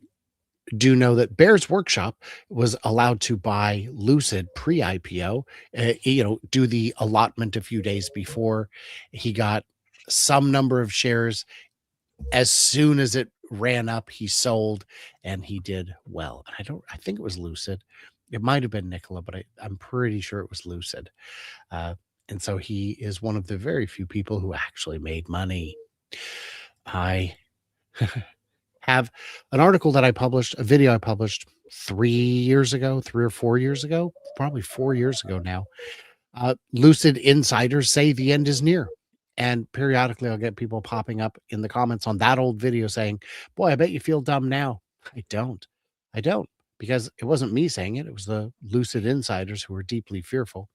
do know that Bear's Workshop was allowed to buy Lucid pre-IPO, do the allotment a few days before. He got some number of shares. As soon as it ran up, he sold and he did well. I think it was Lucid. It might have been Nikola, but I'm pretty sure it was Lucid. And so he is one of the very few people who actually made money. I have an article that I published, a video I published 3 or 4 years ago, probably 4 years ago now. Lucid insiders say the end is near. And periodically I'll get people popping up in the comments on that old video saying, boy, I bet you feel dumb now. I don't, because it wasn't me saying it. It was the Lucid insiders who were deeply fearful.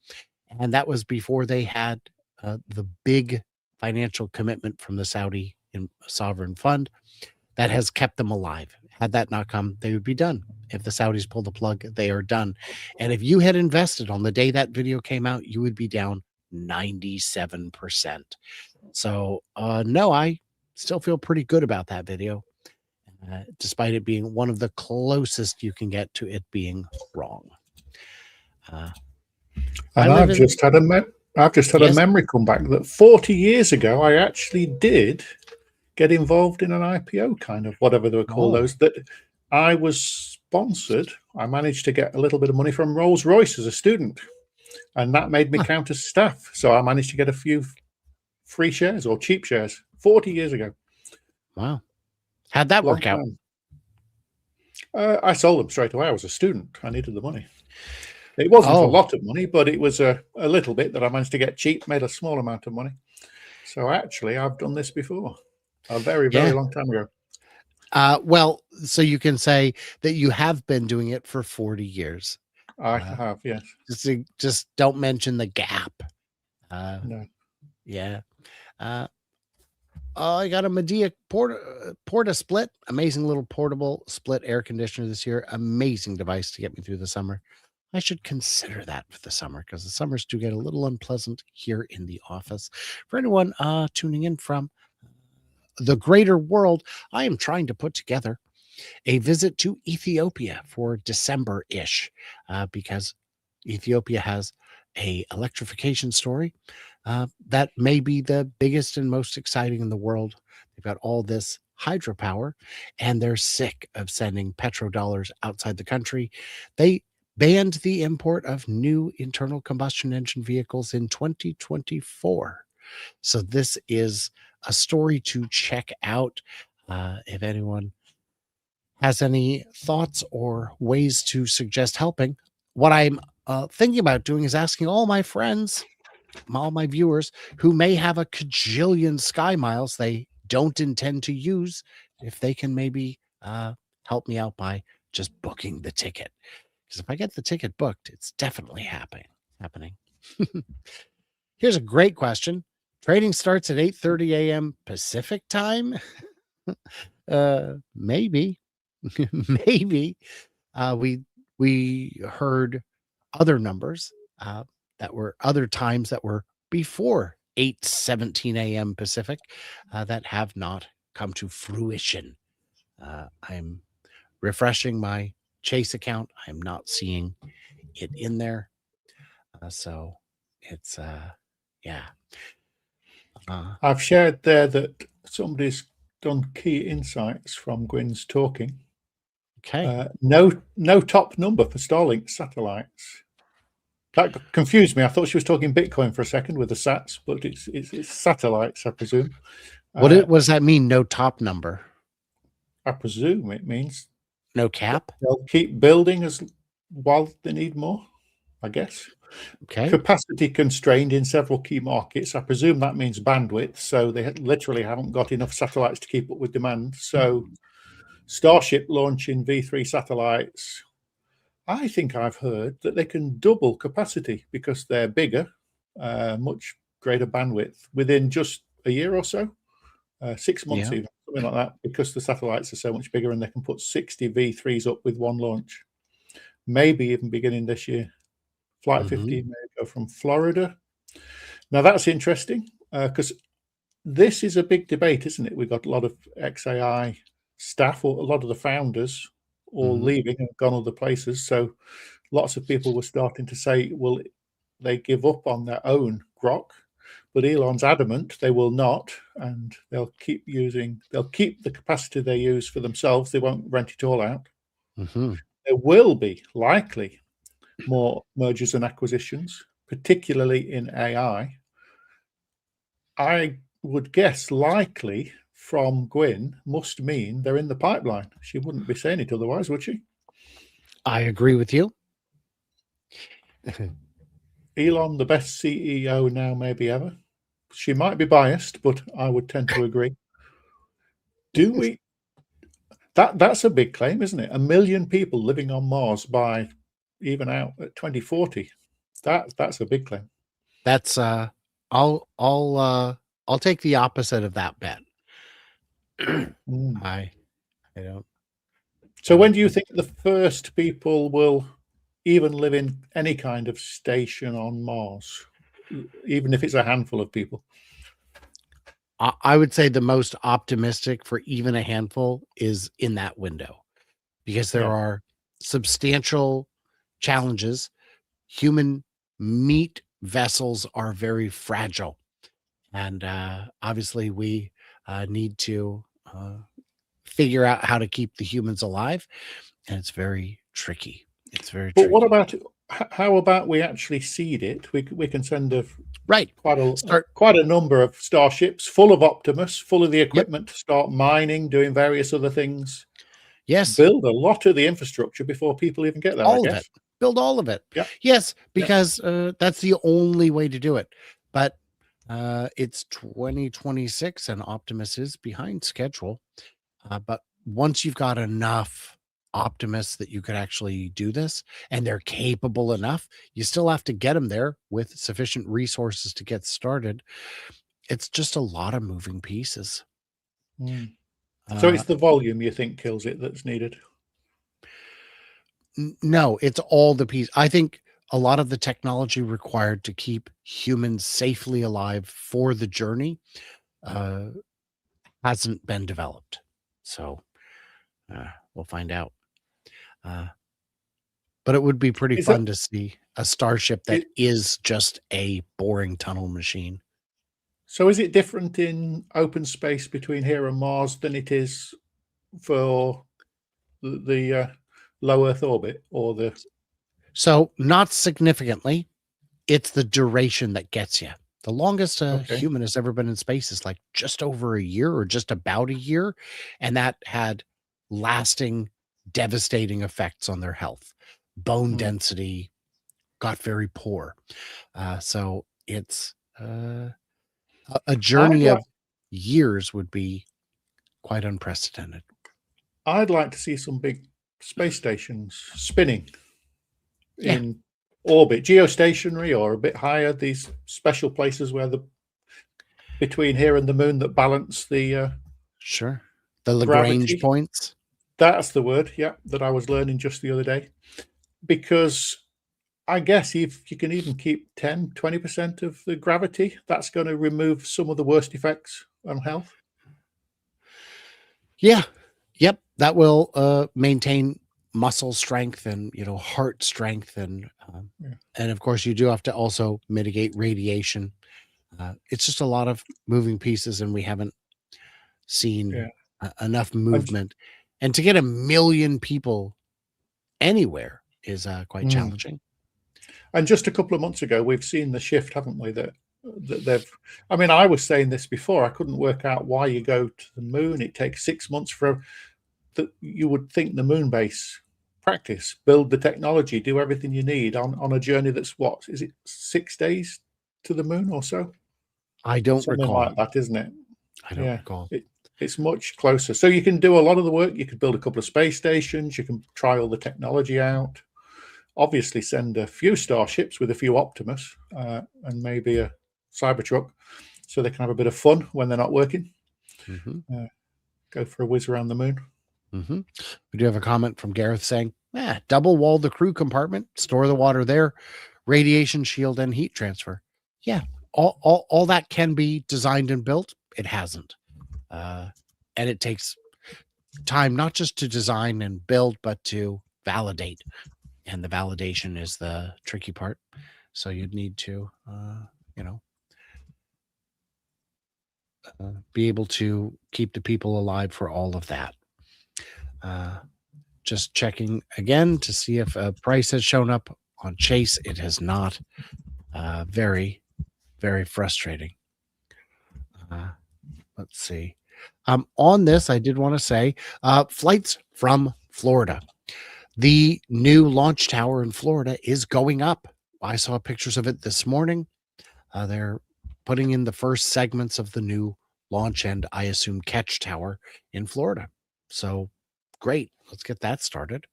And that was before they had the big financial commitment from the Saudi sovereign fund that has kept them alive. Had that not come, they would be done. If the Saudis pull the plug, they are done. And if you had invested on the day that video came out, you would be down 97%. So, no, I still feel pretty good about that video, despite it being one of the closest you can get to it being wrong. I And live I've in just had a yes. memory come back that 40 years ago, I actually did get involved in an IPO, kind of whatever they were called. Oh. Those that I was sponsored. I managed to get a little bit of money from Rolls-Royce as a student, and that made me Huh. count as staff. So I managed to get a few free shares or cheap shares 40 years ago. Wow. How'd that Long work out? time. I sold them straight away. I was a student. I needed the money. It wasn't a Oh, lot of money, but it was a little bit that I managed to get cheap, made a small amount of money. So actually, I've done this before a very, very yeah. long time ago. Well, so you can say that you have been doing it for 40 years. I have, yes. Just don't mention the gap. No. Yeah. I got a Medea Porta Split. Amazing little portable split air conditioner this year. Amazing device to get me through the summer. I should consider that for the summer because the summers do get a little unpleasant here in the office. For anyone tuning in from the greater world, I am trying to put together a visit to Ethiopia for December-ish because Ethiopia has a electrification story that may be the biggest and most exciting in the world. They've got all this hydropower, and they're sick of sending petrodollars outside the country. They banned the import of new internal combustion engine vehicles in 2024. So this is a story to check out if anyone has any thoughts or ways to suggest helping. What I'm thinking about doing is asking all my friends, all my viewers who may have a cajillion sky miles they don't intend to use, if they can maybe help me out by just booking the ticket. Because if I get the ticket booked, it's definitely happening. Here's a great question. Trading starts at 8:30 a.m. Pacific time. Maybe. Maybe. We heard other numbers that were other times that were before 8:17 a.m. Pacific that have not come to fruition. I'm refreshing my Chase account. I'm not seeing it in there. So it's yeah. I've shared there that somebody's done key insights from Gwyn's talking. Okay. No top number for Starlink satellites. That confused me. I thought she was talking Bitcoin for a second with the sats, but it's satellites, I presume. What does that mean? No top number? I presume it means No cap? they'll keep building while they need more, I guess. Okay. Capacity constrained in several key markets. I presume that means bandwidth. So they literally haven't got enough satellites to keep up with demand. So Starship launching V3 satellites, I think I've heard that they can double capacity because they're bigger, much greater bandwidth within just a year or so, 6 months Yeah. even, something like that, because the satellites are so much bigger and they can put 60 V3s up with one launch, maybe even beginning this year. Flight 15 may go from Florida. Now that's interesting because this is a big debate, isn't it? We've got a lot of XAI staff, or a lot of the founders all leaving and gone other places. So lots of people were starting to say, will they give up on their own grok? But Elon's adamant they will not, and they'll keep the capacity they use for themselves. They won't rent it all out. There will be likely more mergers and acquisitions, particularly in AI. I would guess likely from Gwyn must mean they're in the pipeline. She wouldn't be saying it otherwise, would she? I agree with you. Elon, the best CEO now maybe ever. She might be biased, but I would tend to agree. Do we? That's a big claim, isn't it? 1 million people living on Mars by even out at 2040. That's a big claim. That's I'll take the opposite of that bet. I don't. So when do you think the first people will even live in any kind of station on Mars? even if it's a handful of people. I would say the most optimistic for even a handful is in that window, because there Yeah. are substantial challenges. Human meat vessels are very fragile. And obviously, we need to figure out how to keep the humans alive. And it's very tricky. It's very But what tricky. about how about we actually seed it? We can send Right. quite Start. a number of starships full of Optimus, full of the Yep. equipment to start mining, doing various other things. Yes. Build a lot of the infrastructure before people even get there, I All of guess. it. Build all of it. Yeah. Yes, Yeah. because that's the only way to do it. But it's 2026 and Optimus is behind schedule. But once you've got enough optimists that you could actually do this and they're capable enough, you still have to get them there with sufficient resources to get started. It's just a lot of moving pieces. Mm. So Uh, it's the volume you think kills it that's needed? no, it's all the piece. I think a lot of the technology required to keep humans safely alive for the journey uh, hasn't been developed. So we'll find out. But it would be pretty Is that fun to see a starship that it, is just a boring tunnel machine. so is it different in open space between here and Mars than it is for the low Earth orbit or the? So, not significantly, it's the duration that gets you. The longest a Okay. human has ever been in space is like just over a year or just about a year. And that had lasting, devastating effects on their health. Bone Hmm. density got very poor. So, it's a journey of years would be quite unprecedented. I'd like to see some big space stations spinning Yeah. in orbit, geostationary or a bit higher. These special places where between here and the moon that balance the Sure. The Lagrange gravity. points. That's the word, yeah, that I was learning just the other day. Because I guess if you can even keep 10, 20% of the gravity, that's going to remove some of the worst effects on health. Yeah. Yep. That will maintain muscle strength and heart strength Yeah. and of course you do have to also mitigate radiation. It's just a lot of moving pieces and we haven't seen Yeah. enough And, movement. And to get 1 million people anywhere is quite challenging. and just a couple of months ago, we've seen the shift, haven't we? That they've. I mean, I was saying this before. I couldn't work out why you go to the moon. It takes 6 months for that. You would think the moon base practice, build the technology, do everything you need on a journey that's what is it 6 days to the moon or so? I don't Something recall. like that, isn't it? I don't recall. It's much closer. So you can do a lot of the work. You could build a couple of space stations. You can try all the technology out. Obviously, send a few starships with a few Optimus and maybe a Cybertruck, so they can have a bit of fun when they're not working. Go for a whiz around the moon. We do have a comment from Gareth saying, double wall the crew compartment, store the water there, radiation shield and heat transfer. Yeah, all that can be designed and built. It hasn't. And it takes time not just to design and build, but to validate. And the validation is the tricky part. So you'd need to, be able to keep the people alive for all of that. Just checking again to see if a price has shown up on Chase. It has not. Very, very frustrating. Let's see. On this, I did want to say flights from Florida. The new launch tower in Florida is going up. I saw pictures of it this morning. They're putting in the first segments of the new launch and I assume catch tower in Florida. So great. Let's get that started.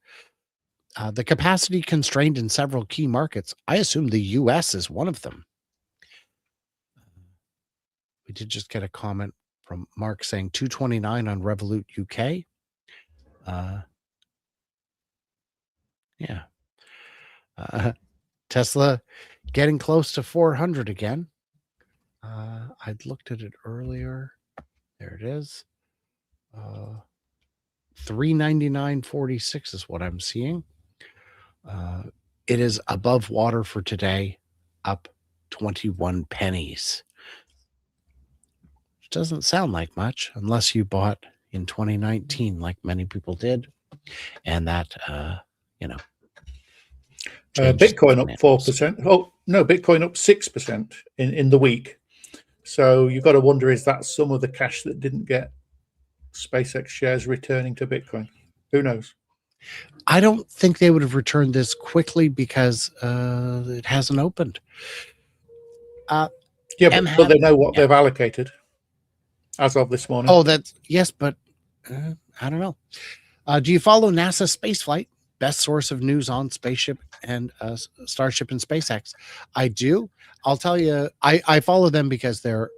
The capacity constrained in several key markets. I assume the US is one of them. We did just get a comment from Mark saying 229 on Revolut UK. Yeah. Tesla getting close to 400 again. I'd looked at it earlier. There it is. 399.46 is what I'm seeing. It is above water for today, up 21 pennies. Which doesn't sound like much unless you bought in 2019, like many people did. And that, changes Bitcoin up dynamics. 4%. Oh, no, Bitcoin up 6% in the week. So you've got to wonder, is that some of the cash that didn't get SpaceX shares returning to Bitcoin? Who knows? I don't think they would have returned this quickly because it hasn't opened. Yeah, M but they had- know what yeah. they've allocated as of this morning. Oh, that's yes, but I don't know. Do you follow NASA spaceflight? Best source of news on spaceship and Starship and SpaceX. I do. I'll tell you, I follow them because they're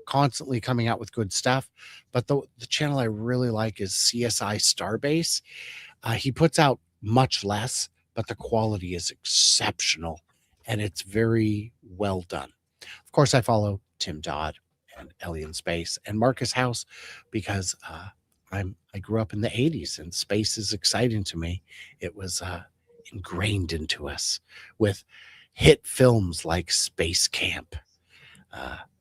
constantly coming out with good stuff. But the channel I really like is CSI Starbase. He puts out much less, but the quality is exceptional and it's very well done. Of course, I follow Tim Dodd and Ellie in Space and Marcus House because I grew up in the 80s and space is exciting to me. It was ingrained into us with hit films like Space Camp,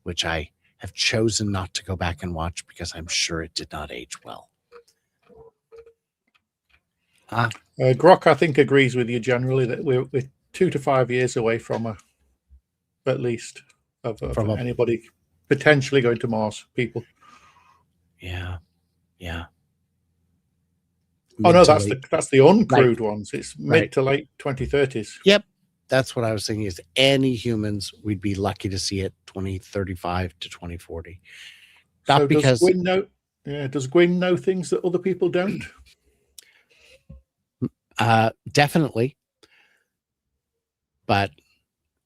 which I have chosen not to go back and watch because I'm sure it did not age well. Grok, I think, agrees with you generally that we're 2 to 5 years away from at least of anybody potentially going to Mars. People. Yeah. Oh no, Mid to that's late- the uncrewed ones. It's mid Right. to late 2030s. Yep. That's what I was thinking is any humans, we'd be lucky to see it 2035 to 2040. Not So because does Gwyn know? Yeah, does Gwyn know things that other people don't? definitely. But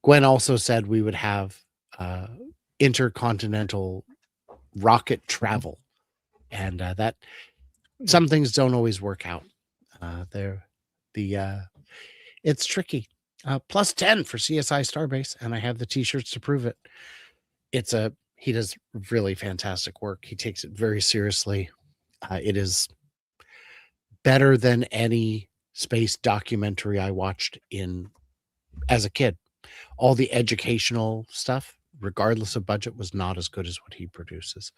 Gwen also said we would have intercontinental rocket travel, and that some things don't always work out. It's tricky. Plus 10 for CSI Starbase, and I have the t-shirts to prove it. He does really fantastic work. He takes it very seriously. It is better than any space documentary I watched as a kid. All the educational stuff, regardless of budget, was not as good as what he produces.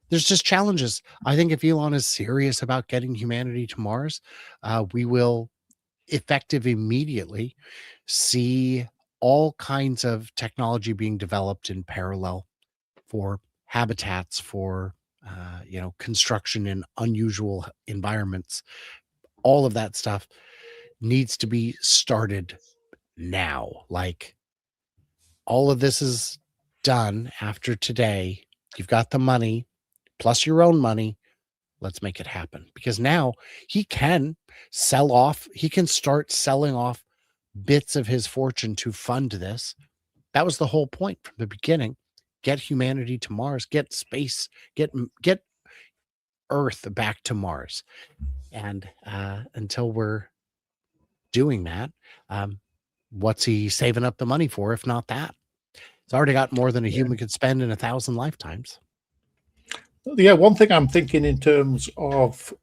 There's just challenges. I think if Elon is serious about getting humanity to Mars, we will effective immediately see all kinds of technology being developed in parallel for habitats, for construction in unusual environments. All of that stuff needs to be started now. Like, all of this is done after today. You've got the money plus your own money. Let's make it happen, because now he can start selling off bits of his fortune to fund this. That was the whole point from the beginning. Get humanity to Mars, get space, get Earth back to Mars. And until we're doing that, what's he saving up the money for if not that? It's already got more than a human could spend in 1,000 lifetimes. Yeah, one thing I'm thinking in terms of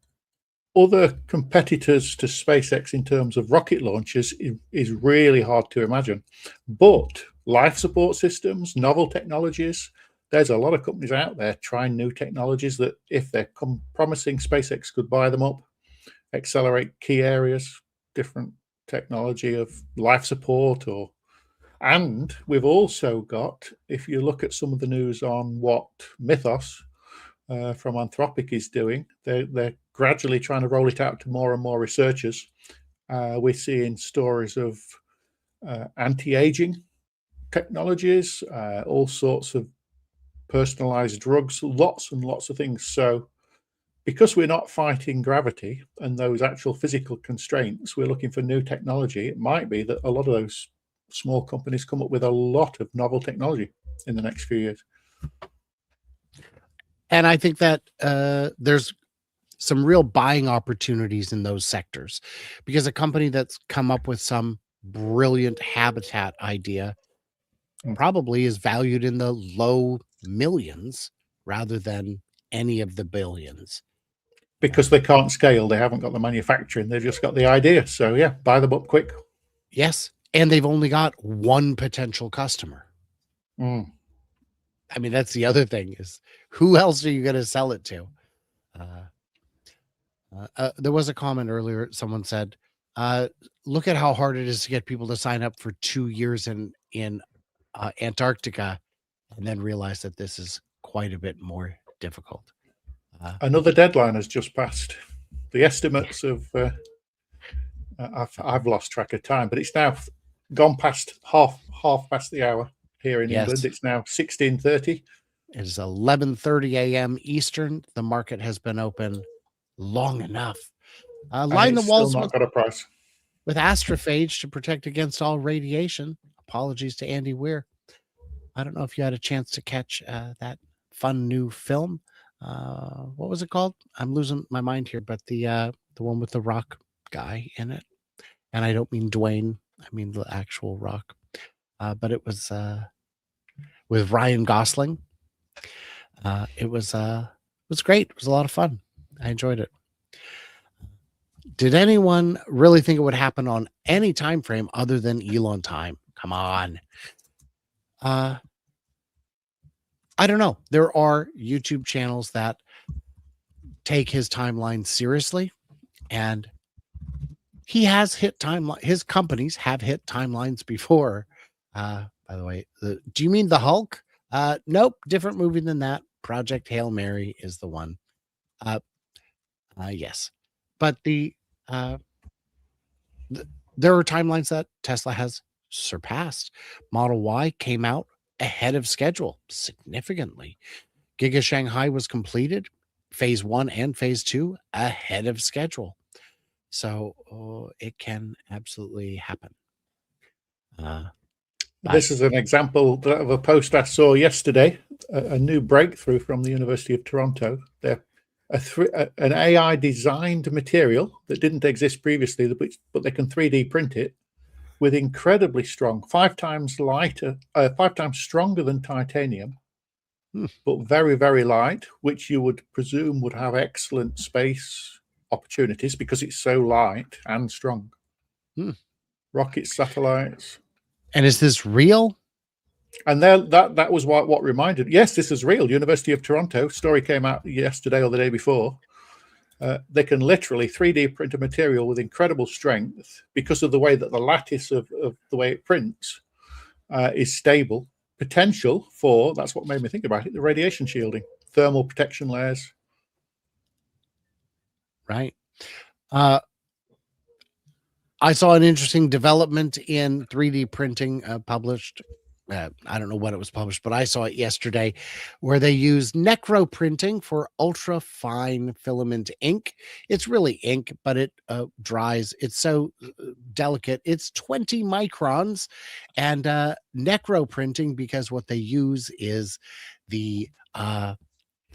other competitors to SpaceX in terms of rocket launches is really hard to imagine. But life support systems, novel technologies, there's a lot of companies out there trying new technologies that, if they're promising, SpaceX could buy them up, accelerate key areas, different technology of life support. And we've also got, if you look at some of the news on what Mythos from Anthropic is doing, they're gradually trying to roll it out to more and more researchers. We're seeing stories of anti-aging technologies, all sorts of personalized drugs, lots and lots of things. So because we're not fighting gravity and those actual physical constraints, we're looking for new technology. It might be that a lot of those small companies come up with a lot of novel technology in the next few years. And I think that there's some real buying opportunities in those sectors, because a company that's come up with some brilliant habitat idea Mm. probably is valued in the low millions rather than any of the billions. Because they can't scale. They haven't got the manufacturing. They've just got the idea. So yeah, buy them up quick. Yes, and they've only got one potential customer. Mm. I mean, that's the other thing, is who else are you going to sell it to? There was a comment earlier. Someone said, look at how hard it is to get people to sign up for 2 years in Antarctica, and then realize that this is quite a bit more difficult. Another deadline has just passed. The estimates of I've lost track of time, but it's now gone past half past the hour here in England. It's now 16:30. It is 11:30 a.m. Eastern. The market has been open long enough. Line the walls still not got a price. with astrophage to protect against all radiation. Apologies to Andy Weir. I don't know if you had a chance to catch that fun new film. What was it called? I'm losing my mind here, but the one with the rock guy in it. And I don't mean Dwayne, I mean the actual rock. But it was with Ryan Gosling. It was great. It was a lot of fun. I enjoyed it. Did anyone really think it would happen on any time frame other than Elon time? Come on. I don't know. There are YouTube channels that take his timeline seriously, and he has hit timeline. His companies have hit timelines before. By the way, do you mean the Hulk? Nope, different movie than that. Project Hail Mary is the one. Yes, but there are timelines that Tesla has surpassed. Model Y came out ahead of schedule significantly. Giga Shanghai was completed, phase 1 and phase 2 ahead of schedule. So it can absolutely happen. This is an example of a post I saw yesterday, a new breakthrough from the University of Toronto. They're an AI designed material that didn't exist previously, but they can 3D print it with incredibly strong, 5 times lighter, 5 times stronger than titanium, but very, very light, which you would presume would have excellent space opportunities because it's so light and strong. Rockets, satellites. And is this real? And that was what reminded. Yes, this is real. University of Toronto story came out yesterday or the day before. They can literally 3D print a material with incredible strength because of the way that the lattice of the way it prints is stable. Potential for, that's what made me think about it, the radiation shielding, thermal protection layers. Right. I saw an interesting development in 3D printing published. I don't know when it was published, but I saw it yesterday, where they use necro printing for ultra fine filament ink. It's really ink, but it dries. It's so delicate. It's 20 microns, and necro printing, because what they use is the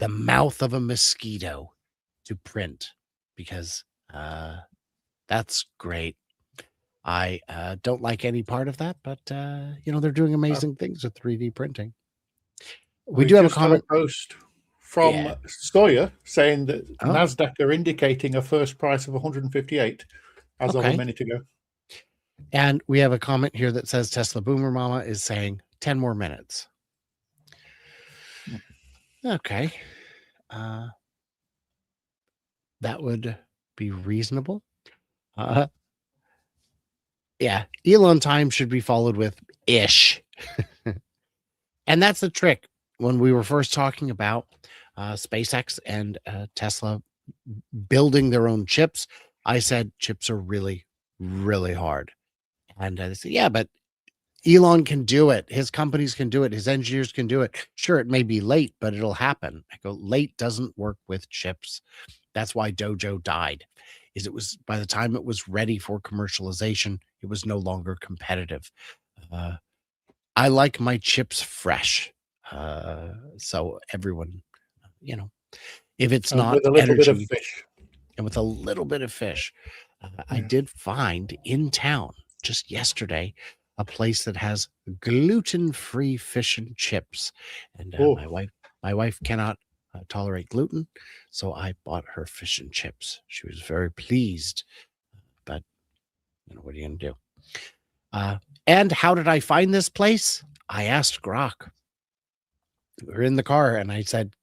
mouth of a mosquito to print, because that's great. I don't like any part of that, but they're doing amazing things with 3D printing. We do have a comment. Post from Sawyer saying that NASDAQ are indicating a first price of 158 as of a minute ago. And we have a comment here that says Tesla Boomer Mama is saying 10 more minutes. Okay. That would be reasonable. Yeah, Elon time should be followed with ish. And that's the trick. When we were first talking about SpaceX and Tesla building their own chips, I said chips are really, really hard. And they said, yeah, but Elon can do it. His companies can do it. His engineers can do it. Sure, it may be late, but it'll happen. I go, late doesn't work with chips. That's why Dojo died. It was, by the time it was ready for commercialization, it was no longer competitive. I like my chips fresh. So everyone, if it's not with a little energy, bit of fish. and with a little bit of fish. I did find in town just yesterday a place that has gluten-free fish and chips, and Oh. my wife cannot tolerate gluten, so I bought her fish and chips. She was very pleased, but what are you gonna do? And how did I find this place? I asked Grok. We were in the car, and I said,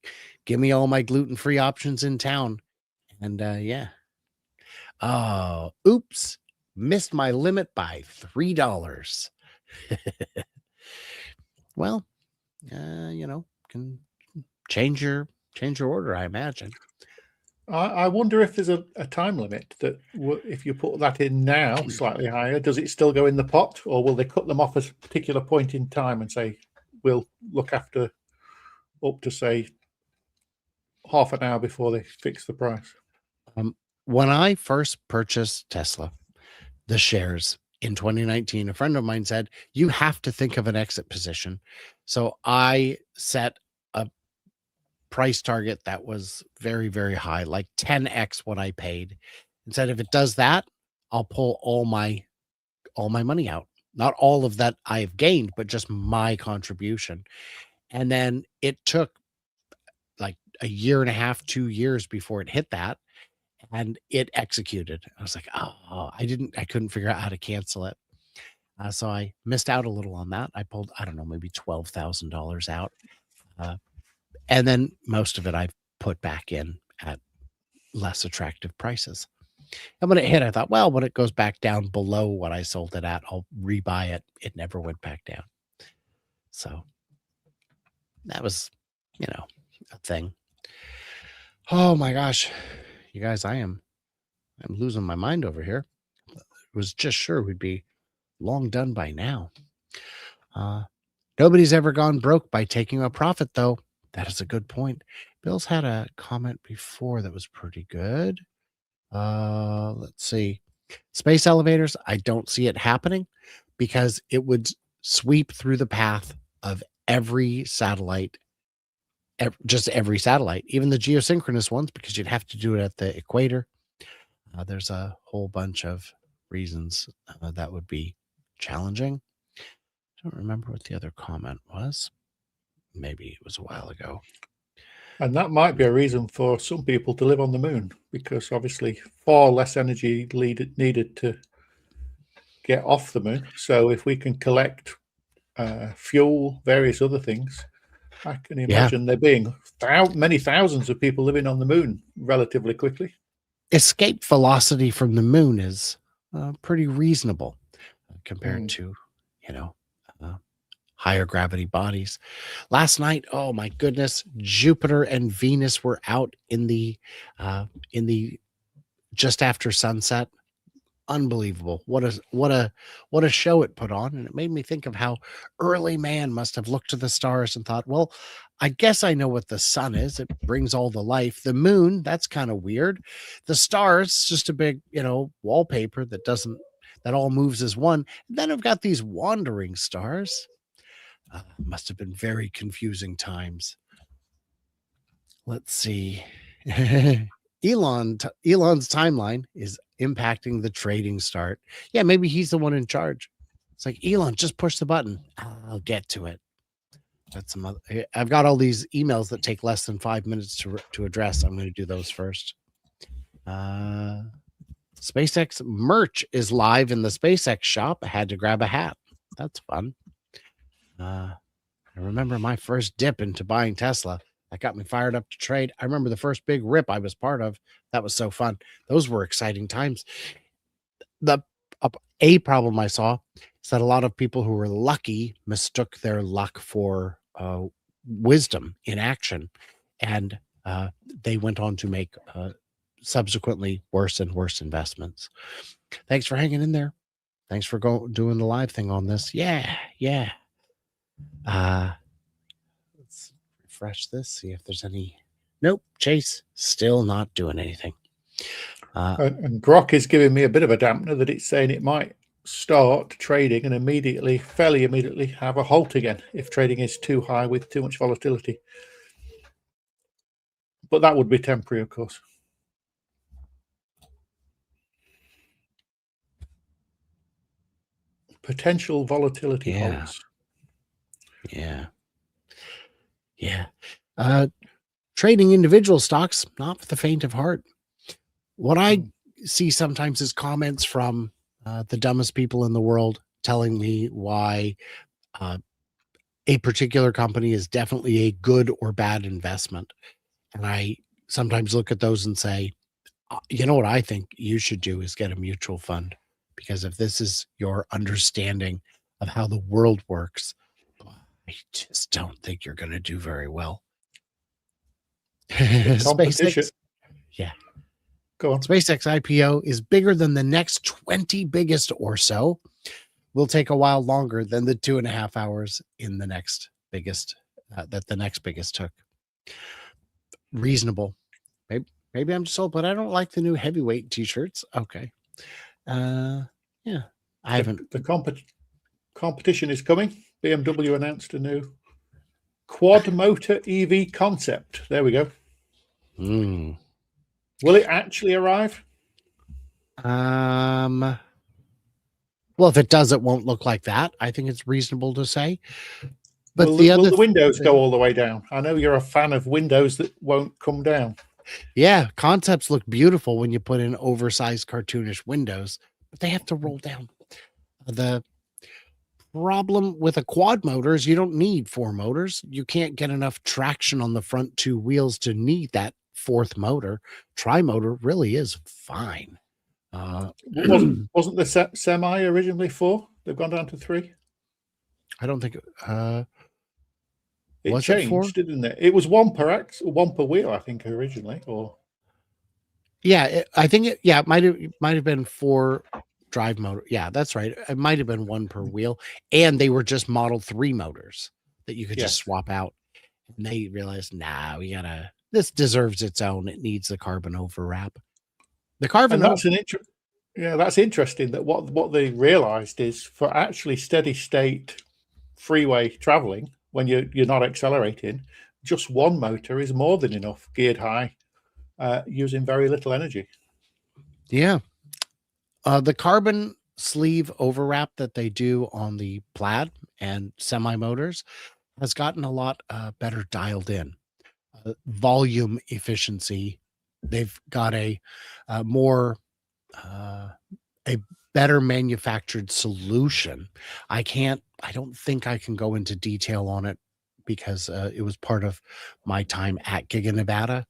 "Give me all my gluten-free options in town," and yeah. Oh, oops. Missed my limit by $3. Well, can change your order, I imagine. I wonder if there's a time limit that if you put that in now slightly higher, does it still go in the pot, or will they cut them off at a particular point in time and say, we'll look after up to, say, half an hour before they fix the price? When I first purchased Tesla, the shares in 2019, a friend of mine said, you have to think of an exit position. So I set a price target that was very, very high, like 10x what I paid, and said, if it does that, I'll pull all my money out. Not all of that I've gained, but just my contribution. And then it took like a year and a half, 2 years before it hit that, and it executed. I was like, oh, I couldn't figure out how to cancel it. So I missed out a little on that. I pulled, I don't know, maybe $12,000 out. And then most of it I've put back in at less attractive prices. And when it hit, I thought, well, when it goes back down below what I sold it at, I'll rebuy it. It never went back down. So that was, a thing. Oh my gosh. You guys, I'm losing my mind over here. I was just sure we'd be long done by now. Nobody's ever gone broke by taking a profit, though. That is a good point. Bill's had a comment before that was pretty good. Let's see. Space elevators, I don't see it happening because it would sweep through the path of every satellite, just every satellite, even the geosynchronous ones, because you'd have to do it at the equator. There's a whole bunch of reasons that would be challenging. I don't remember what the other comment was. Maybe it was a while ago. And that might be a reason for some people to live on the moon, because obviously far less energy needed to get off the moon. So if we can collect fuel, various other things, I can imagine there being many thousands of people living on the moon relatively quickly. Escape velocity from the moon is pretty reasonable compared to, higher gravity bodies. Last night, oh my goodness, Jupiter and Venus were out in the just after sunset. Unbelievable. What a show it put on. And it made me think of how early man must have looked to the stars and thought, well, I guess I know what the sun is. It brings all the life. The moon, that's kind of weird. The stars, just a big, wallpaper that all moves as one. And then I've got these wandering stars. Must have been very confusing times. Let's see. Elon's timeline is impacting the trading start. Yeah, maybe he's the one in charge. It's like, Elon, just push the button. I'll get to it. That's some other, I've got all these emails that take less than 5 minutes to address. I'm going to do those first. SpaceX merch is live in the SpaceX shop. I had to grab a hat. That's fun. I remember my first dip into buying Tesla. That got me fired up to trade. I remember the first big rip I was part of. That was so fun. Those were exciting times. A problem I saw is that a lot of people who were lucky mistook their luck for wisdom in action. And they went on to make subsequently worse and worse investments. Thanks for hanging in there. Thanks for doing the live thing on this. Yeah. Let's refresh this, see if there's any. Nope, Chase still not doing anything. And Grok is giving me a bit of a dampener that it's saying it might start trading and fairly immediately have a halt again if trading is too high with too much volatility. But that would be temporary, of course. potential volatility Yeah. holds. Yeah. Yeah. Trading individual stocks, not for the faint of heart. What I see sometimes is comments from the dumbest people in the world telling me why uh, a particular company is definitely a good or bad investment. And I sometimes look at those and say, you know what I think you should do is get a mutual fund. Because if this is your understanding of how the world works, I just don't think you're going to do very well. The competition. SpaceX, yeah. Go on. SpaceX IPO is bigger than the next 20 biggest or so. Will take a while longer than the 2.5 hours in the next biggest that the next biggest took. Reasonable. Maybe I'm just old, but I don't like the new heavyweight t-shirts. Okay. Yeah. I haven't. The competition is coming. BMW announced a new quad motor EV concept. There we go. Will it actually arrive? Well, if it does, it won't look like that. I think it's reasonable to say. But will the windows go all the way down? I know you're a fan of windows that won't come down. Yeah, concepts look beautiful when you put in oversized cartoonish windows, but they have to roll down. The problem with a quad motor is you don't need 4 motors. You can't get enough traction on the front 2 wheels to need that 4th motor. Tri-motor really is fine. Wasn't the semi originally 4? They've gone down to 3. I don't think it was changed, it 4? didn't it? It was 1 per wheel, I think, originally. Or yeah, I think it might have been 4 drive motor. Yeah, that's right. It might have been 1 per wheel, and they were just Model 3 motors that you could just swap out. And they realized, this deserves its own. It needs the carbon overwrap. The carbon. And that's interesting that what they realized is for actually steady state freeway traveling, when you're not accelerating, just 1 motor is more than enough geared high, using very little energy. Yeah. The carbon sleeve overwrap that they do on the Plaid and semi motors has gotten a lot better dialed in. Volume efficiency. They've got a better manufactured solution. I don't think I can go into detail on it because it was part of my time at Giga Nevada.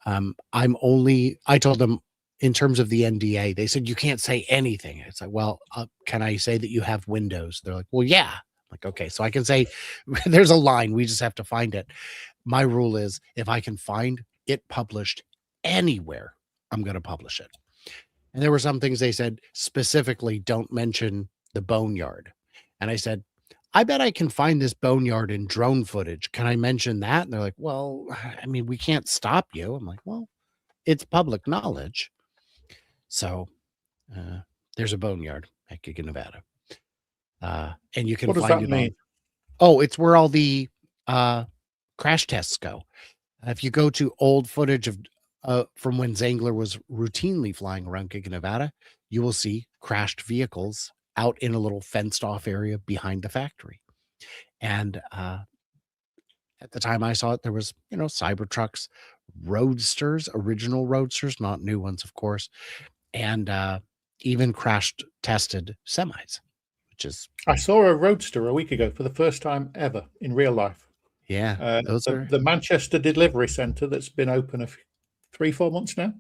I told them in terms of the NDA, they said, you can't say anything. It's like, well, can I say that you have Windows? They're like, well, yeah. I'm like, okay, so I can say there's a line. We just have to find it. My rule is if I can find it published anywhere, I'm going to publish it. And there were some things they said specifically don't mention the boneyard. And I said, I bet I can find this boneyard in drone footage. Can I mention that? And they're like, well, I mean, we can't stop you. I'm like, well, it's public knowledge. So there's a boneyard at Giga Nevada. And you can what does find that it mean? it's where all the crash tests go. If you go to old footage of from when Zangler was routinely flying around Giga Nevada, you will see crashed vehicles out in a little fenced off area behind the factory. And at the time I saw it, there was, Cybertrucks, Roadsters, original Roadsters, not new ones, of course, and even crashed tested semis, which is. I saw a Roadster a week ago for the first time ever in real life. Yeah, the Manchester Delivery Centre that's been open 3-4 months now.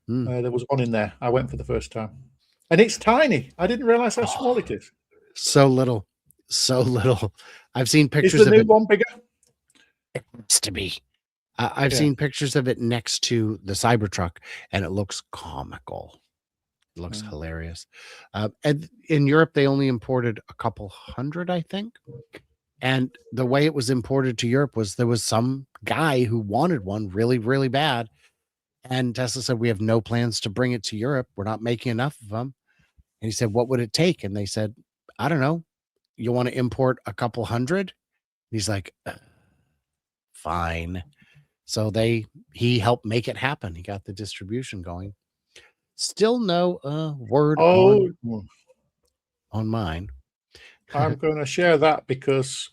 There was one in there. I went for the first time, and it's tiny. I didn't realize how small it is. So little. I've seen pictures. Is the new one bigger? It has to be. I've seen pictures of it next to the Cybertruck, and it looks comical. It looks hilarious. And in Europe, they only imported a couple hundred, I think. And the way it was imported to Europe was there was some guy who wanted one really, really bad. And Tesla said, we have no plans to bring it to Europe. We're not making enough of them. And he said, what would it take? And they said, I don't know. You want to import a couple hundred? And he's like, fine. So he helped make it happen. He got the distribution going. Still no word on mine. I'm going to share that because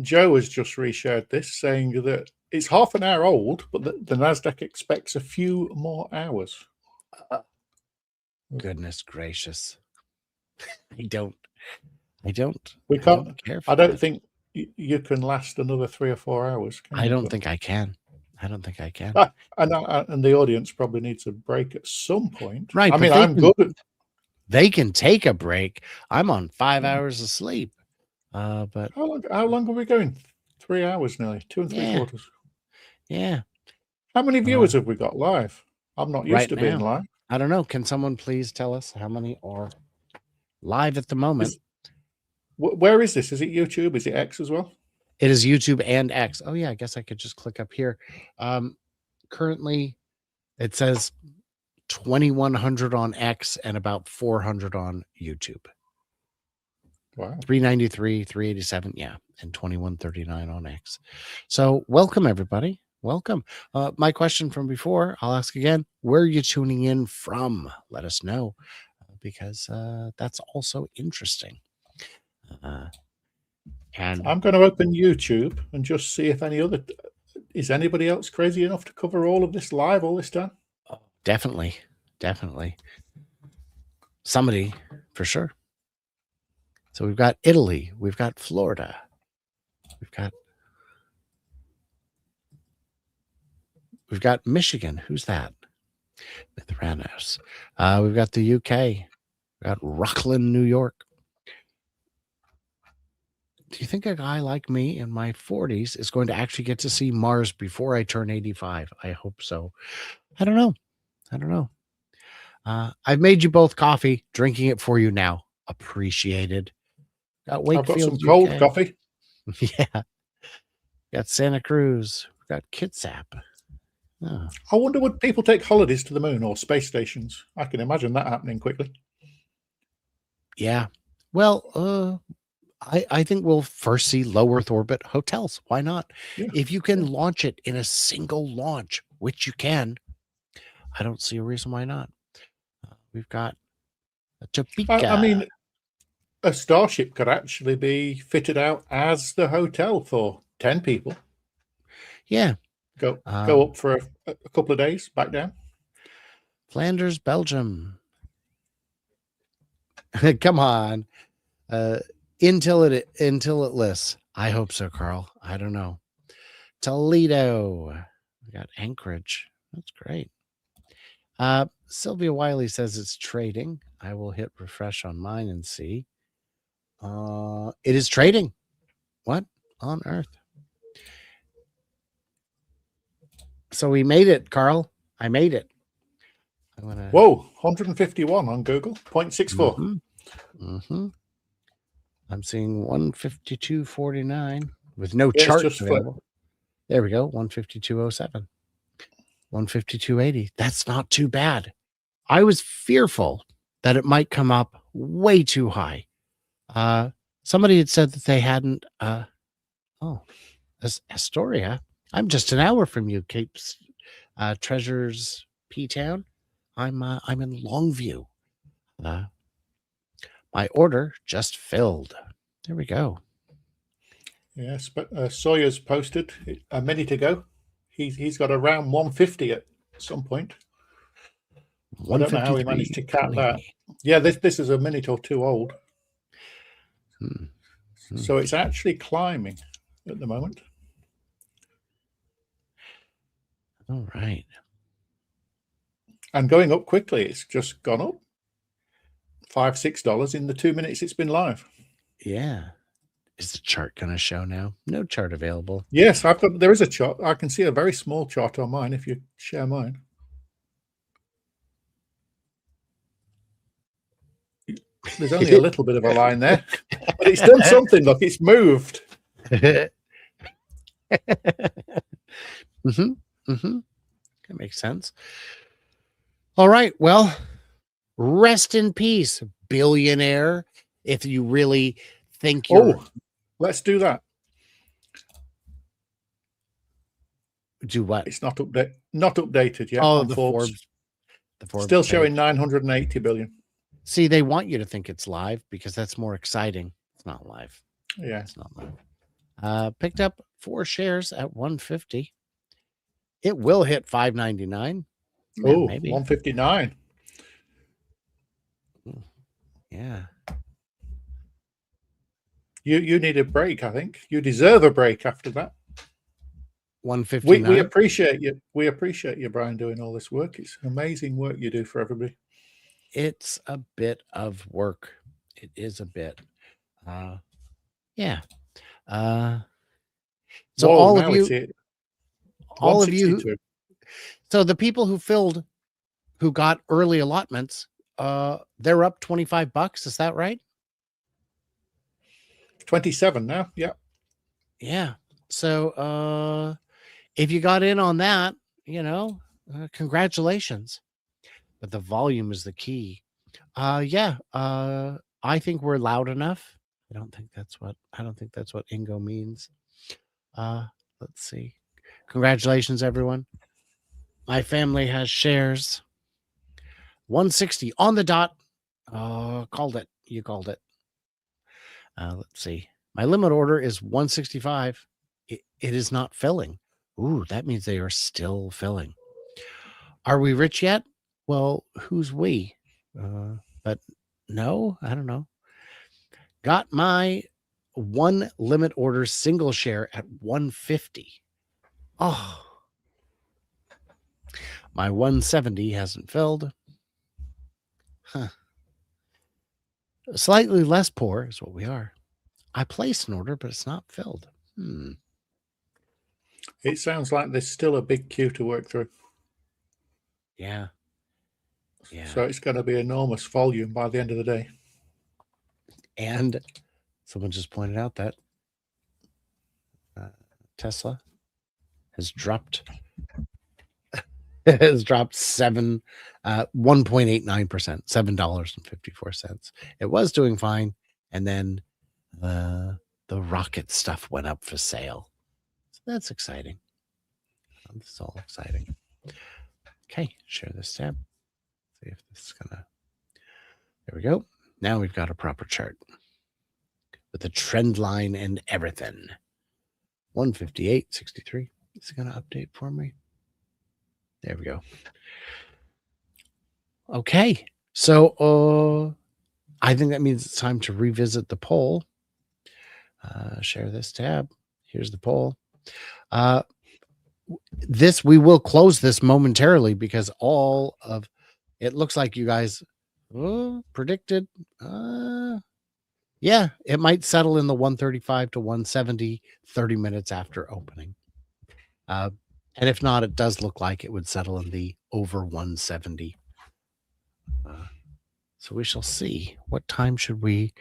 Joe has just reshared this, saying that it's half an hour old, but the Nasdaq expects a few more hours. Goodness gracious. I don't We I can't. don't care for I don't that. think you can last another 3 or 4 hours. Can I you? don't But- think I can. I don't think I can. and the audience probably needs a break at some point. Right, I but mean, they I'm can- good at They can take a break. I'm on 5 Yeah. hours of sleep. But how long are we going? 3 hours nearly, 2 and 3 Yeah. quarters. yeah, How many viewers have we got live? I'm not used right to being now. live. I don't know. Can someone please tell us how many are live at the moment? Where is this? Is it YouTube? Is it X as well? It is YouTube and X. Oh yeah, I guess I could just click up here. Currently, it says 2,100 on X and about 400 on YouTube. Wow. 393, 387, yeah, and 2139 on X. So welcome everybody. Welcome. My question from before, I'll ask again. Where are you tuning in from? Let us know, because that's also interesting. And I'm going to open YouTube and just see if is anybody else crazy enough to cover all of this live all this time? definitely somebody for sure. So we've got Italy, we've got Florida, we've got Michigan. Who's that? Mithranos. We've got the UK. We've got Rockland, New York. Do you think a guy like me in my 40s is going to actually get to see Mars before I turn 85? I hope so. I don't know. I've made you both coffee, drinking it for you now. Appreciated. Got I've got some Wakefield, cold UK. coffee. Yeah. Got Santa Cruz. We've got Kitsap. Oh. I wonder, would people take holidays to the moon or space stations? I can imagine that happening quickly. Yeah. Well, I think we'll first see low Earth orbit hotels. Why not? Yeah. If you can launch it in a single launch, which you can, I don't see a reason why not. We've got a Topeka. I mean, a Starship could actually be fitted out as the hotel for 10 people. Yeah. Go up for a couple of days, back down. Flanders, Belgium. Come on. Until it lists. I hope so, Carl. I don't know. Toledo. We got Anchorage. That's great. Sylvia Wiley says it's trading. I will hit refresh on mine and see. It is trading. What on earth? So we made it, Carl. I made it. I'm gonna. Whoa, 151 on Google, 0.64. Mm-hmm. I'm seeing 152.49 with no Yeah, it's chart just available. There we go. 152.07. 152.80. That's not too bad. I was fearful that it might come up way too high. Somebody had said that they hadn't. Astoria. I'm just an hour from you, Cape's Treasures P Town. I'm in Longview. My order just filled. There we go. Yes, but Sawyer's posted a minute ago. He's got around 150 at some point. I don't know how he managed to cap that. Yeah, this is a minute or two old. So it's actually climbing at the moment. All right. And going up quickly. It's just gone up $5-6 in the 2 minutes it's been live. Yeah. Is the chart going to show now? No chart available. Yes, there is a chart. I can see a very small chart on mine if you share mine. There's only a little bit of a line there, but it's done something. Look, it's moved. That makes sense. All right. Well, rest in peace, billionaire. If you really think you're. Oh, let's do that. Do what? It's not updated yet. Oh, on the Forbes. Forbes Still page. showing 980 billion. See, they want you to think it's live because that's more exciting. It's not live. Yeah. It's not live. Picked up 4 shares at 150. It will hit 5.99. Yeah, Oh, maybe. 159. Yeah. You need a break, I think. You deserve a break after that. 159. We appreciate you. We appreciate you, Brian, doing all this work. It's amazing work you do for everybody. It's a bit of work. It is a bit. Yeah. So Whoa, all of now you, it's here. all of you, 162. so the people who got early allotments, they're up $25. Is that right? 27 now. Yeah. Yeah. So if you got in on that, congratulations. But the volume is the key. Yeah. I think we're loud enough. I don't think that's what Ingo means. Let's see. Congratulations, everyone. My family has shares. 160 on the dot. Called it. You called it. Let's see. My limit order is 165. It is not filling. Ooh, that means they are still filling. Are we rich yet? Well, who's we? But no, I don't know. Got my one limit order single share at 150. Oh, my 170 hasn't filled. Huh. Slightly less poor is what we are. I placed an order, but it's not filled. It sounds like there's still a big queue to work through. Yeah. Yeah. So it's going to be enormous volume by the end of the day. And someone just pointed out that Tesla has dropped 1.89%, $7.54. It was doing fine, and then the rocket stuff went up for sale. So that's exciting. This is all exciting. Okay, share this tab. See if this is gonna. There we go. Now we've got a proper chart with the trend line and everything. 158.63. Is it gonna update for me? There we go. Okay, so I think that means it's time to revisit the poll. Share this tab. Here's the poll. We will close this momentarily because all of it looks like you guys predicted. Yeah, it might settle in the 135 to 170 30 minutes after opening. And if not, it does look like it would settle in the over 170. So we shall see. What time should we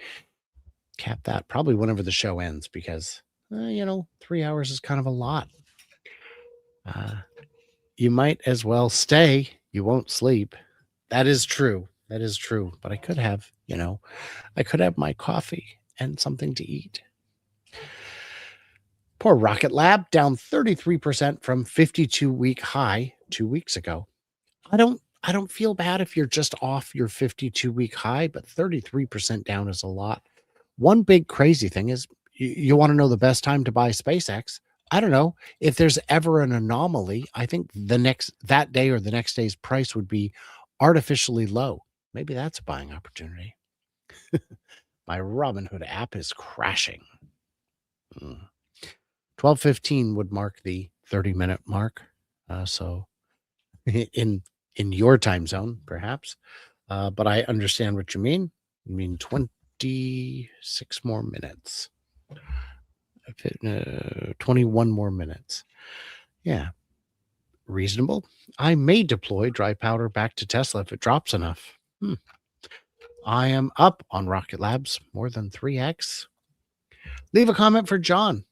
cap that? Probably whenever the show ends, because 3 hours is kind of a lot. You might as well stay. You won't sleep. That is true. That is true. But I could have, I could have my coffee and something to eat. Poor Rocket Lab, down 33% from 52-week high 2 weeks ago. I don't feel bad if you're just off your 52-week high, but 33% down is a lot. One big crazy thing is you want to know the best time to buy SpaceX. I don't know if there's ever an anomaly. I think that day or the next day's price would be artificially low. Maybe that's a buying opportunity. My Robinhood app is crashing. 12:15 would mark the 30-minute mark. So in your time zone, perhaps. But I understand what you mean. You mean 26 more minutes. 21 more minutes. Yeah. Reasonable. I may deploy dry powder back to Tesla if it drops enough. I am up on Rocket Labs more than 3x. Leave a comment for John.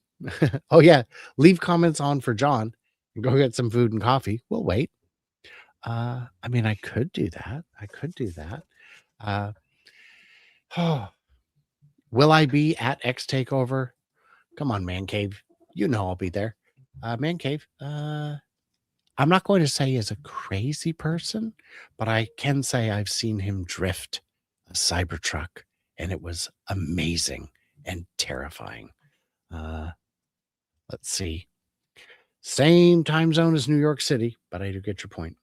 Oh, yeah. Leave comments on for John and go get some food and coffee. We'll wait. I mean, I could do that. Will I be at X Takeover? Come on, Man Cave. I'll be there. Man Cave. I'm not going to say he's a crazy person, but I can say I've seen him drift a Cybertruck, and it was amazing and terrifying. Let's see. Same time zone as New York City, but I do get your point.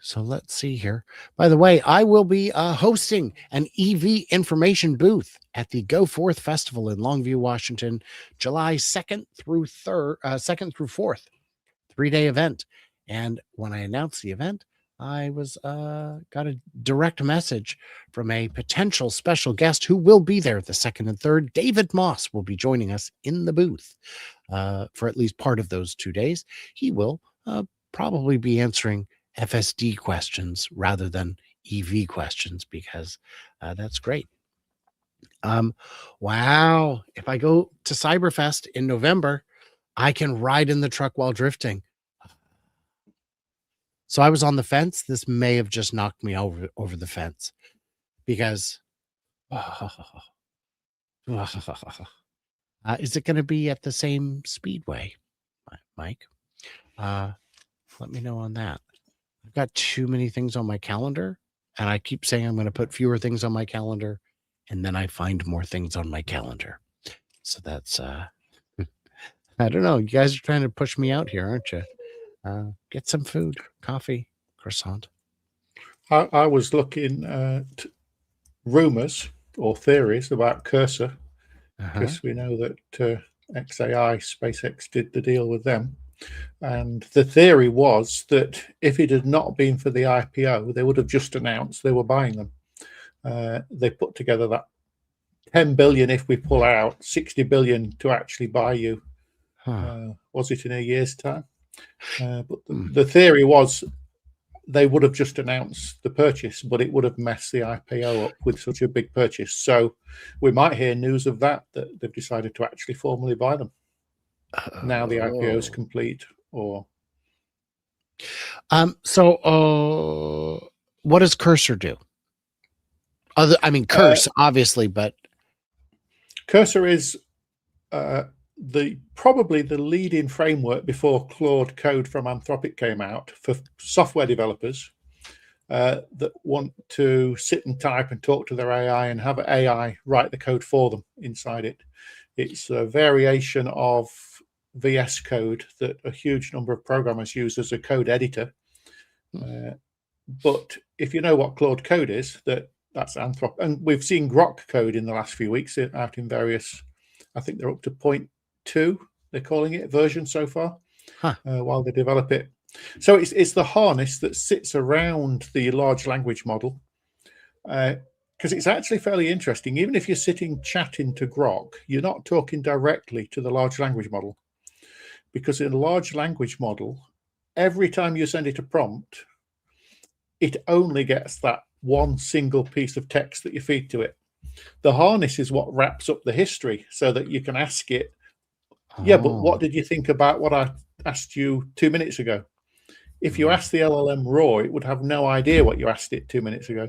So let's see here. By the way, I will be hosting an EV information booth at the Go Forth Festival in Longview, Washington, July 2nd through 4th, 3-day event. And when I announced the event, I was got a direct message from a potential special guest who will be there the 2nd and 3rd. David Moss will be joining us in the booth for at least part of those 2 days. He will probably be answering FSD questions rather than EV questions, because that's great. Wow. If I go to Cyberfest in November, I can ride in the truck while drifting. So I was on the fence. This may have just knocked me over the fence, because is it going to be at the same speedway, Mike? Let me know on that. I've got too many things on my calendar, and I keep saying I'm going to put fewer things on my calendar, and then I find more things on my calendar. So that's I don't know. You guys are trying to push me out here, aren't you? Get some food, coffee, croissant. I was looking at rumors or theories about Cursor, because we know that XAI, SpaceX did the deal with them. And the theory was that if it had not been for the IPO, they would have just announced they were buying them. They put together that 10 billion if we pull out, 60 billion to actually buy you. Was it in a year's time? But the theory was they would have just announced the purchase, but it would have messed the IPO up with such a big purchase. So we might hear news of that they've decided to actually formally buy them. Now the IPO is complete, or so what does Cursor do? Curse, obviously, but Cursor is probably the leading framework before Claude Code from Anthropic came out for software developers that want to sit and type and talk to their AI and have AI write the code for them inside it. It's a variation of VS Code that a huge number of programmers use as a code editor. But if you know what Claude Code is, that's Anthropic. And we've seen Grok Code in the last few weeks out in various, I think they're up to 0.2, they're calling it, version so far, while they develop it. So it's the harness that sits around the large language model, because it's actually fairly interesting. Even if you're sitting chatting to Grok, you're not talking directly to the large language model, because in a large language model, every time you send it a prompt, it only gets that one single piece of text that you feed to it. The harness is what wraps up the history, so that you can ask it, yeah, but what did you think about what I asked you 2 minutes ago? If you asked the LLM raw, it would have no idea what you asked it 2 minutes ago.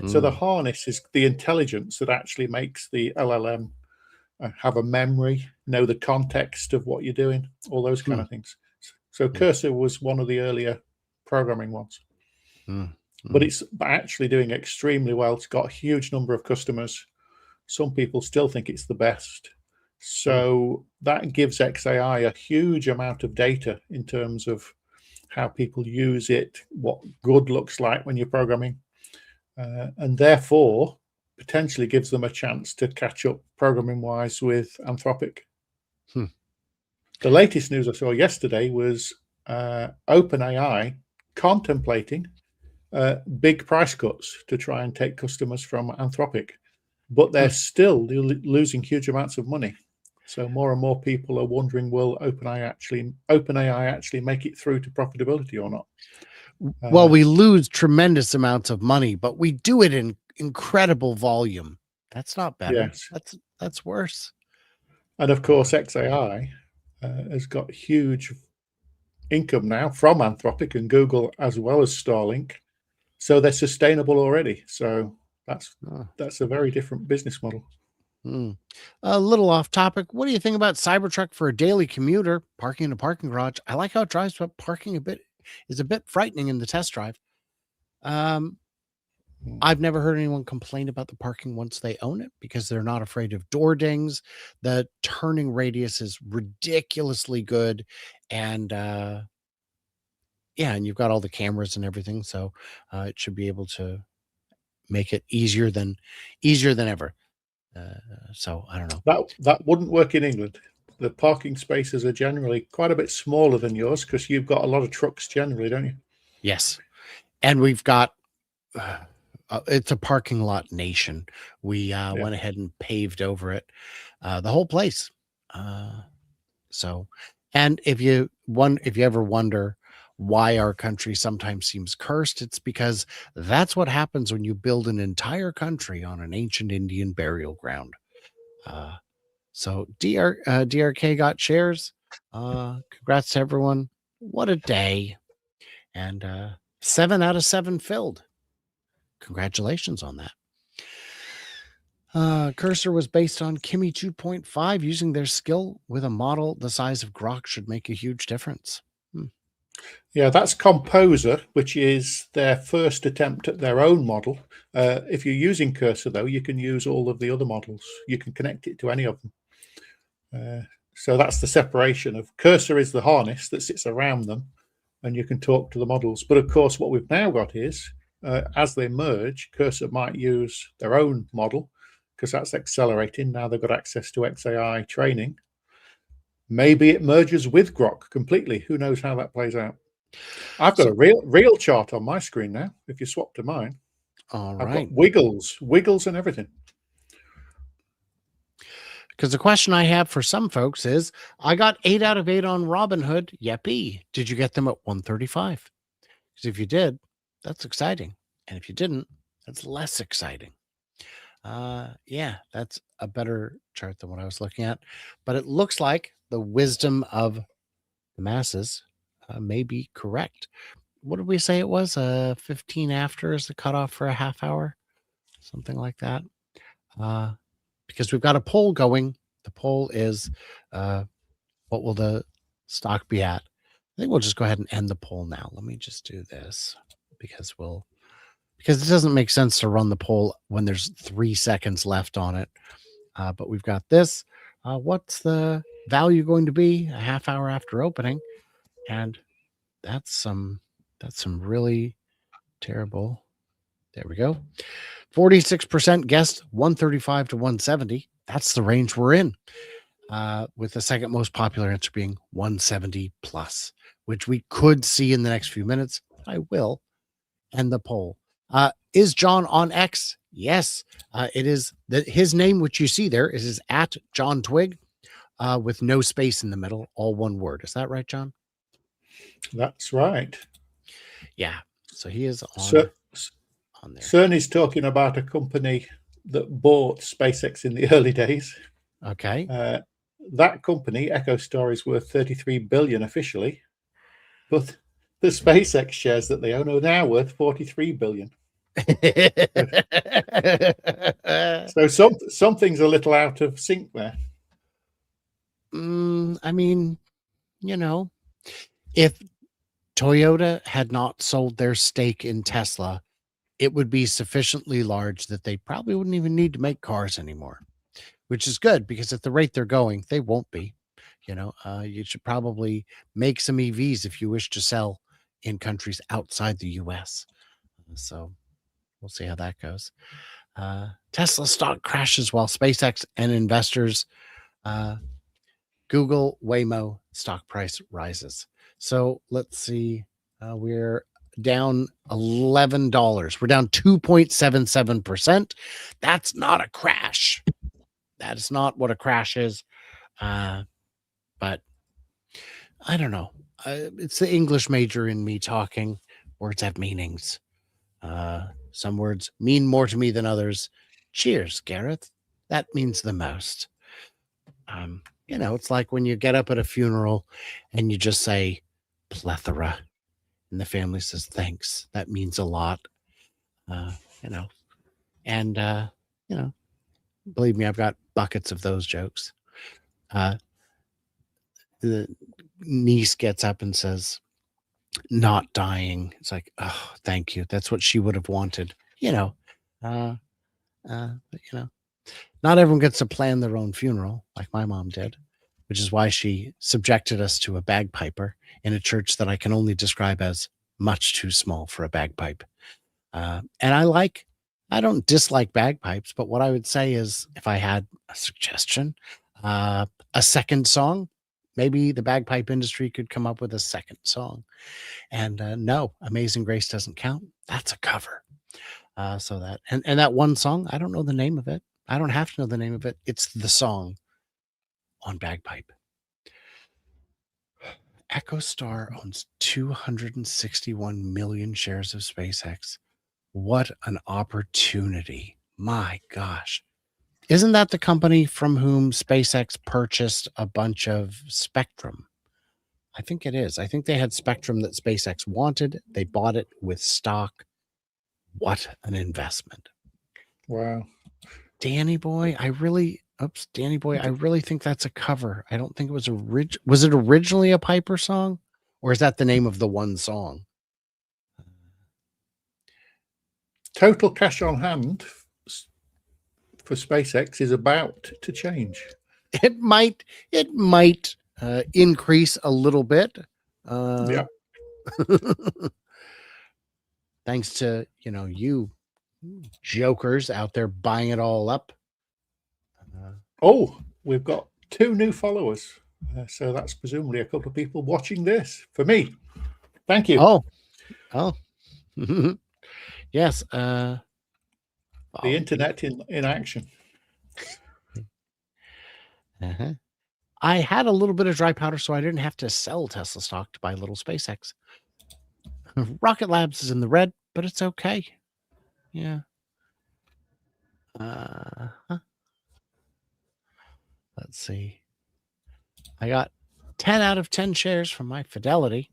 So the harness is the intelligence that actually makes the LLM have a memory, know the context of what you're doing, all those kind of things. So Cursor was one of the earlier programming ones. But it's actually doing extremely well. It's got a huge number of customers. Some people still think it's the best. So that gives XAI a huge amount of data in terms of how people use it, what good looks like when you're programming, and therefore potentially gives them a chance to catch up programming-wise with Anthropic. The latest news I saw yesterday was OpenAI contemplating big price cuts to try and take customers from Anthropic, but they're still losing huge amounts of money. So more and more people are wondering, will OpenAI actually make it through to profitability or not? Well, we lose tremendous amounts of money, but we do it in incredible volume. That's not better. Yes. That's worse. And of course, XAI has got huge income now from Anthropic and Google, as well as Starlink. So they're sustainable already. So that's a very different business model. A little off topic. What do you think about Cybertruck for a daily commuter parking in a parking garage? I like how it drives, but parking is a bit frightening in the test drive. I've never heard anyone complain about the parking once they own it because they're not afraid of door dings. The turning radius is ridiculously good. And yeah, and you've got all the cameras and everything. So it should be able to make it easier than ever. So I don't know. That wouldn't work in England. The parking spaces are generally quite a bit smaller than yours because you've got a lot of trucks generally, don't you? Yes. And we've got it's a parking lot nation. We went ahead and paved over it, the whole place. So, and if you ever wonder why our country sometimes seems cursed, it's because that's what happens when you build an entire country on an ancient Indian burial ground. So DRK got shares. Congrats to everyone. What a day. And 7 out of 7 filled. Congratulations on that. Cursor was based on Kimi 2.5. Using their skill with a model the size of Grok should make a huge difference. Yeah, that's Composer, which is their first attempt at their own model. If you're using Cursor, though, you can use all of the other models. You can connect it to any of them. So that's the separation of Cursor is the harness that sits around them, and you can talk to the models. But of course, what we've now got is, as they merge, Cursor might use their own model because that's accelerating. Now they've got access to XAI training. Maybe it merges with Grok completely. Who knows how that plays out? I've got a real chart on my screen now. If you swap to mine, All I've right. got wiggles and everything. Because the question I have for some folks is, I got 8 out of 8 on Robinhood. Yippee. Did you get them at 135? Because if you did, that's exciting. And if you didn't, that's less exciting. Yeah, that's a better chart than what I was looking at. But it looks like the wisdom of the masses may be correct. What did we say it was? 15 after is the cutoff for a half hour, something like that. Because we've got a poll going. The poll is, what will the stock be at? I think we'll just go ahead and end the poll now. Let me just do this because it doesn't make sense to run the poll when there's 3 seconds left on it. But we've got this. What's the value going to be a half hour after opening? And that's some really terrible. There we go. 46% guessed 135 to 170. That's the range we're in. With the second most popular answer being 170 plus, which we could see in the next few minutes. I will end the poll. Is John on X? Yes, it is. His name, which you see there, is at Jon Twigge, with no space in the middle, all one word. Is that right, John? That's right. Yeah. So he is on So, on there. Cerny's talking about a company that bought SpaceX in the early days. Okay. That company, EchoStar, is worth 33 billion officially, but the SpaceX shares that they own are now worth 43 billion. So something's a little out of sync there. I mean, if Toyota had not sold their stake in Tesla, it would be sufficiently large that they probably wouldn't even need to make cars anymore, which is good because at the rate they're going, they won't be. You should probably make some EVs if you wish to sell in countries outside the US. So we'll see how that goes. Tesla stock crashes while SpaceX and investors, Google, Waymo stock price rises. So let's see. We're down $11. We're down 2.77%. That's not a crash. That is not what a crash is. But I don't know. It's the English major in me talking. Words have meanings. Some words mean more to me than others. Cheers, Gareth. That means the most. It's like when you get up at a funeral and you just say plethora and the family says thanks. That means a lot. And believe me, I've got buckets of those jokes. The niece gets up and says, not dying. It's like, oh, thank you. That's what she would have wanted. you know, uh, but, you know, not everyone gets to plan their own funeral like my mom did, which is why she subjected us to a bagpiper in a church that I can only describe as much too small for a bagpipe. And I don't dislike bagpipes, but what I would say is if I had a suggestion, a second song, maybe the bagpipe industry could come up with a second song. And no, Amazing Grace doesn't count. That's a cover. So that and that one song, I don't know the name of it. I don't have to know the name of it. It's the song on bagpipe. EchoStar owns 261 million shares of SpaceX. What an opportunity. My gosh. Isn't that the company from whom SpaceX purchased a bunch of Spectrum? I think it is. I think they had Spectrum that SpaceX wanted. They bought it with stock. What an investment. Wow. Danny Boy, Danny Boy, I really think that's a cover. I don't think it was was it originally a Piper song? Or is that the name of the one song? Total cash on hand for SpaceX is about to change. It might increase a little bit. Yeah. Thanks to, you jokers out there buying it all up. Oh, we've got 2 new followers. So that's presumably a couple of people watching this for me. Thank you. Oh. Yes. The internet in action. Uh-huh. I had a little bit of dry powder, so I didn't have to sell Tesla stock to buy little SpaceX. Rocket Labs is in the red, but it's okay. Yeah. Let's see. I got 10 out of 10 shares from my Fidelity.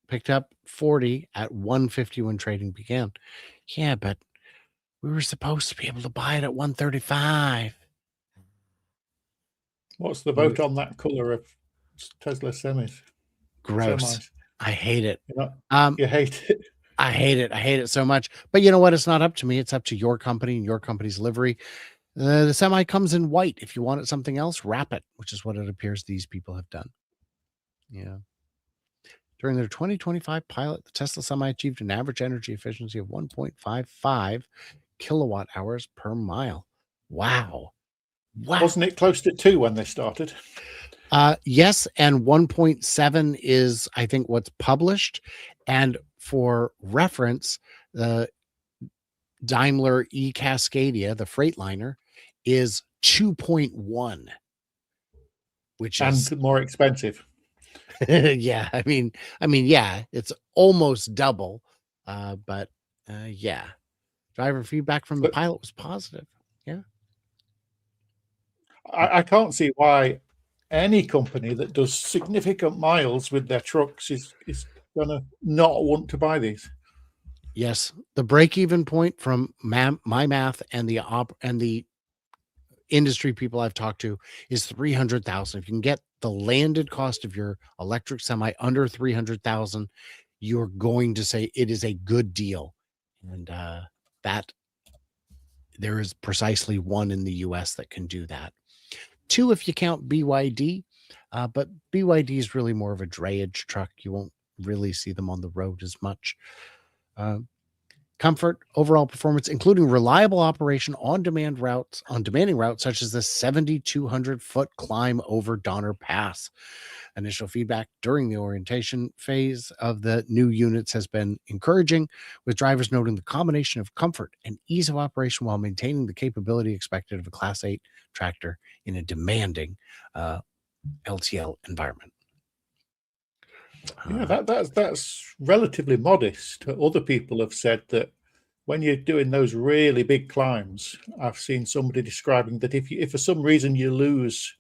Picked up 40 at 150 when trading began. Yeah, but we were supposed to be able to buy it at 135. What's the vote on that color of Tesla semis? Gross. Semis. I hate it. You hate it. I hate it. I hate it so much. But you know what? It's not up to me. It's up to your company and your company's livery. The semi comes in white. If you want it something else, wrap it, which is what it appears these people have done. Yeah. During their 2025 pilot, the Tesla Semi achieved an average energy efficiency of 1.55 kilowatt hours per mile. Wow. Wasn't it close to 2 when they started? Yes, and 1.7 is, I think, what's published. And for reference, the Daimler E-Cascadia, the Freightliner, is 2.1, which is more expensive. yeah, I mean, yeah, it's almost double. But yeah, driver feedback from the pilot was positive. Yeah, I can't see why any company that does significant miles with their trucks is gonna not want to buy these. Yes, the break-even point from my math and the industry people I've talked to is 300,000. If you can get the landed cost of your electric semi under 300,000, you're going to say it is a good deal. And that there is precisely one in the US that can do that. 2, if you count BYD, but BYD is really more of a drayage truck. You won't really see them on the road as much. Comfort, overall performance, including reliable operation on demanding routes such as the 7,200-foot climb over Donner Pass. Initial feedback during the orientation phase of the new units has been encouraging, with drivers noting the combination of comfort and ease of operation while maintaining the capability expected of a Class 8 tractor in a demanding LTL environment. Yeah, that's relatively modest. Other people have said that when you're doing those really big climbs, I've seen somebody describing that if for some reason you lose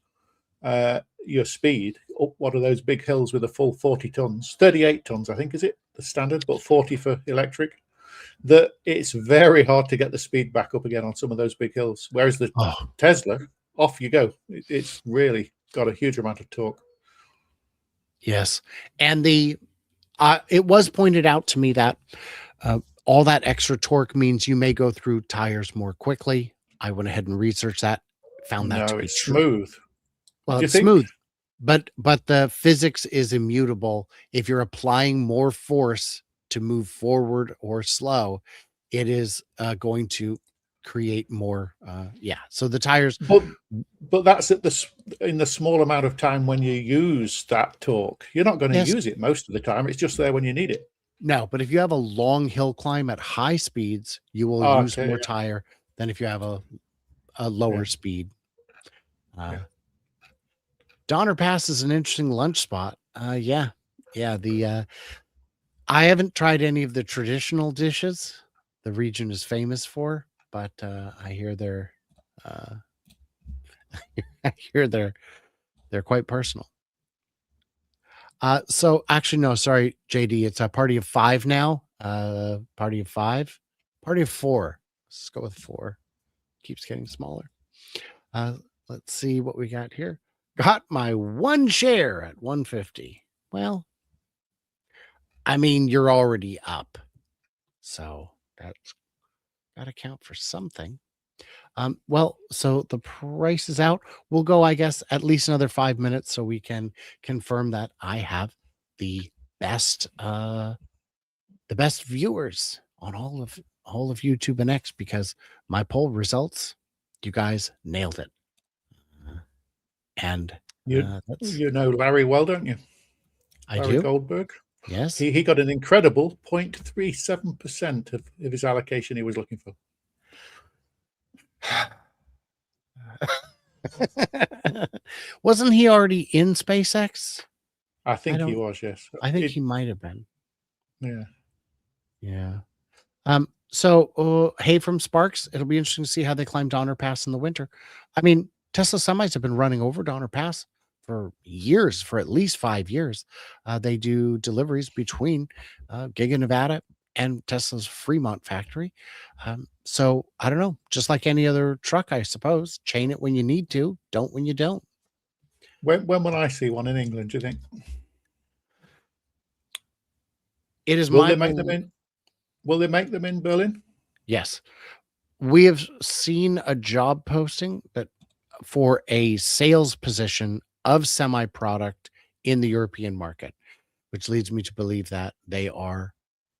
your speed up one of those big hills with a full 40 tons, 38 tons, I think, is it the standard, but 40 for electric, that it's very hard to get the speed back up again on some of those big hills. Whereas the Tesla, off you go. It's really got a huge amount of torque. Yes. And it was pointed out to me that all that extra torque means you may go through tires more quickly. I went ahead and researched that, found that to No, be it's true. smooth. Well, Do you it's think? smooth, but the physics is immutable. If you're applying more force to move forward or slow, it is going to create more. Yeah. So the tires, But that's in the small amount of time when you use that torque. You're not going to yes, use it most of the time. It's just there when you need it. no, but if you have a long hill climb at high speeds, you will Oh, use okay, more yeah, tire than if you have a lower yeah, speed. Uh, yeah. Donner Pass is an interesting lunch spot. Yeah. Yeah. I haven't tried any of the traditional dishes the region is famous for, but I hear uh, I hear they're quite personal. So actually, no, sorry, JD, it's a party of 5 now. Party of 5, party of 4. Let's go with 4. Keeps getting smaller. Uh, let's see what we got here. Got my one share at 150. Well, I mean, you're already up, so that's got to count for something. Well, so the price is out. We'll go, I guess, at least another 5 minutes so we can confirm that I have the best the best viewers on all of YouTube and X because my poll results, you guys nailed it. And that's You know Larry well, don't you? I Larry do. Goldberg. Yes. He got an incredible 0.37% of his allocation he was looking for. Wasn't he already in SpaceX? I think he was, yes. I think he might have been. Yeah. Yeah. So hey from Sparks, it'll be interesting to see how they climb Donner Pass in the winter. I mean, Tesla semis have been running over Donner Pass for years, for at least 5 years. They do deliveries between Giga Nevada and Tesla's Fremont factory. So I don't know, just like any other truck, I suppose. Chain it when you need to, don't when you don't. When will I see one in England, do you think? It is Will my they make them in? Will they make them in Berlin? Yes. We have seen a job posting that for a sales position of semi product in the European market, which leads me to believe that they are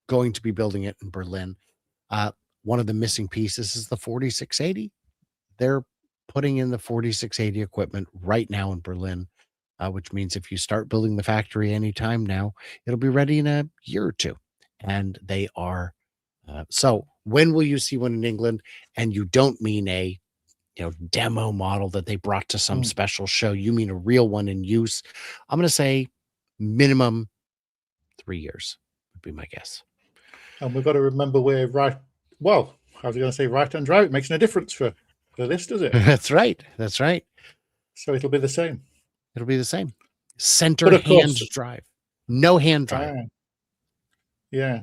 going to be building it in Berlin. One of the missing pieces is the 4680. They're putting in the 4680 equipment right now in Berlin, which means if you start building the factory anytime now, it'll be ready in a year or two. And they are so when will you see one in England? And you don't mean a demo model that they brought to some special show. You mean a real one in use. I'm going to say minimum 3 years would be my guess. And we've got to remember we're right. Well, I was going to say right-hand drive. It makes no difference for this, does it? That's right. That's right. So it'll be the same. It'll be the same. Center But of hand course, drive. No hand drive. Yeah.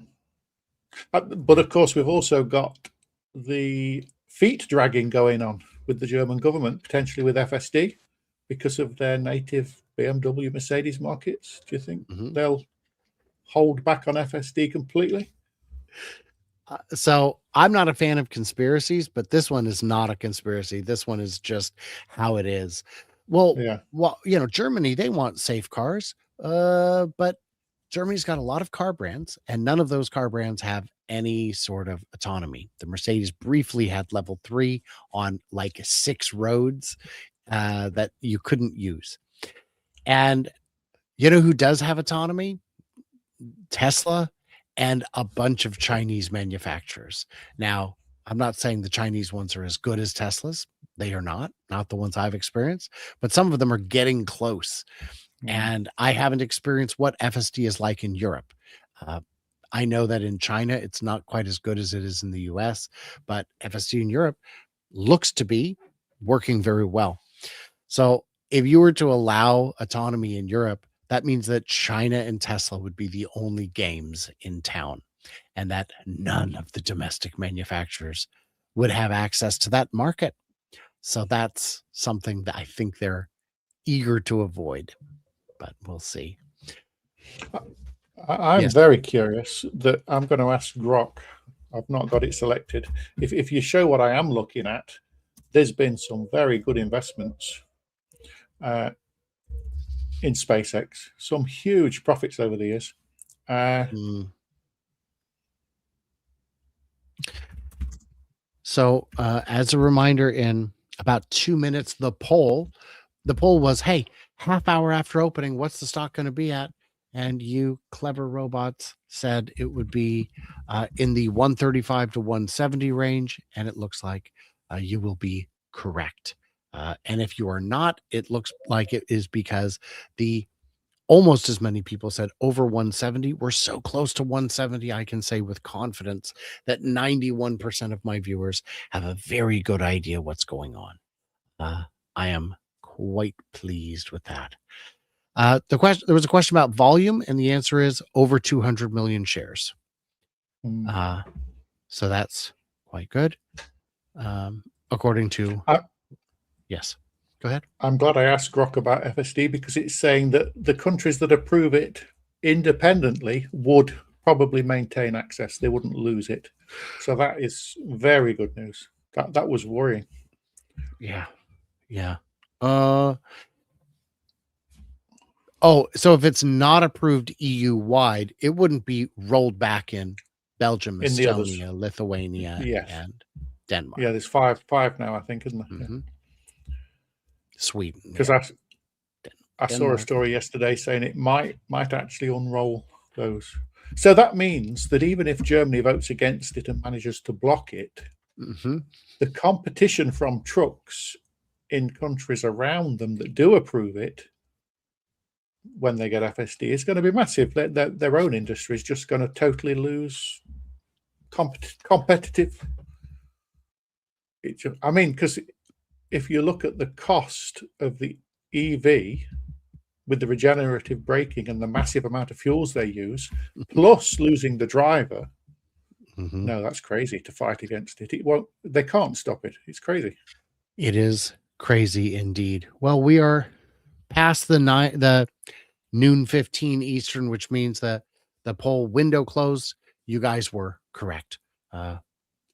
But of course, we've also got the feet dragging going on with the German government, potentially with FSD, because of their native BMW Mercedes markets. Do you think they'll hold back on FSD completely? So I'm not a fan of conspiracies, but this one is not a conspiracy. This one is just how it is. Well, Germany, they want safe cars, but Germany's got a lot of car brands, and none of those car brands have any sort of autonomy. The Mercedes briefly had level 3 on like 6 roads that you couldn't use. And you know who does have autonomy? Tesla and a bunch of Chinese manufacturers. Now, I'm not saying the Chinese ones are as good as Teslas. They are not the ones I've experienced, but some of them are getting close. And I haven't experienced what FSD is like in Europe. I know that in China, it's not quite as good as it is in the US, but FSD in Europe looks to be working very well. So if you were to allow autonomy in Europe, that means that China and Tesla would be the only games in town, and that none of the domestic manufacturers would have access to that market. So that's something that I think they're eager to avoid, but we'll see. I'm very curious that I'm going to ask Grok I've not got it selected. If you show what I am looking at, there's been some very good investments in SpaceX, some huge profits over the years. So as a reminder, in about 2 minutes, the poll was, hey, half hour after opening, what's the stock going to be at? And you clever robots said it would be in the 135 to 170 range. And it looks like you will be correct. And if you are not, it looks like it is because almost as many people said over 170. We're so close to 170. I can say with confidence that 91% of my viewers have a very good idea what's going on. I am quite pleased with that. There was a question about volume, and the answer is over 200 million shares. So that's quite good. According to, yes, go ahead. I'm glad I asked Grok about FSD because it's saying that the countries that approve it independently would probably maintain access. They wouldn't lose it. So that is very good news. That was worrying. Yeah. So if it's not approved EU wide, it wouldn't be rolled back in Belgium, In the others. Estonia, Lithuania, Yes. and Denmark. Yeah, there's five now, I think, isn't there? Mhm. Sweden. Because I saw a story yesterday saying it might actually unroll those. So that means that even if Germany votes against it and manages to block it, the competition from trucks in countries around them that do approve it, when they get FSD, is going to be massive. Their own industry is just going to totally lose competitive. I mean, because if you look at the cost of the EV with the regenerative braking and the massive amount of fuels they use, plus losing the driver, no, that's crazy to fight against it. They can't stop it. It's crazy. It is crazy indeed. Well, we are past the noon 15 Eastern, which means that the poll window closed. You guys were correct.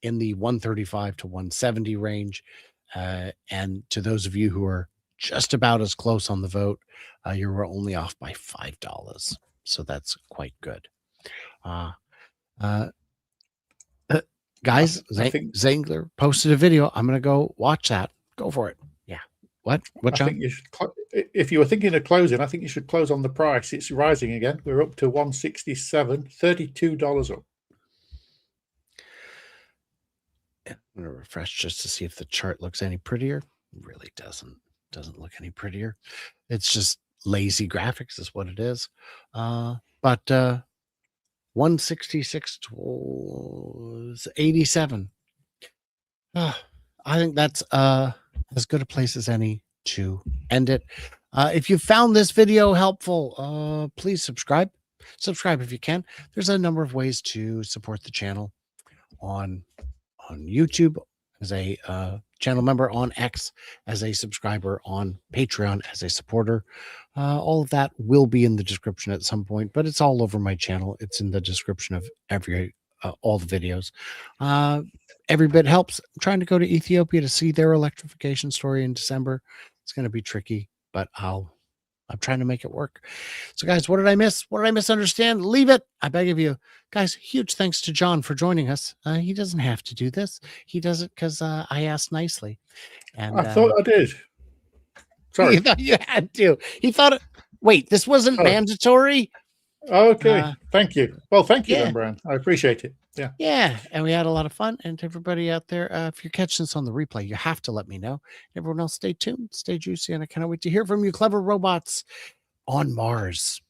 In the 135 to 170 range. And to those of you who are just about as close on the vote, you were only off by $5. So that's quite good. Guys, Zangler posted a video. I'm going to go watch that. Go for it. Yeah. What, John? I think you should, if you were thinking of closing, I think you should close on the price. It's rising again. We're up to 167, $32 up. I'm going to refresh just to see if the chart looks any prettier. It really doesn't look any prettier. It's just lazy graphics is what it is. But 166 was 87. I think that's as good a place as any to end it. If you found this video helpful, please subscribe. Subscribe if you can. There's a number of ways to support the channel on YouTube as a channel member, on X as a subscriber, on Patreon as a supporter. All of that will be in the description at some point, but it's all over my channel. It's in the description of all the videos. Every bit helps. I'm trying to go to Ethiopia to see their electrification story in December. It's going to be tricky, but I'm trying to make it work. So guys, what did I miss? What did I misunderstand? Leave it. I beg of you. Guys, huge thanks to John for joining us. He doesn't have to do this. He does it because I asked nicely. And I thought I did. Sorry. He thought you had to. He thought, wait, this wasn't mandatory? Okay. Thank you. Well, thank you then, Brian. I appreciate it. Yeah. Yeah. And we had a lot of fun. And to everybody out there, if you're catching this on the replay, you have to let me know. Everyone else, stay tuned, stay juicy. And I cannot wait to hear from you, clever robots on Mars.